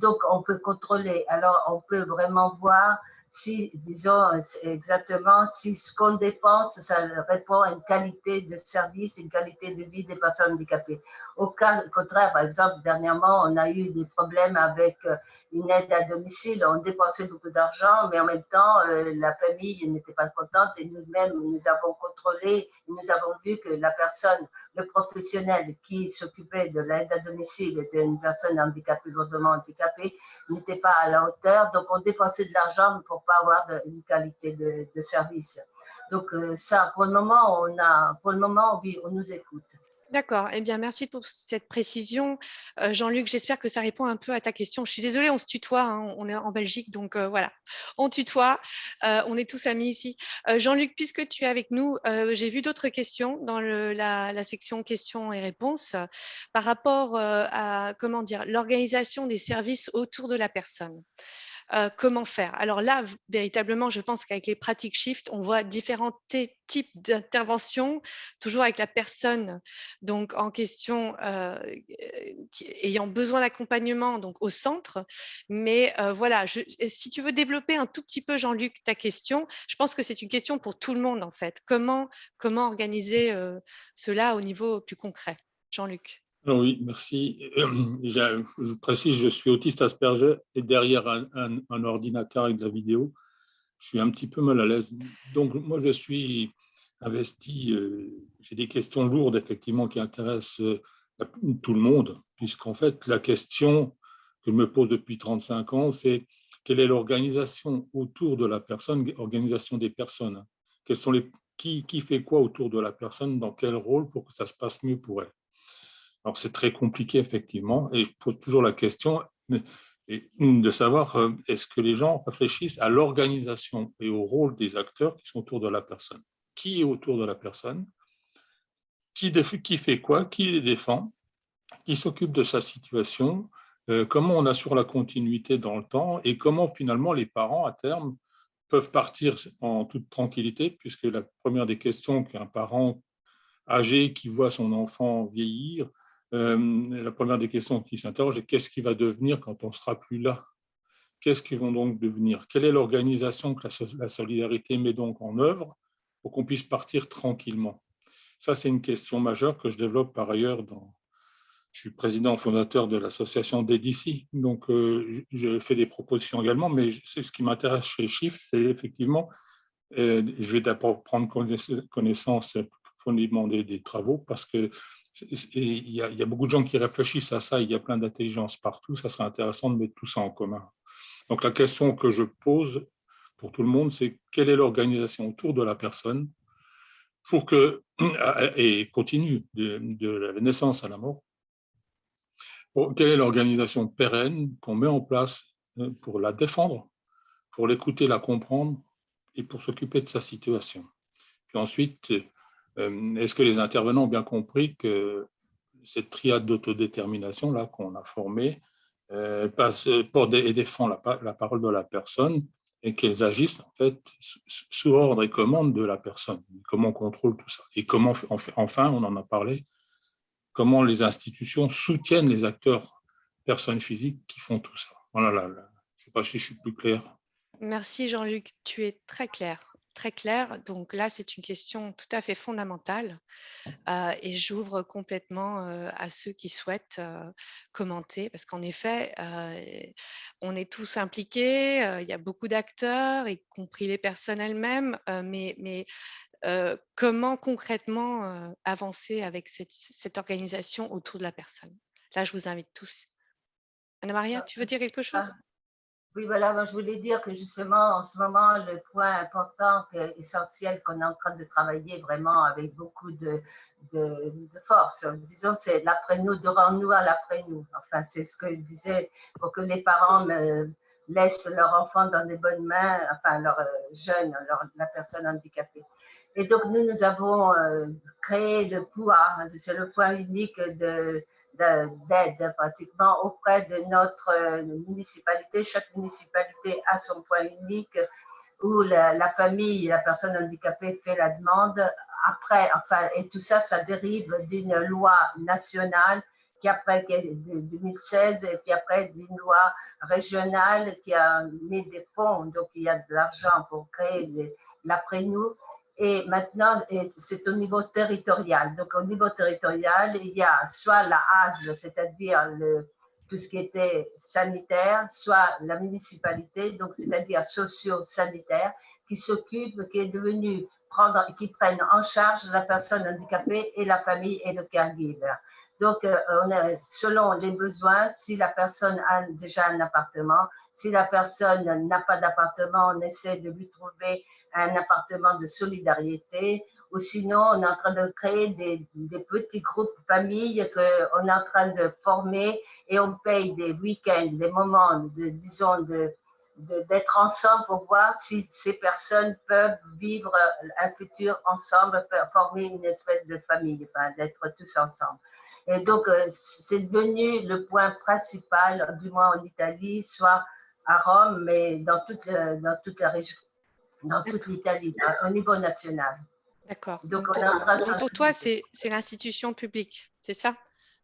Donc, on peut contrôler. Alors, on peut vraiment voir si, disons, exactement, si ce qu'on dépense, ça répond à une qualité de service, une qualité de vie des personnes handicapées. Au contraire, par exemple, dernièrement, on a eu des problèmes avec une aide à domicile. On dépensait beaucoup d'argent, mais en même temps, la famille n'était pas contente et nous-mêmes, nous avons contrôlé, nous avons vu que la personne, le professionnel qui s'occupait de l'aide à domicile d'une personne handicapée, lourdement handicapée, n'était pas à la hauteur. Donc, on dépensait de l'argent pour pas avoir une qualité de service. Donc, ça, pour le moment, oui, on nous écoute. D'accord. Eh bien, merci pour cette précision. Jean-Luc, j'espère que ça répond un peu à ta question. Je suis désolée, on se tutoie, hein, on est en Belgique, donc voilà. On tutoie, on est tous amis ici. Jean-Luc, puisque tu es avec nous, j'ai vu d'autres questions dans la section questions et réponses par rapport à, comment dire, l'organisation des services autour de la personne. Comment faire? Alors là, véritablement, je pense qu'avec les pratiques Shift, on voit différents types d'interventions, toujours avec la personne donc en question ayant besoin d'accompagnement donc au centre. Mais voilà, si tu veux développer un tout petit peu, Jean-Luc, ta question, je pense que c'est une question pour tout le monde en fait. Comment organiser cela au niveau plus concret, Jean-Luc? Oui, merci. Je précise, je suis autiste Asperger et derrière un ordinateur avec de la vidéo, je suis un petit peu mal à l'aise. Donc, moi, je suis investi, j'ai des questions lourdes, effectivement, qui intéressent tout le monde, puisqu'en fait, la question que je me pose depuis 35 ans, c'est quelle est l'organisation autour de la personne, organisation des personnes. Qui fait quoi autour de la personne, dans quel rôle pour que ça se passe mieux pour elle. Alors, c'est très compliqué, effectivement, et je pose toujours la question de savoir est-ce que les gens réfléchissent à l'organisation et au rôle des acteurs qui sont autour de la personne. Qui est autour de la personne? Qui fait quoi? Qui les défend? Qui s'occupe de sa situation? Comment on assure la continuité dans le temps? Et comment, finalement, les parents, à terme, peuvent partir en toute tranquillité, puisque la première des questions qu'un parent âgé qui voit son enfant vieillir, la première des questions qui s'interroge est qu'est-ce qui va devenir quand on ne sera plus là? Qu'est-ce qu'ils vont donc devenir? Quelle est l'organisation que la solidarité met donc en œuvre pour qu'on puisse partir tranquillement? Ça, c'est une question majeure que je développe par ailleurs Je suis président fondateur de l'association DDC, donc je fais des propositions également, mais c'est ce qui m'intéresse chez Shift, c'est effectivement, je vais d'abord prendre connaissance profondément des travaux, parce que il y a beaucoup de gens qui réfléchissent à ça, il y a plein d'intelligence partout, ça serait intéressant de mettre tout ça en commun. Donc la question que je pose pour tout le monde, c'est quelle est l'organisation autour de la personne pour que, et continue de la naissance à la mort, quelle est l'organisation pérenne qu'on met en place pour la défendre, pour l'écouter, la comprendre et pour s'occuper de sa situation. Puis ensuite, est-ce que les intervenants ont bien compris que cette triade d'autodétermination là qu'on a formée porte et défend la parole de la personne et qu'elles agissent en fait sous ordre et commande de la personne. Comment on contrôle tout ça? Et comment, enfin, on en a parlé, comment les institutions soutiennent les acteurs, personnes physiques qui font tout ça. Voilà, je ne sais pas si je suis plus clair. Merci Jean-Luc, tu es très clair. Très clair. Donc là, c'est une question tout à fait fondamentale et j'ouvre complètement à ceux qui souhaitent commenter parce qu'en effet, on est tous impliqués, il y a beaucoup d'acteurs, y compris les personnes elles-mêmes, mais comment concrètement avancer avec cette organisation autour de la personne? Là, je vous invite tous. Anna-Maria, tu veux dire quelque chose? Oui, voilà, moi je voulais dire que justement, en ce moment, le point important, essentiel qu'on est en train de travailler vraiment avec beaucoup de force, disons, c'est l'après-nous, de rendre-nous à l'après-nous. Enfin, c'est ce que je disais, pour que les parents laissent leur enfant dans des bonnes mains, enfin, leur jeune, la personne handicapée. Et donc, nous avons créé le POUA, c'est le point unique d'aide pratiquement auprès de notre municipalité. Chaque municipalité a son point unique où la famille, la personne handicapée fait la demande. Après, enfin, et tout ça, ça dérive d'une loi nationale qui après qui est de 2016 et puis après d'une loi régionale qui a mis des fonds, donc il y a de l'argent pour créer l'après-nous. Et maintenant, c'est au niveau territorial. Donc, au niveau territorial, il y a soit la ASL, c'est-à-dire tout ce qui était sanitaire, soit la municipalité, donc c'est-à-dire socio-sanitaire, qui s'occupe, qui est devenu qui prennent en charge la personne handicapée et la famille et le caregiver. Donc, selon les besoins, si la personne a déjà un appartement, si la personne n'a pas d'appartement, on essaie de lui trouver un appartement de solidarité, ou sinon, on est en train de créer des petits groupes familles qu'on est en train de former et on paye des week-ends, des moments, disons, d'être ensemble pour voir si ces personnes peuvent vivre un futur ensemble, former une espèce de famille, enfin, d'être tous ensemble. Et donc, c'est devenu le point principal, du moins en Italie, soit à Rome, mais dans toute la région, dans toute l'Italie, au niveau national. D'accord. Donc, pour toi, c'est l'institution publique, c'est ça,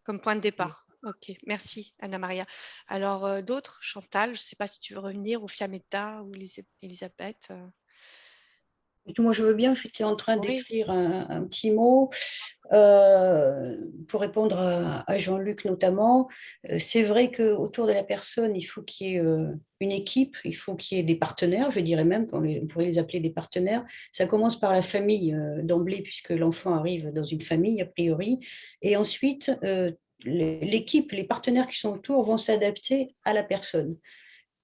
comme point de départ? Oui. Ok, merci Anna-Maria. Alors, d'autres, Chantal, je ne sais pas si tu veux revenir, ou Fiammetta, ou Elisabeth. Moi, je veux bien, j'étais en train d'écrire un petit mot pour répondre à Jean-Luc notamment. C'est vrai qu'autour de la personne, il faut qu'il y ait une équipe, il faut qu'il y ait des partenaires, je dirais même, on pourrait les appeler des partenaires. Ça commence par la famille d'emblée, puisque l'enfant arrive dans une famille, a priori. Et ensuite, l'équipe, les partenaires qui sont autour vont s'adapter à la personne,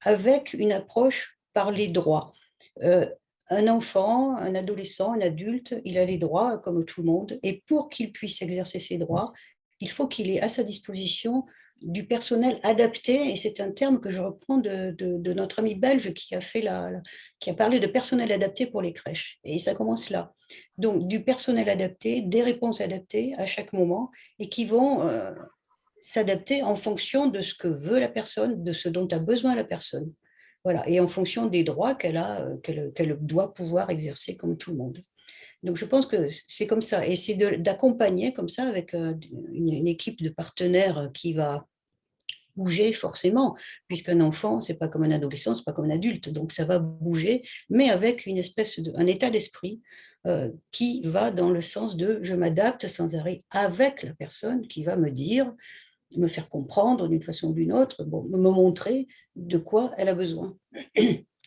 avec une approche par les droits. Un enfant, un adolescent, un adulte, il a des droits comme tout le monde. Et pour qu'il puisse exercer ses droits, il faut qu'il ait à sa disposition du personnel adapté. Et c'est un terme que je reprends de notre ami belge qui a parlé de personnel adapté pour les crèches. Et ça commence là. Donc, du personnel adapté, des réponses adaptées à chaque moment et qui vont s'adapter en fonction de ce que veut la personne, de ce dont a besoin la personne. Voilà, et en fonction des droits qu'elle doit pouvoir exercer comme tout le monde. Donc, je pense que c'est comme ça. Et c'est d'accompagner comme ça avec une équipe de partenaires qui va bouger forcément, puisqu'un enfant, ce n'est pas comme un adolescent, ce n'est pas comme un adulte. Donc, ça va bouger, mais avec une espèce un état d'esprit qui va dans le sens de je m'adapte sans arrêt avec la personne qui va me dire me faire comprendre d'une façon ou d'une autre, bon, me montrer de quoi elle a besoin.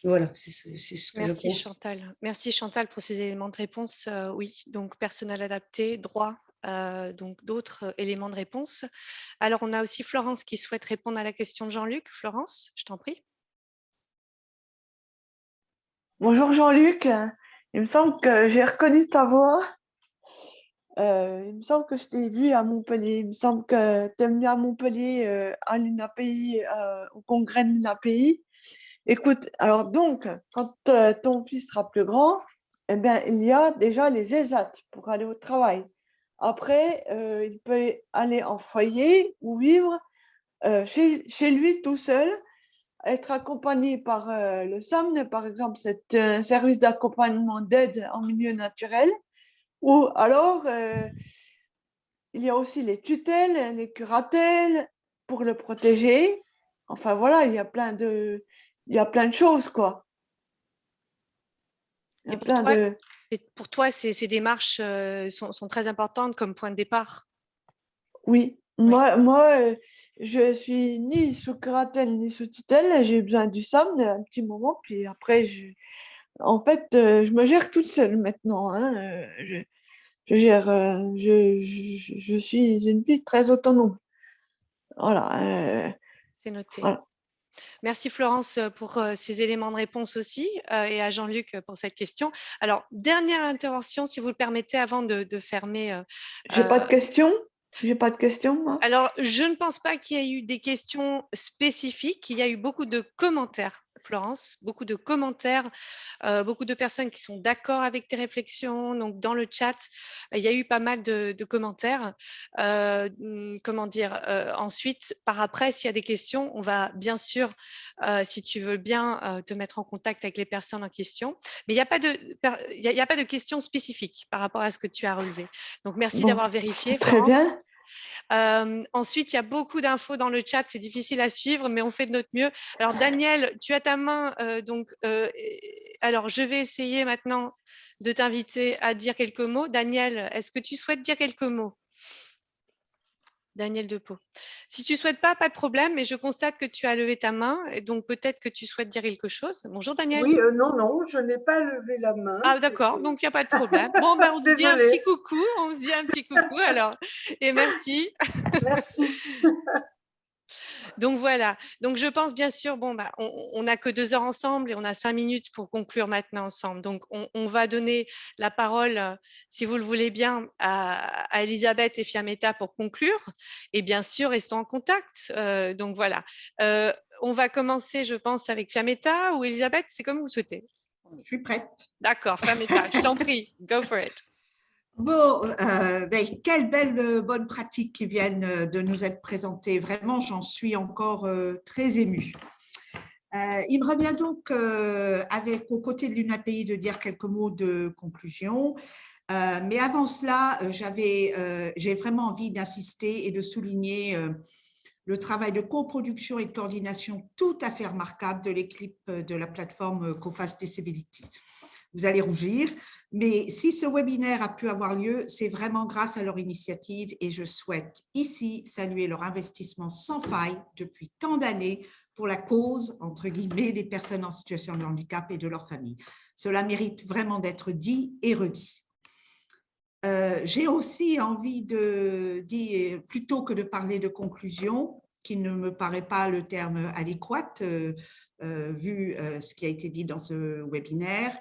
Voilà, c'est ce que je Merci pense. Chantal. Merci Chantal pour ces éléments de réponse. Oui, donc personnel adapté, droit, donc d'autres éléments de réponse. Alors, on a aussi Florence qui souhaite répondre à la question de Jean-Luc. Florence, je t'en prie. Bonjour Jean-Luc, il me semble que j'ai reconnu ta voix. Il me semble que je t'ai vu à Montpellier. Il me semble que tu es venu à Montpellier à l'UNAPI, au congrès de l'UNAPI. Écoute, alors donc, quand ton fils sera plus grand, eh bien, il y a déjà les ESAT pour aller au travail. Après, il peut aller en foyer ou vivre chez lui tout seul, être accompagné par le SAMN, par exemple, c'est un service d'accompagnement d'aide en milieu naturel. Ou alors, il y a aussi les tutelles, les curatelles pour le protéger. Enfin voilà, il y a plein de choses, quoi. Il y a plein de... Pour toi, ces démarches sont très importantes comme point de départ. Oui, moi je suis ni sous curatelle ni sous tutelle. J'ai besoin du SAMN un petit moment, puis après, en fait, je me gère toute seule maintenant. Hein. Je gère, je suis une fille très autonome. Voilà. C'est noté. Voilà. Merci Florence pour ces éléments de réponse aussi et à Jean-Luc pour cette question. Alors, dernière intervention, si vous le permettez, avant de fermer. J'ai pas de questions. J'ai pas de questions, moi. Alors, je ne pense pas qu'il y ait eu des questions spécifiques. Il y a eu beaucoup de commentaires, Florence, beaucoup de commentaires, beaucoup de personnes qui sont d'accord avec tes réflexions. Donc, dans le chat, il y a eu pas mal de commentaires. Comment dire ensuite, par après, s'il y a des questions, on va bien sûr, si tu veux bien, te mettre en contact avec les personnes en question. Mais il n'y a pas de questions spécifiques par rapport à ce que tu as relevé. Donc, merci d'avoir vérifié, très Florence. bien. Ensuite, il y a beaucoup d'infos dans le chat, c'est difficile à suivre, mais on fait de notre mieux. Alors, Daniel, tu as ta main. Alors, je vais essayer maintenant de t'inviter à dire quelques mots. Daniel, est-ce que tu souhaites dire quelques mots? Daniel Depot. Si tu ne souhaites pas, pas de problème, mais je constate que tu as levé ta main, et donc peut-être que tu souhaites dire quelque chose. Bonjour Daniel. Oui, non, je n'ai pas levé la main. Ah d'accord, donc il n'y a pas de problème. Bon, ben, on se dit un petit coucou, alors, et merci. Merci. Donc voilà, donc je pense bien sûr, bon, bah, on n'a que 2 heures ensemble et on a 5 minutes pour conclure maintenant ensemble. Donc on va donner la parole, si vous le voulez bien, à Elisabeth et Fiametta pour conclure. Et bien sûr, restons en contact. Donc voilà, on va commencer, je pense, avec Fiametta ou Elisabeth, c'est comme vous souhaitez. Je suis prête. D'accord, Fiametta, je t'en prie, go for it. Bon, quelles belles bonnes pratiques qui viennent de nous être présentées. Vraiment, j'en suis encore très émue. Il me revient donc, aux côtés de l'UNAPI, de dire quelques mots de conclusion. Mais avant cela, j'ai vraiment envie d'insister et de souligner le travail de coproduction et de coordination tout à fait remarquable de l'équipe de la plateforme COFAS Disability. Vous allez rougir, mais si ce webinaire a pu avoir lieu, c'est vraiment grâce à leur initiative et je souhaite ici saluer leur investissement sans faille depuis tant d'années pour la cause, entre guillemets, des personnes en situation de handicap et de leurs familles. Cela mérite vraiment d'être dit et redit. J'ai aussi envie de dire, plutôt que de parler de conclusion, qui ne me paraît pas le terme adéquat, vu ce qui a été dit dans ce webinaire,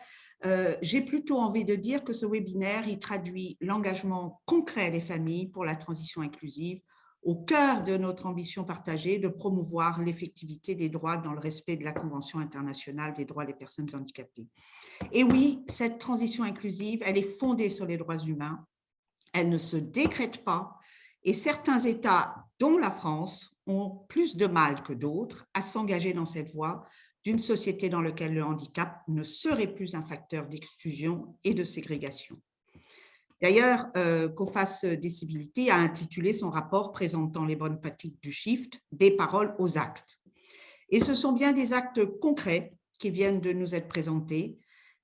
j'ai plutôt envie de dire que ce webinaire, il traduit l'engagement concret des familles pour la transition inclusive au cœur de notre ambition partagée de promouvoir l'effectivité des droits dans le respect de la Convention internationale des droits des personnes handicapées. Et oui, cette transition inclusive, elle est fondée sur les droits humains, elle ne se décrète pas et certains États, dont la France, ont plus de mal que d'autres à s'engager dans cette voie d'une société dans laquelle le handicap ne serait plus un facteur d'exclusion et de ségrégation. D'ailleurs, COFAS Disability a intitulé son rapport présentant les bonnes pratiques du SHIFT « Des paroles aux actes ». Et ce sont bien des actes concrets qui viennent de nous être présentés,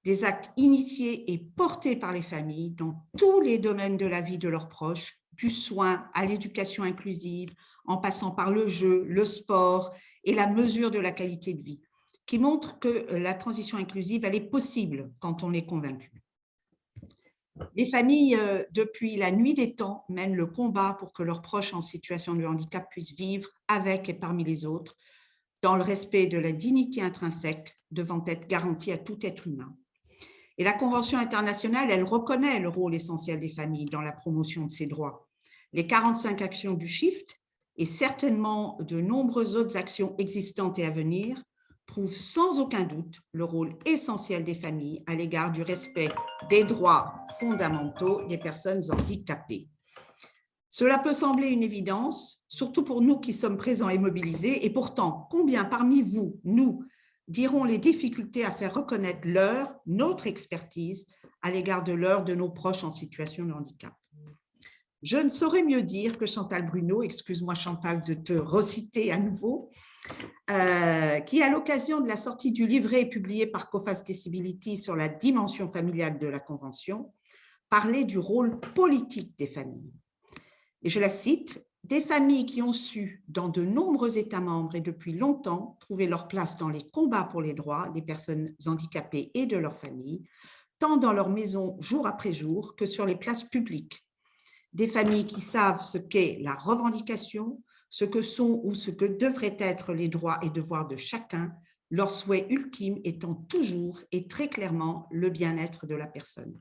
des actes initiés et portés par les familles dans tous les domaines de la vie de leurs proches, du soin à l'éducation inclusive, en passant par le jeu, le sport et la mesure de la qualité de vie, qui montrent que la transition inclusive, elle est possible quand on est convaincu. Les familles, depuis la nuit des temps, mènent le combat pour que leurs proches en situation de handicap puissent vivre avec et parmi les autres, dans le respect de la dignité intrinsèque devant être garantie à tout être humain. Et la Convention internationale, elle reconnaît le rôle essentiel des familles dans la promotion de ces droits. Les 45 actions du Shift et certainement de nombreuses autres actions existantes et à venir prouvent sans aucun doute le rôle essentiel des familles à l'égard du respect des droits fondamentaux des personnes handicapées. Cela peut sembler une évidence, surtout pour nous qui sommes présents et mobilisés, et pourtant, combien parmi vous, nous, diront les difficultés à faire reconnaître notre expertise à l'égard de nos proches en situation de handicap? Je ne saurais mieux dire que Chantal Bruno, excuse-moi Chantal de te reciter à nouveau, qui, à l'occasion de la sortie du livret publié par COFAS Disability sur la dimension familiale de la Convention, parlait du rôle politique des familles. Et je la cite, « Des familles qui ont su, dans de nombreux États membres et depuis longtemps, trouver leur place dans les combats pour les droits des personnes handicapées et de leurs familles, tant dans leur maison jour après jour que sur les places publiques. Des familles qui savent ce qu'est la revendication, ce que sont ou ce que devraient être les droits et devoirs de chacun, leur souhait ultime étant toujours et très clairement le bien-être de la personne. »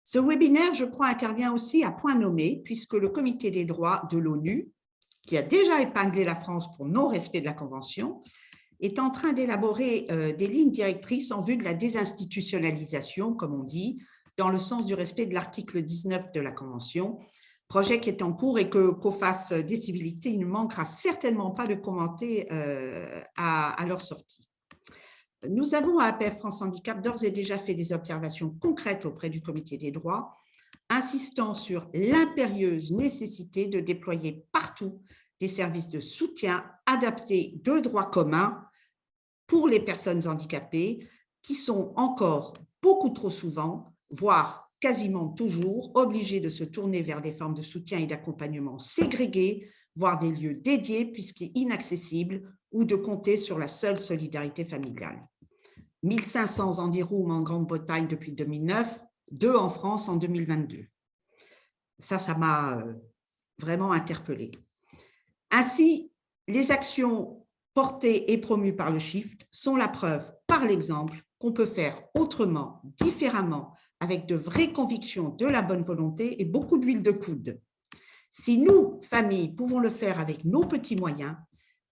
Ce webinaire, je crois, intervient aussi à point nommé, puisque le Comité des droits de l'ONU, qui a déjà épinglé la France pour non-respect de la Convention, est en train d'élaborer des lignes directrices en vue de la désinstitutionnalisation, comme on dit, dans le sens du respect de l'article 19 de la Convention, projet qui est en cours et que COFAS Disability ne manquera certainement pas de commenter à leur sortie. Nous avons à APF France Handicap d'ores et déjà fait des observations concrètes auprès du Comité des droits, insistant sur l'impérieuse nécessité de déployer partout des services de soutien adaptés de droit commun pour les personnes handicapées qui sont encore beaucoup trop souvent, voire quasiment toujours, obligées de se tourner vers des formes de soutien et d'accompagnement ségrégées, voire des lieux dédiés puisqu'inaccessibles, ou de compter sur la seule solidarité familiale. 1500 Handirooms en Grande-Bretagne depuis 2009, 2 en France en 2022. Ça m'a vraiment interpellée. Ainsi, les actions portées et promues par le Shift sont la preuve, par l'exemple, qu'on peut faire autrement, différemment, avec de vraies convictions, de la bonne volonté et beaucoup d'huile de coude. Si nous, familles, pouvons le faire avec nos petits moyens,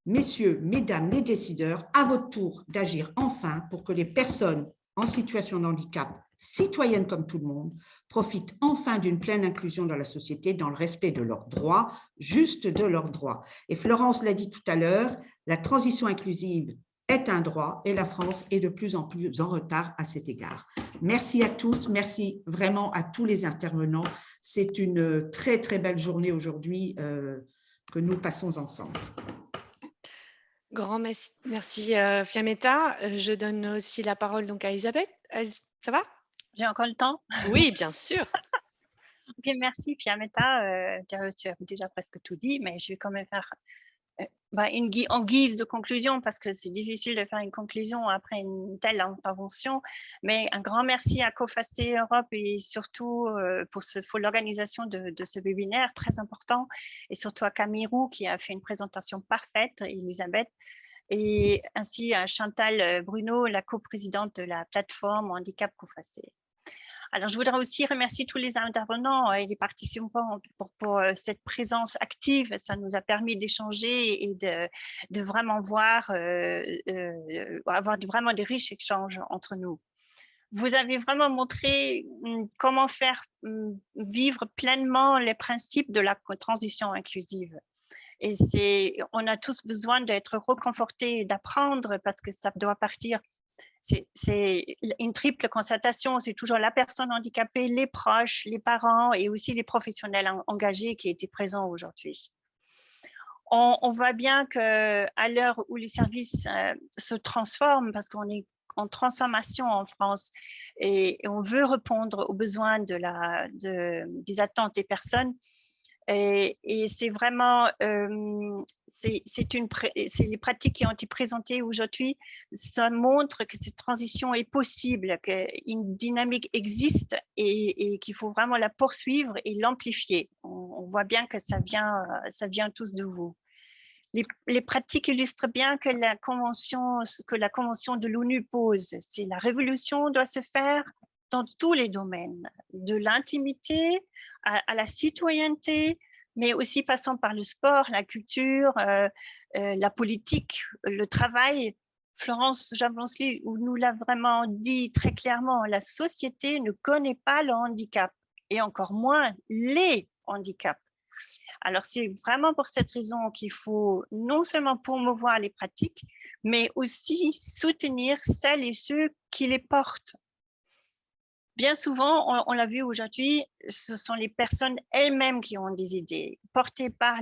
messieurs, mesdames les décideurs, à votre tour d'agir enfin pour que les personnes en situation de handicap, citoyennes comme tout le monde, profitent enfin d'une pleine inclusion dans la société dans le respect de leurs droits, juste de leurs droits. Et Florence l'a dit tout à l'heure, la transition inclusive est un droit et la France est de plus en plus en retard à cet égard. Merci à tous, merci vraiment à tous les intervenants. C'est une très très belle journée aujourd'hui que nous passons ensemble. Grand merci Fiammetta. Je donne aussi la parole donc à Elisabeth. Ça va? J'ai encore le temps? Oui, bien sûr. Ok, merci Fiammetta. Tu as déjà presque tout dit, mais je vais quand même faire en guise de conclusion, parce que c'est difficile de faire une conclusion après une telle intervention, mais un grand merci à COFAS Europe et surtout pour l'organisation de ce webinaire très important, et surtout à Camille Roux qui a fait une présentation parfaite, et Elisabeth, et ainsi à Chantal Bruno, la coprésidente de la plateforme Handicap COFAS. Alors, je voudrais aussi remercier tous les intervenants et les participants pour cette présence active. Ça nous a permis d'échanger et de vraiment avoir vraiment des riches échanges entre nous. Vous avez vraiment montré comment faire vivre pleinement les principes de la transition inclusive. Et on a tous besoin d'être reconfortés et d'apprendre, parce que ça doit partir. C'est une triple constatation, c'est toujours la personne handicapée, les proches, les parents et aussi les professionnels engagés qui étaient présents aujourd'hui. On voit bien qu'à l'heure où les services se transforment, parce qu'on est en transformation en France et on veut répondre aux besoins des attentes des personnes, Et c'est vraiment, c'est les pratiques qui ont été présentées aujourd'hui, ça montre que cette transition est possible, qu'une dynamique existe et qu'il faut vraiment la poursuivre et l'amplifier. On voit bien que ça vient tous de vous. Les pratiques illustrent bien que la convention de l'ONU pose, c'est la révolution doit se faire dans tous les domaines, de l'intimité à la citoyenneté, mais aussi passant par le sport, la culture, la politique, le travail. Florence Jablonski nous l'a vraiment dit très clairement, la société ne connaît pas le handicap et encore moins les handicaps. Alors, c'est vraiment pour cette raison qu'il faut non seulement promouvoir les pratiques, mais aussi soutenir celles et ceux qui les portent. Bien souvent, on l'a vu aujourd'hui, ce sont les personnes elles-mêmes qui ont des idées portées par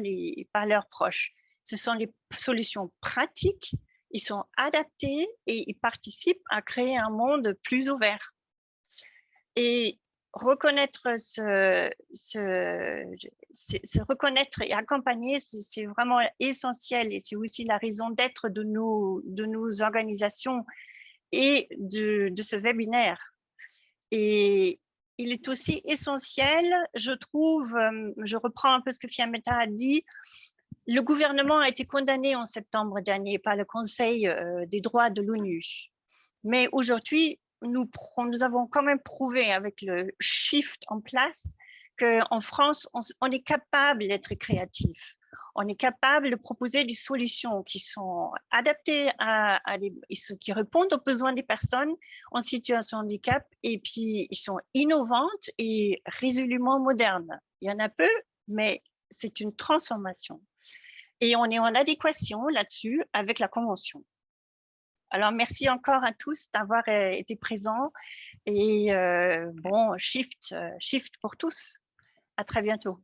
leurs proches. Ce sont les solutions pratiques, ils sont adaptés et ils participent à créer un monde plus ouvert. Et reconnaître reconnaître et accompagner, c'est vraiment essentiel et c'est aussi la raison d'être de nos organisations et de ce webinaire. Et il est aussi essentiel, je trouve, je reprends un peu ce que Fiammetta a dit, le gouvernement a été condamné en septembre dernier par le Conseil des droits de l'ONU. Mais aujourd'hui, nous avons quand même prouvé avec le shift en place qu'en France, on est capable d'être créatif. On est capable de proposer des solutions qui sont adaptées qui répondent aux besoins des personnes en situation de handicap et puis ils sont innovantes et résolument modernes. Il y en a peu, mais c'est une transformation. Et on est en adéquation là-dessus avec la Convention. Alors, merci encore à tous d'avoir été présents et bon, shift pour tous. À très bientôt.